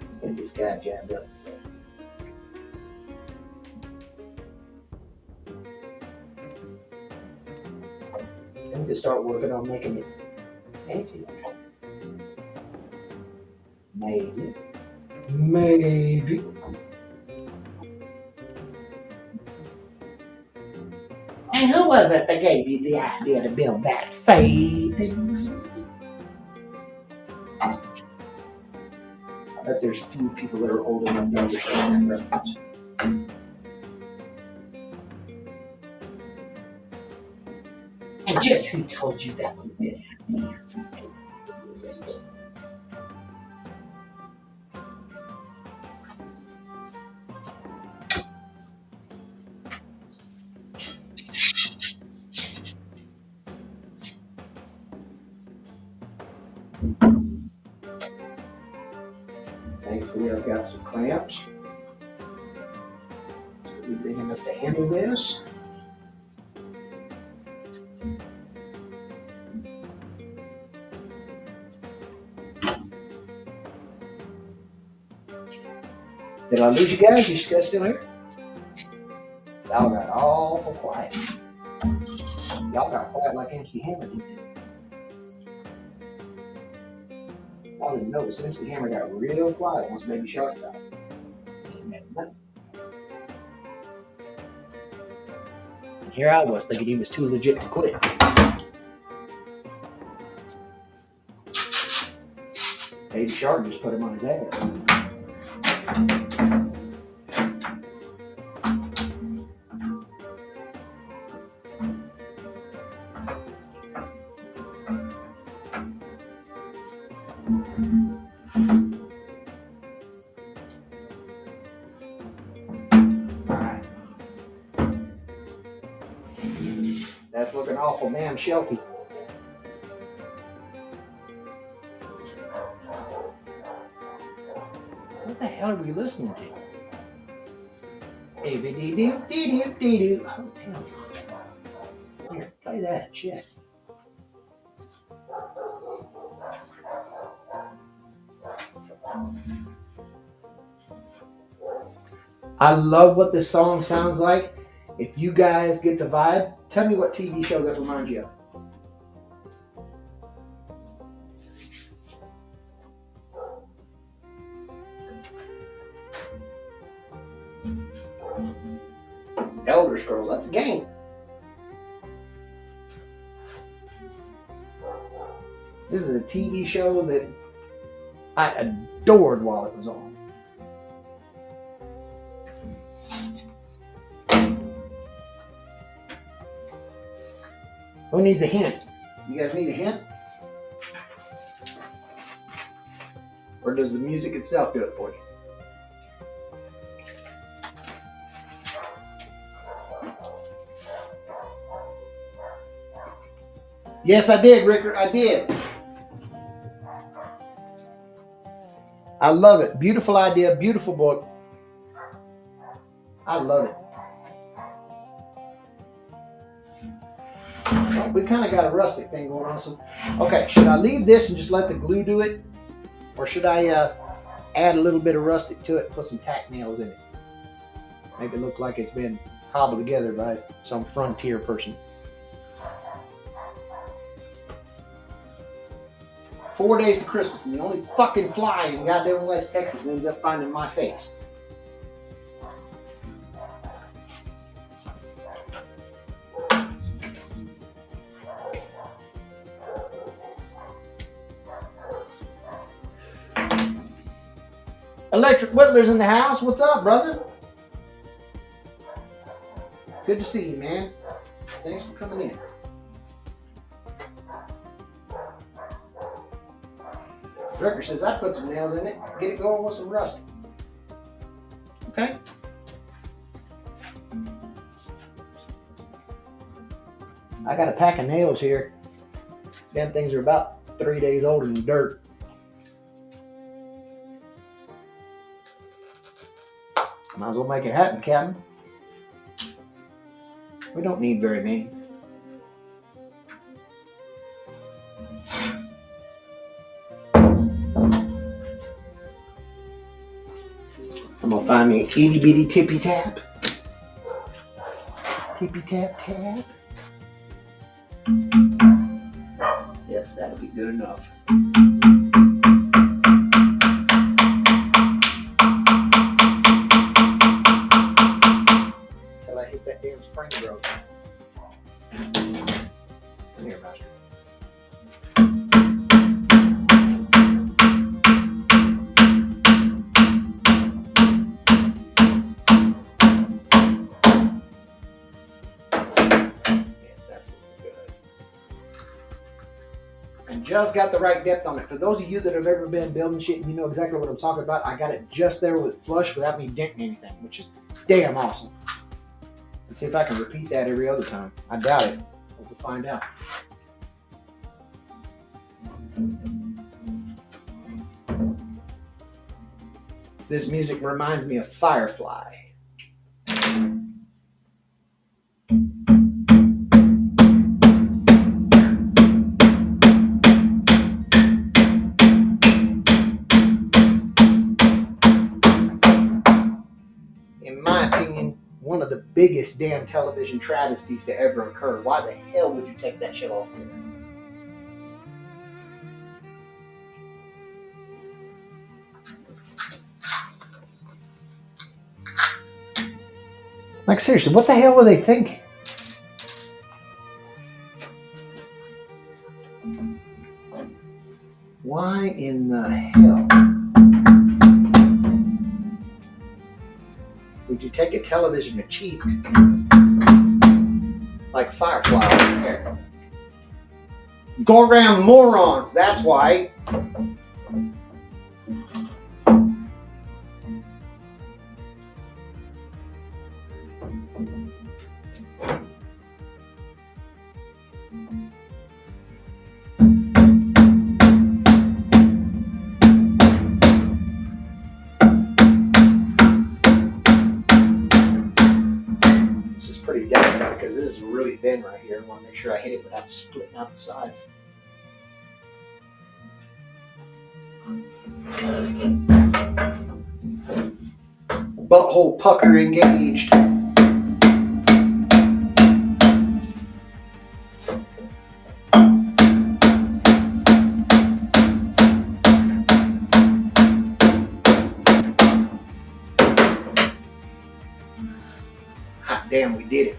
Let's get this guy jabbed up. Then we can start working on making it fancy. Maybe. Maybe. And who was it that gave you the idea to build that Satan? I bet there's few people that are old enough to understand that reference. And just who told you that was a good idea? Thankfully, I've got some clamps. Be big enough to handle this. Did I lose you guys? You guys still here? Y'all got awful quiet. Y'all got quiet like MC Hammer did. I didn't notice MC Hammer got real quiet once Baby Shark died. And here I was thinking he was too legit to quit. Baby Shark just put him on his ass. That's looking awful damn shelfy. What the hell are we listening to? A-B-D-doo-dee-doo-dee-doo. Oh, damn. Here, play that shit. I love what this song sounds like. If you guys get the vibe, tell me what TV show that reminds you of. Elder Scrolls, that's a game. This is a TV show that I adored while it was on. Who needs a hint? You guys need a hint? Or does the music itself do it for you? Yes, I did, Ricker. I did. I love it. Beautiful idea. Beautiful book. I love it. Well, we kind of got a rustic thing going on. So, okay, should I leave this and just let the glue do it? Or should I add a little bit of rustic to it and put some tack nails in it? Make it look like it's been cobbled together by some frontier person. 4 days to Christmas, and the only fucking fly in goddamn West Texas ends up finding my face. Electric Whittler's in the house. What's up, brother? Good to see you, man. Thanks for coming in. Drucker says I put some nails in it. Get it going with some rustic. Okay. I got a pack of nails here. Damn things are about 3 days older than dirt. Might as well make it happen, Captain. We don't need very many. I'm gonna find me an itty bitty tippy tap. Tippy tap tap. Yep, that'll be good enough. Until I hit that damn spring broke. Come here, master. And just got the right depth on it. For those of you that have ever been building shit and you know exactly what I'm talking about, I got it just there with flush without me denting anything, which is damn awesome. Let's see if I can repeat that every other time. I doubt it. We'll find out. This music reminds me of Firefly. In my opinion, one of the biggest damn television travesties to ever occur. Why the hell would you take that shit off there? Like, seriously, what the hell were they thinking? Why in the hell would you take a television achievement like Firefly over there? Go around morons, that's why. This is pretty delicate because this is really thin right here. I want to make sure I hit it without splitting out the sides. Butthole pucker engaged. Hot damn, we did it.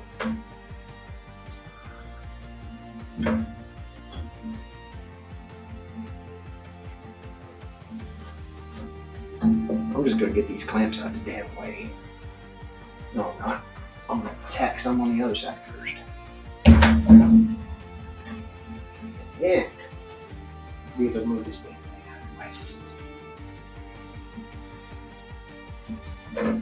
I'm just gonna get these clamps out the damn way. No, I'm not. I'm gonna tack some on the other side first. Yeah. Be able to move this damn thing out of the way.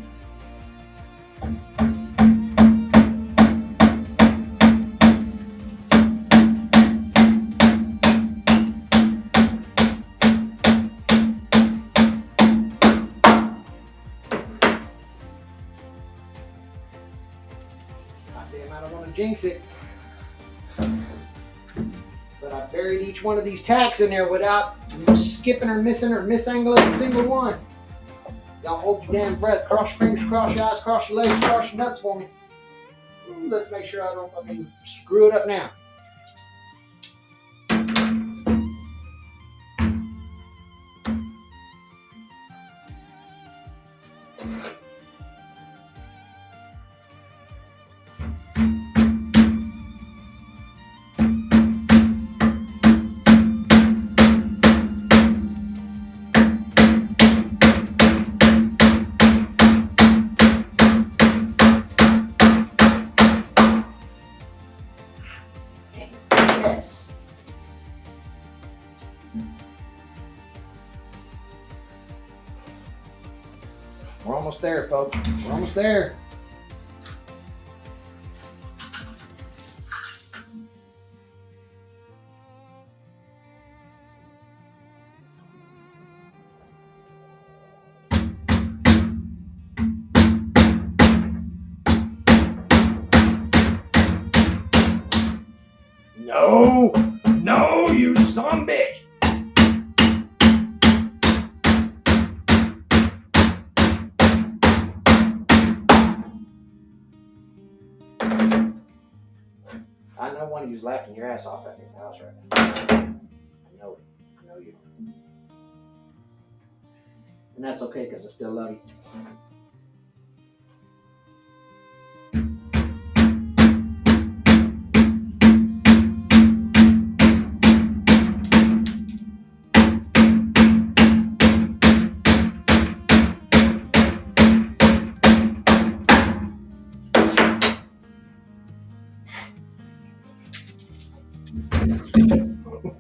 God damn, I don't want to jinx it. I buried each one of these tacks in there without skipping or missing or misangling a single one. Y'all hold your damn breath. Cross your fingers, cross your eyes, cross your legs, cross your nuts for me. Ooh, let's make sure I don't fucking screw it up now. Yes. We're almost there, folks. We're almost there. No, no, you son of a bitch. I know one of you's laughing your ass off at me in the house right now. I know it. I know you. And that's okay because I still love you.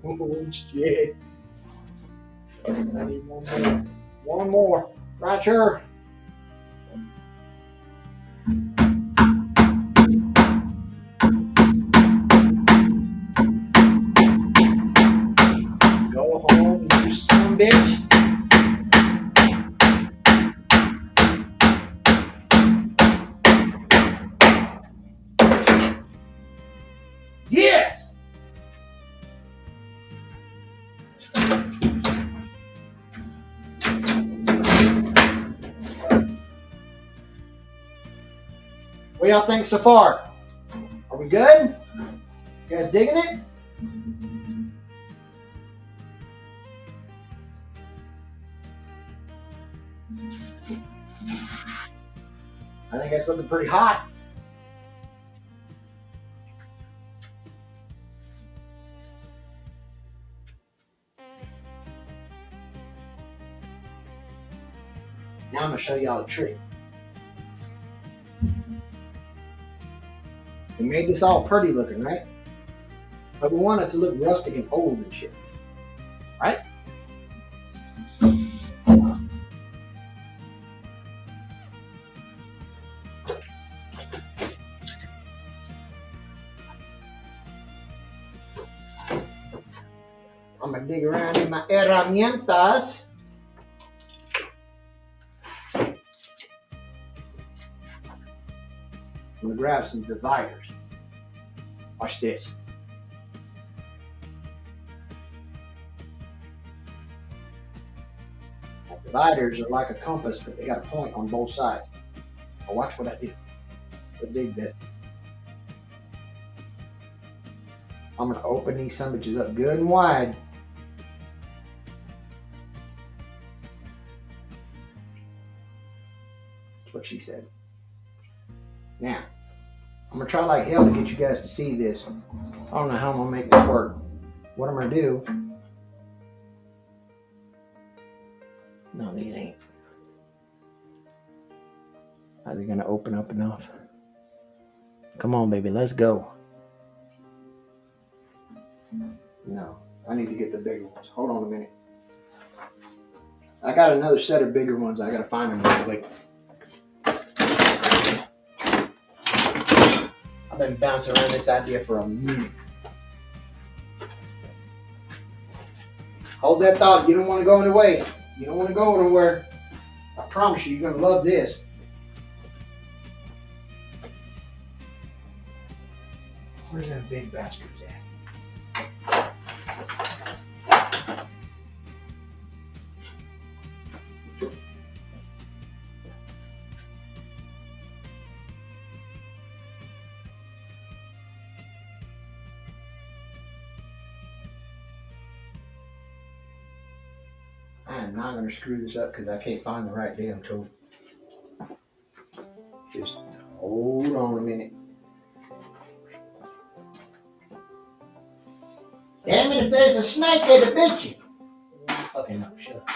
Oh, shit. I need one more. One more. Right here. Go home, you son of a bitch. Yes! What y'all think so far? Are we good? You guys digging it? I think that's looking pretty hot. Now I'm going to show y'all a trick. We made this all pretty looking, right? But we want it to look rustic and old and shit. Right? I'm going to dig around in my herramientas. I'm going to grab some dividers. Watch this. Now, dividers are like a compass, but they got a point on both sides. Now watch what I do. I'll dig that. I'm going to open these sandwiches up good and wide. That's what she said. Now, I'm going to try like hell to get you guys to see this. I don't know how I'm going to make this work. What I'm going to do... No, these ain't. Are they going to open up enough? Come on, baby, let's go. No, I need to get the bigger ones. Hold on a minute. I got another set of bigger ones. I got to find them real quick. I've been bouncing around this idea for a minute. Hold that thought. You don't want to go anywhere. You don't want to go anywhere. I promise you, you're going to love this. Where's that big bastard at? I am not going to screw this up because I can't find the right damn tool. Just hold on a minute. Damn it, if there's a snake, it'll bit you. Fucking no, shut up.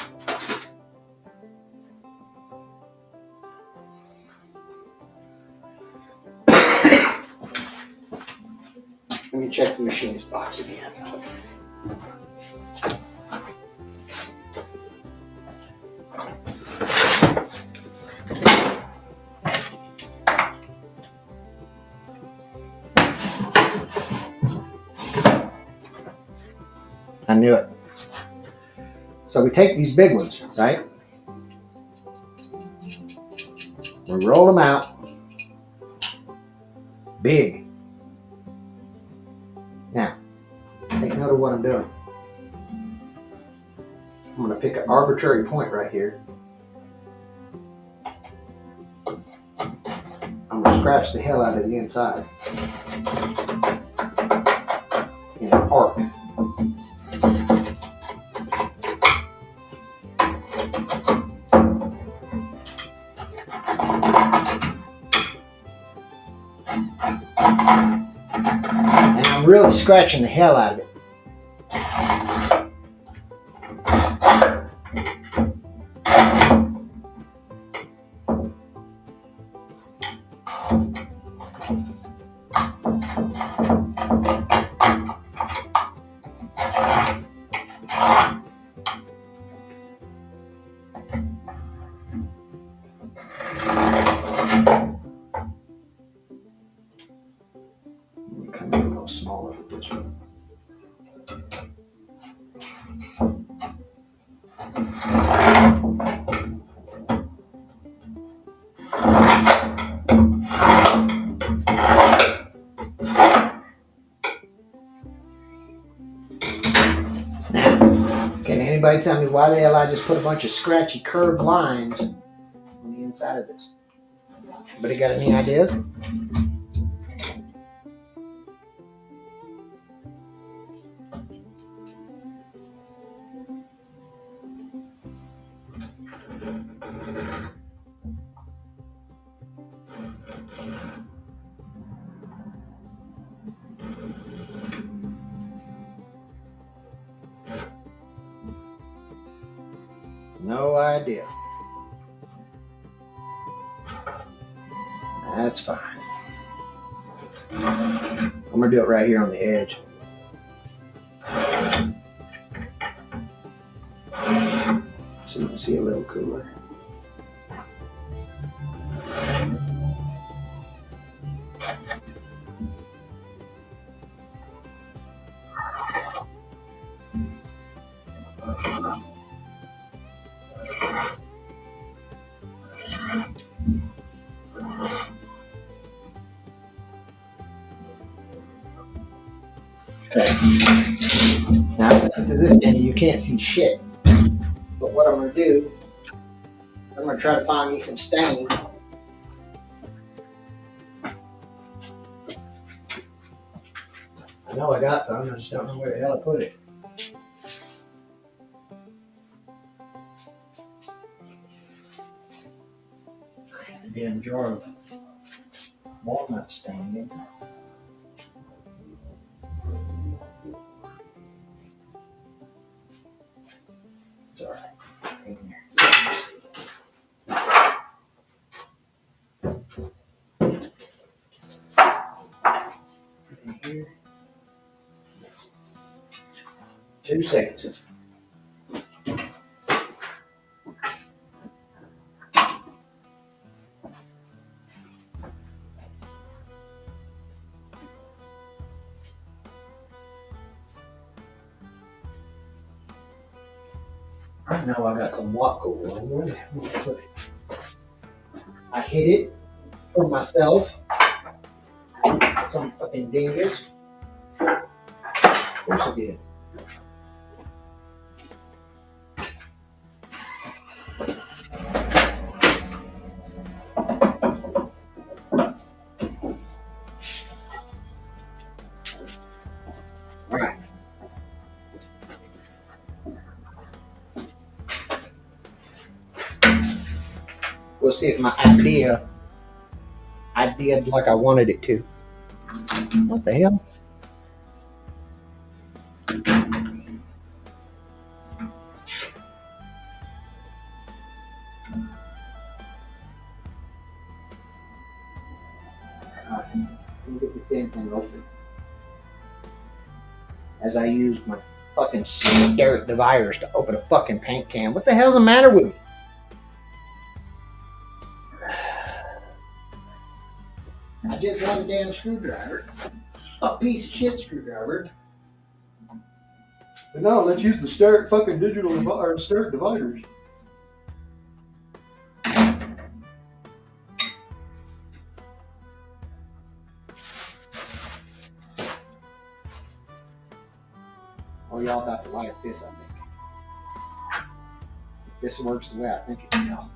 Let me check the machinist box again. I knew it. So we take these big ones, right? We roll them out. Big. Now, take note of what I'm doing. I'm going to pick an arbitrary point right here. I'm going to scratch the hell out of the inside in an arc. And I'm really scratching the hell out of it. Come in a little smaller with this one. Now, can anybody tell me why the hell I just put a bunch of scratchy curved lines on the inside of this? Anybody got any ideas? No idea. That's fine. I'm going to do it right here on the edge. So you can see a little cooler. Okay. Now, to this end, you can't see shit. But what I'm going to do, I'm going to try to find me some stain. I know I got some, I just don't know where the hell I put it. I had a damn jar of walnut stain in there. It's all right. In here. In here. 2 seconds. I know I got some what gold on. Where the hell did I put it? I hid it from myself. Some fucking dingus. Of course I did. We'll see if my idea did like I wanted it to. What the hell? Alright, let me get this damn thing open. As I use my fucking stirred dividers to open a fucking paint can. What the hell's the matter with me? I just had a damn screwdriver. A piece of shit screwdriver. But no, let's use the start fucking digital or start dividers. Oh, y'all got to like this, I think. If this works the way I think it will.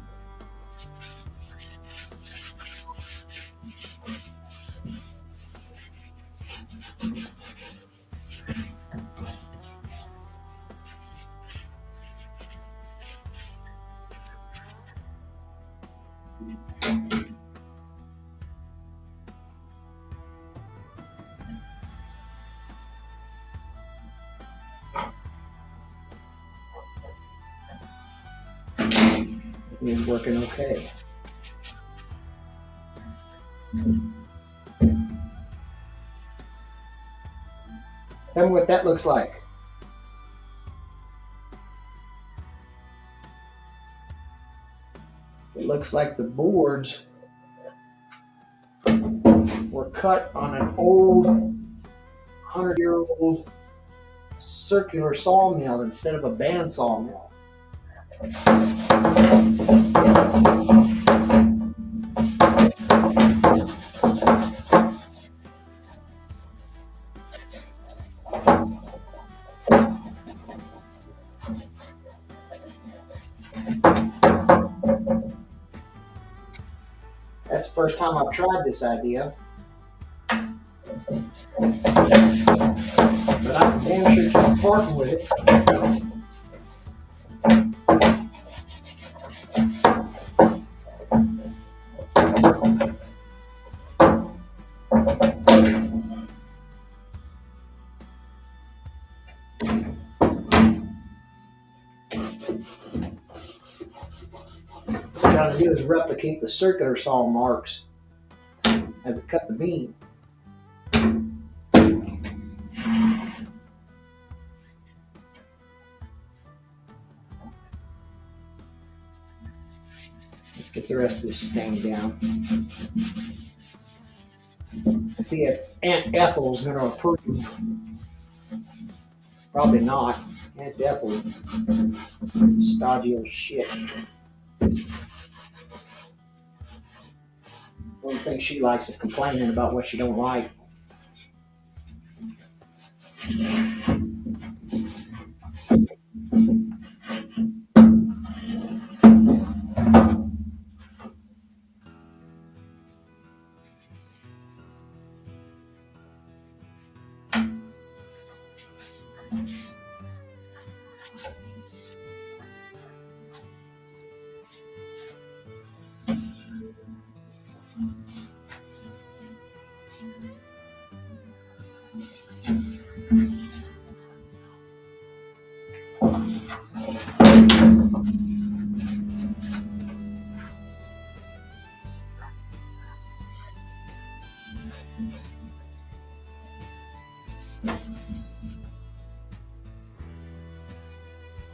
It's working okay. Tell me what that looks like. It looks like the boards were cut on an old 100-year-old circular sawmill instead of a band sawmill. That's the first time I've tried this idea. But I can damn sure keep parking with it. What I'm trying to do is replicate the circular saw marks as it cut the beam. Let's get the rest of this stain down. Let's see if Aunt Ethel's going to approve. Probably not. Aunt Ethel, stodgy old shit. One thing she likes is complaining about what she don't like.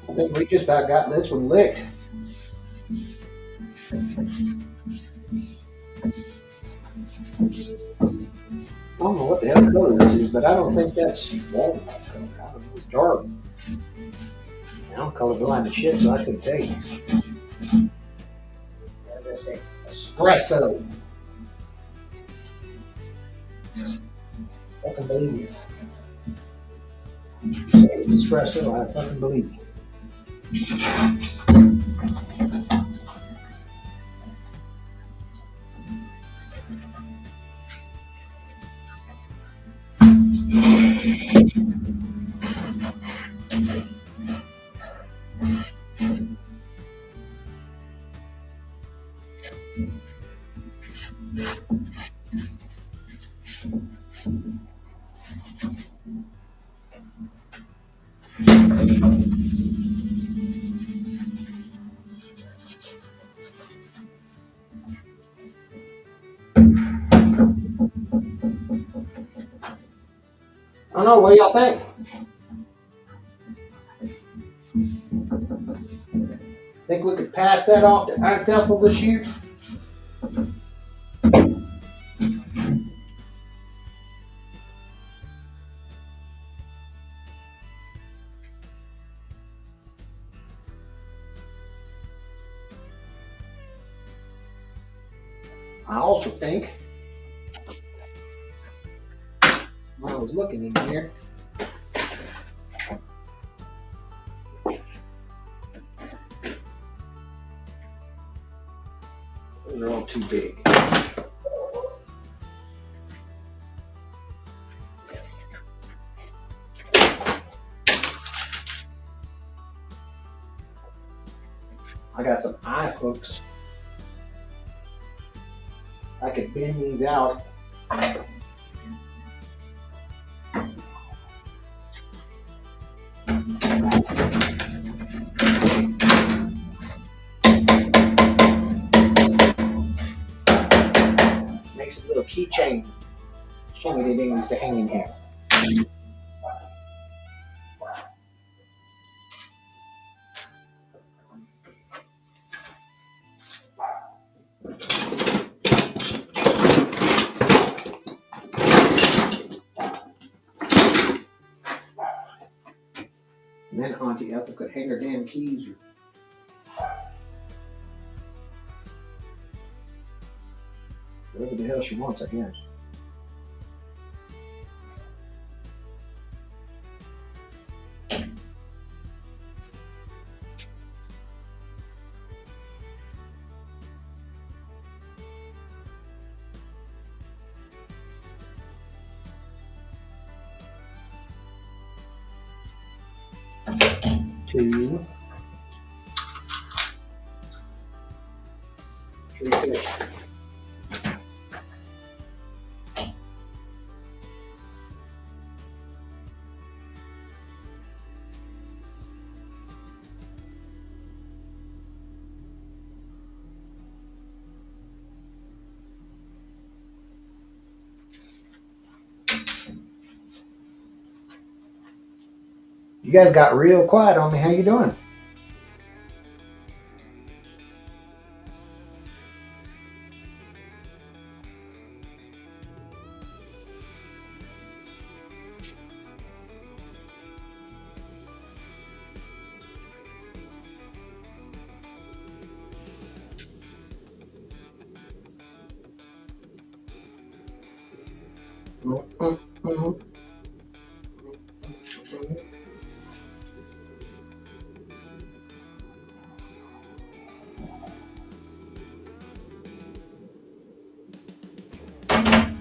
I think we just about got this one licked. I don't know what the hell color this is, but I don't think that's walnut color. I don't know, it's dark. I'm colorblind as shit, so I couldn't tell you. What did I say? Espresso. I fucking believe you. You say it's espresso, I fucking believe you. I don't know. What do y'all think? Think we could pass that off to our temple this year? I also think, when I was looking in here, they're all too big. I got some eye hooks. I could bend these out. Make some little keychain shimmy dings to hang in here. And then Auntie Ethel could hang her damn keys. Whatever the hell she wants, I guess. Two. 3 fish. You guys got real quiet on me. How you doing?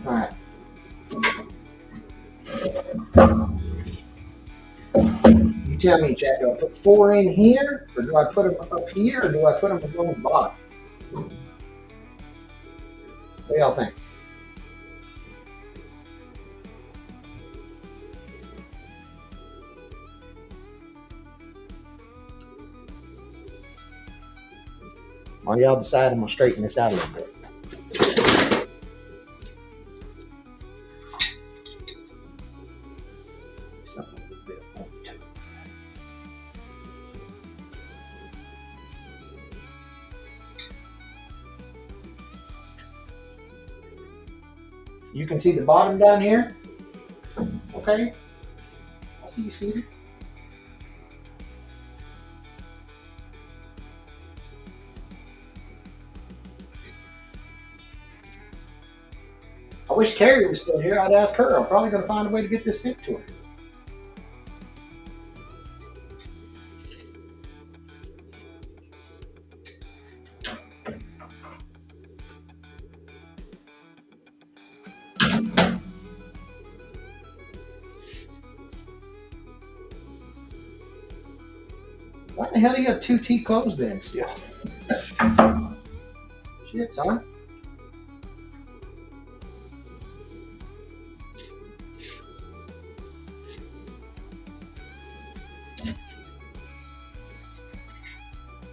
All right. You tell me, Jack. Do I put 4 in here, or do I put them up here, or do I put them on the bottom? What do y'all think? While y'all decide, I'm gonna straighten this out a little bit. Something a little bit of point. You can see the bottom down here. Okay. I see you seated. I wish Carrie was still here. I'd ask her. I'm probably going to find a way to get this sent to her. Why the hell do you have 2 T closed then still? Shit, son.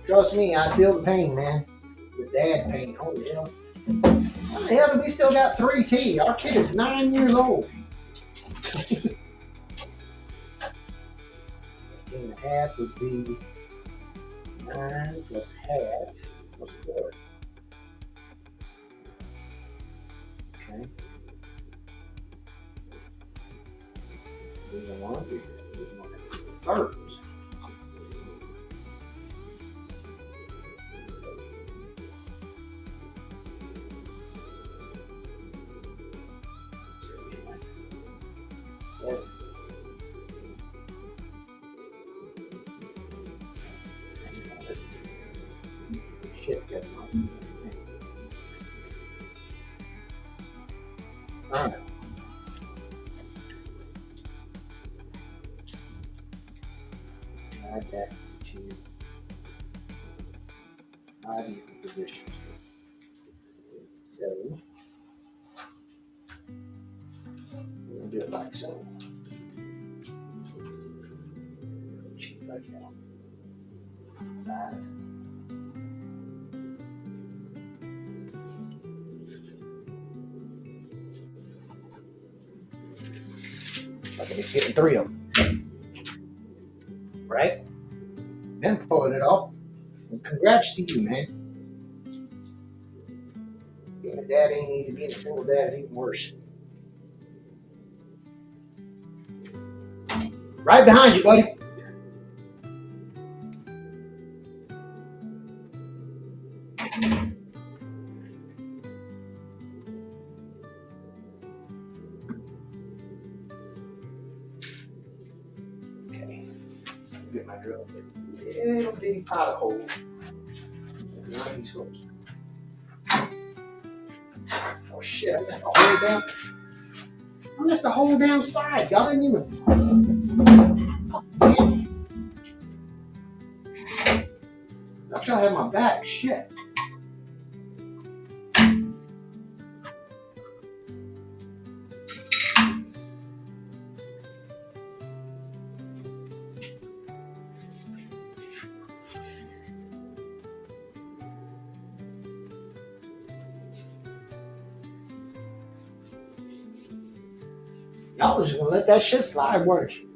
Trust me, I feel the pain, man. The dad pain. Holy hell. How the hell do we still got 3T? Our kid is 9 years old. 16.5 would be 9 plus half plus 4. Okay. There's a 1. There's a third. Shit, get on. All right. Add that to 5 equal positions. So we're gonna do it like so. Like hell. 5. Okay, he's getting 3 of them. Right? Then pulling it off. Well, congrats to you, man. Being a dad ain't easy. Being a single dad is even worse. Right behind you, buddy. Okay. Get my drill. Little bitty pot of holes. Not these holes. Oh shit, I missed the whole damn. I missed the whole damn side. Y'all didn't even. Y'all try to have my back. Shit. Y'all was just gonna let that shit slide, weren't you?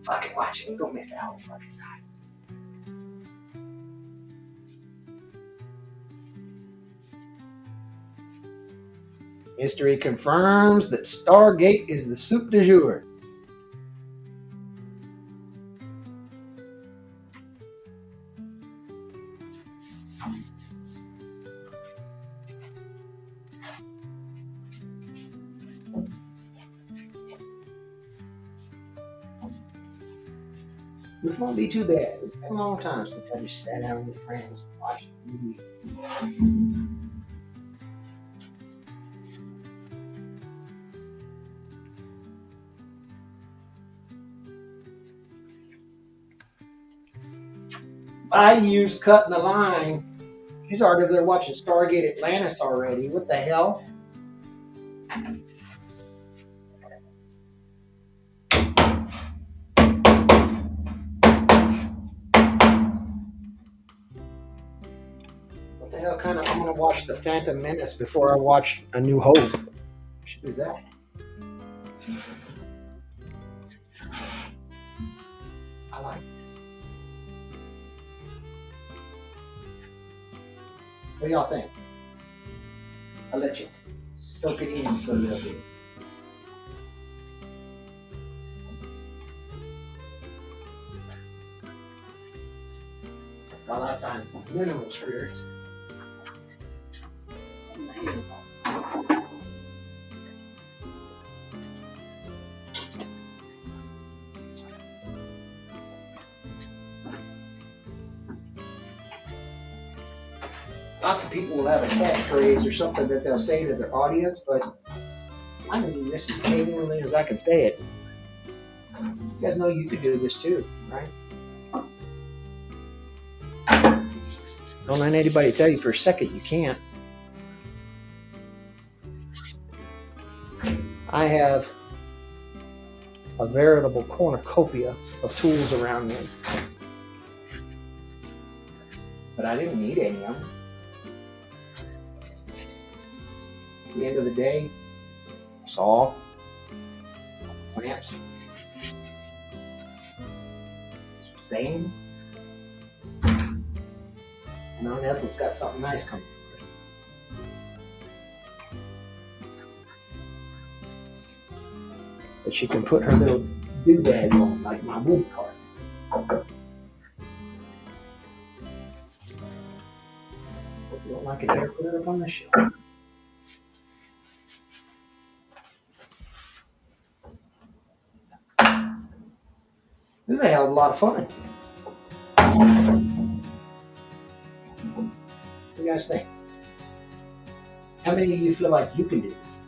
Fucking watch it. We're gonna miss that whole fucking side. History confirms that Stargate is the soup du jour. Which won't be too bad. It's been a long time since I just sat down with friends and watched a movie. Bayou's cutting the line. She's already over there watching Stargate Atlantis already. What the hell? What the hell kind of, I'm going to watch The Phantom Menace before I watch A New Hope. What shit is that? I like this. What do y'all think? I'll let you soak it in for a little bit. While I find some mineral spirits. Lots of people will have a catchphrase or something that they'll say to their audience, but I mean this as genuinely as I can say it. You guys know you could do this too, right? Don't let anybody tell you for a second you can't. I have a veritable cornucopia of tools around me. But I didn't need any of them. At the end of the day, saw, clamps, stain, and Aunt Ethel's got something nice coming for her. That she can put her little doodad on, like my wood card. If you don't like it there, put it up on the shelf. This is a hell of a lot of fun. What do you guys think? How many of you feel like you can do this?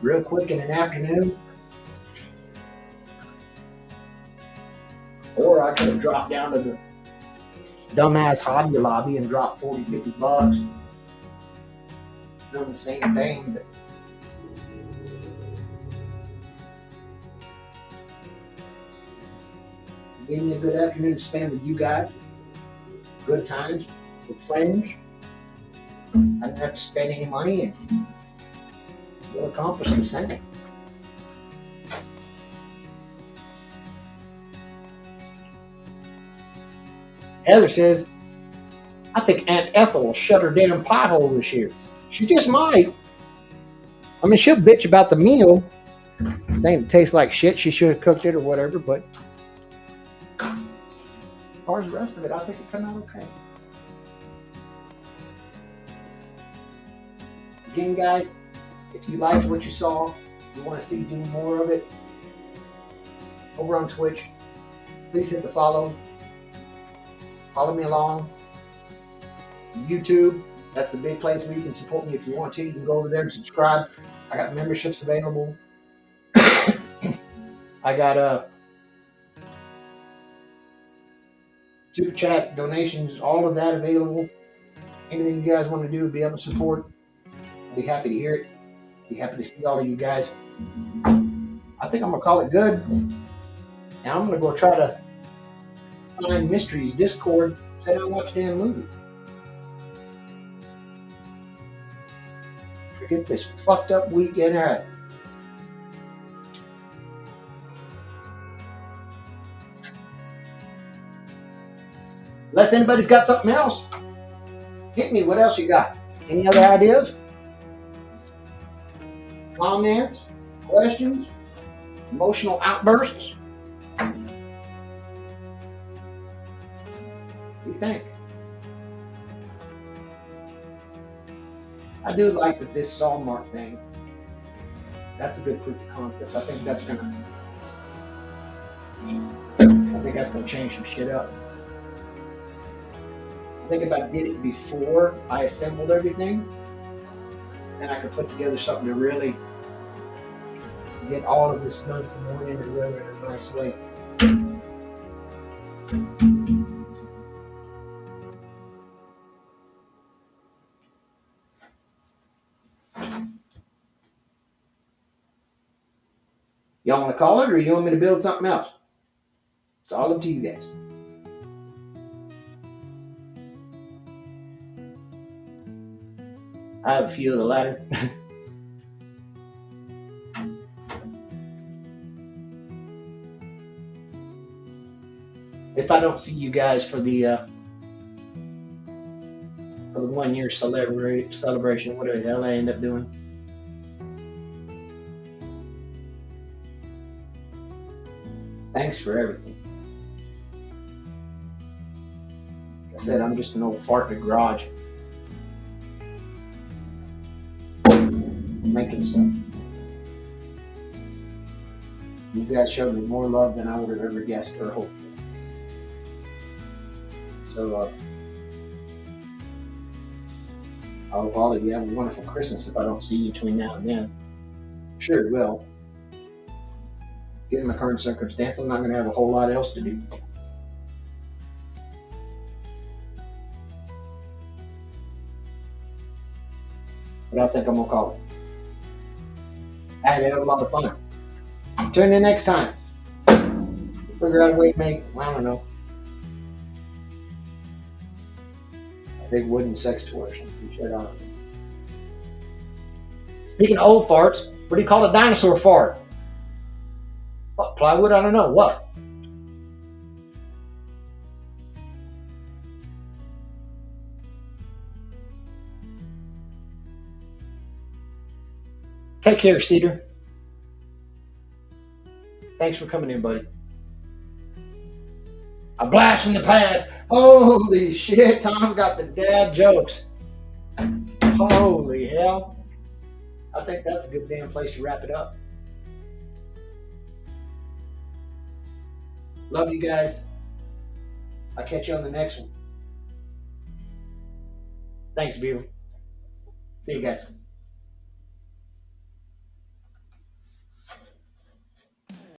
Real quick in an afternoon? Or I could have dropped down to the dumbass Hobby Lobby and dropped 40, 50 bucks. Doing the same thing, but give me a good afternoon to spend with you guys. Good times with friends. I didn't have to spend any money and still accomplish the same. Heather says, I think Aunt Ethel will shut her damn pie hole this year. She just might. I mean, she'll bitch about the meal, saying it tastes like shit, she should have cooked it or whatever, but as far as the rest of it, I think it turned out okay. Again, guys, if you liked what you saw, you want to see do more of it, over on Twitch, please hit the follow. Follow me along. YouTube, that's the big place where you can support me if you want to. You can go over there and subscribe. I got memberships available. I got super chats, donations, all of that available. Anything you guys want to do to be able to support, I'll be happy to hear it. Be happy to see all of you guys. I think I'm going to call it good. Now I'm going to go try to find Mysteries Discord, say I watch a damn movie. Forget this fucked up weekend. All right. Unless anybody's got something else, hit me. What else you got? Any other ideas? Comments? Questions? Emotional outbursts? What do you think? I do like that this saw mark thing. That's a good proof of concept. I think that's gonna change some shit up. I think if I did it before I assembled everything, then I could put together something to really get all of this done from one end to the other in a nice way. Y'all want to call it, or you want me to build something else? It's all up to you guys. I have a few of the latter. If I don't see you guys for the 1 year celebration, whatever the hell I end up doing. Thanks for everything. Like I said, I'm just an old fart in the garage. Making stuff. You guys showed me more love than I would have ever guessed or hoped for. So, I hope all of you have a wonderful Christmas if I don't see you between now and then. Sure will. Given my current circumstance, I'm not going to have a whole lot else to do. But I think I'm going to call it. had a hell of a lot of fun. Tune in next time. Figure out a way to make, I don't know, a big wooden sex toy or something. Shit, I don't know. Speaking of old farts, what do you call a dinosaur fart? What, plywood? I don't know. What? Take care, Cedar. Thanks for coming in, buddy. A blast from the past. Holy shit, Tom's got the dad jokes. Holy hell. I think that's a good damn place to wrap it up. Love you guys. I'll catch you on the next one. Thanks, Beaver. See you guys.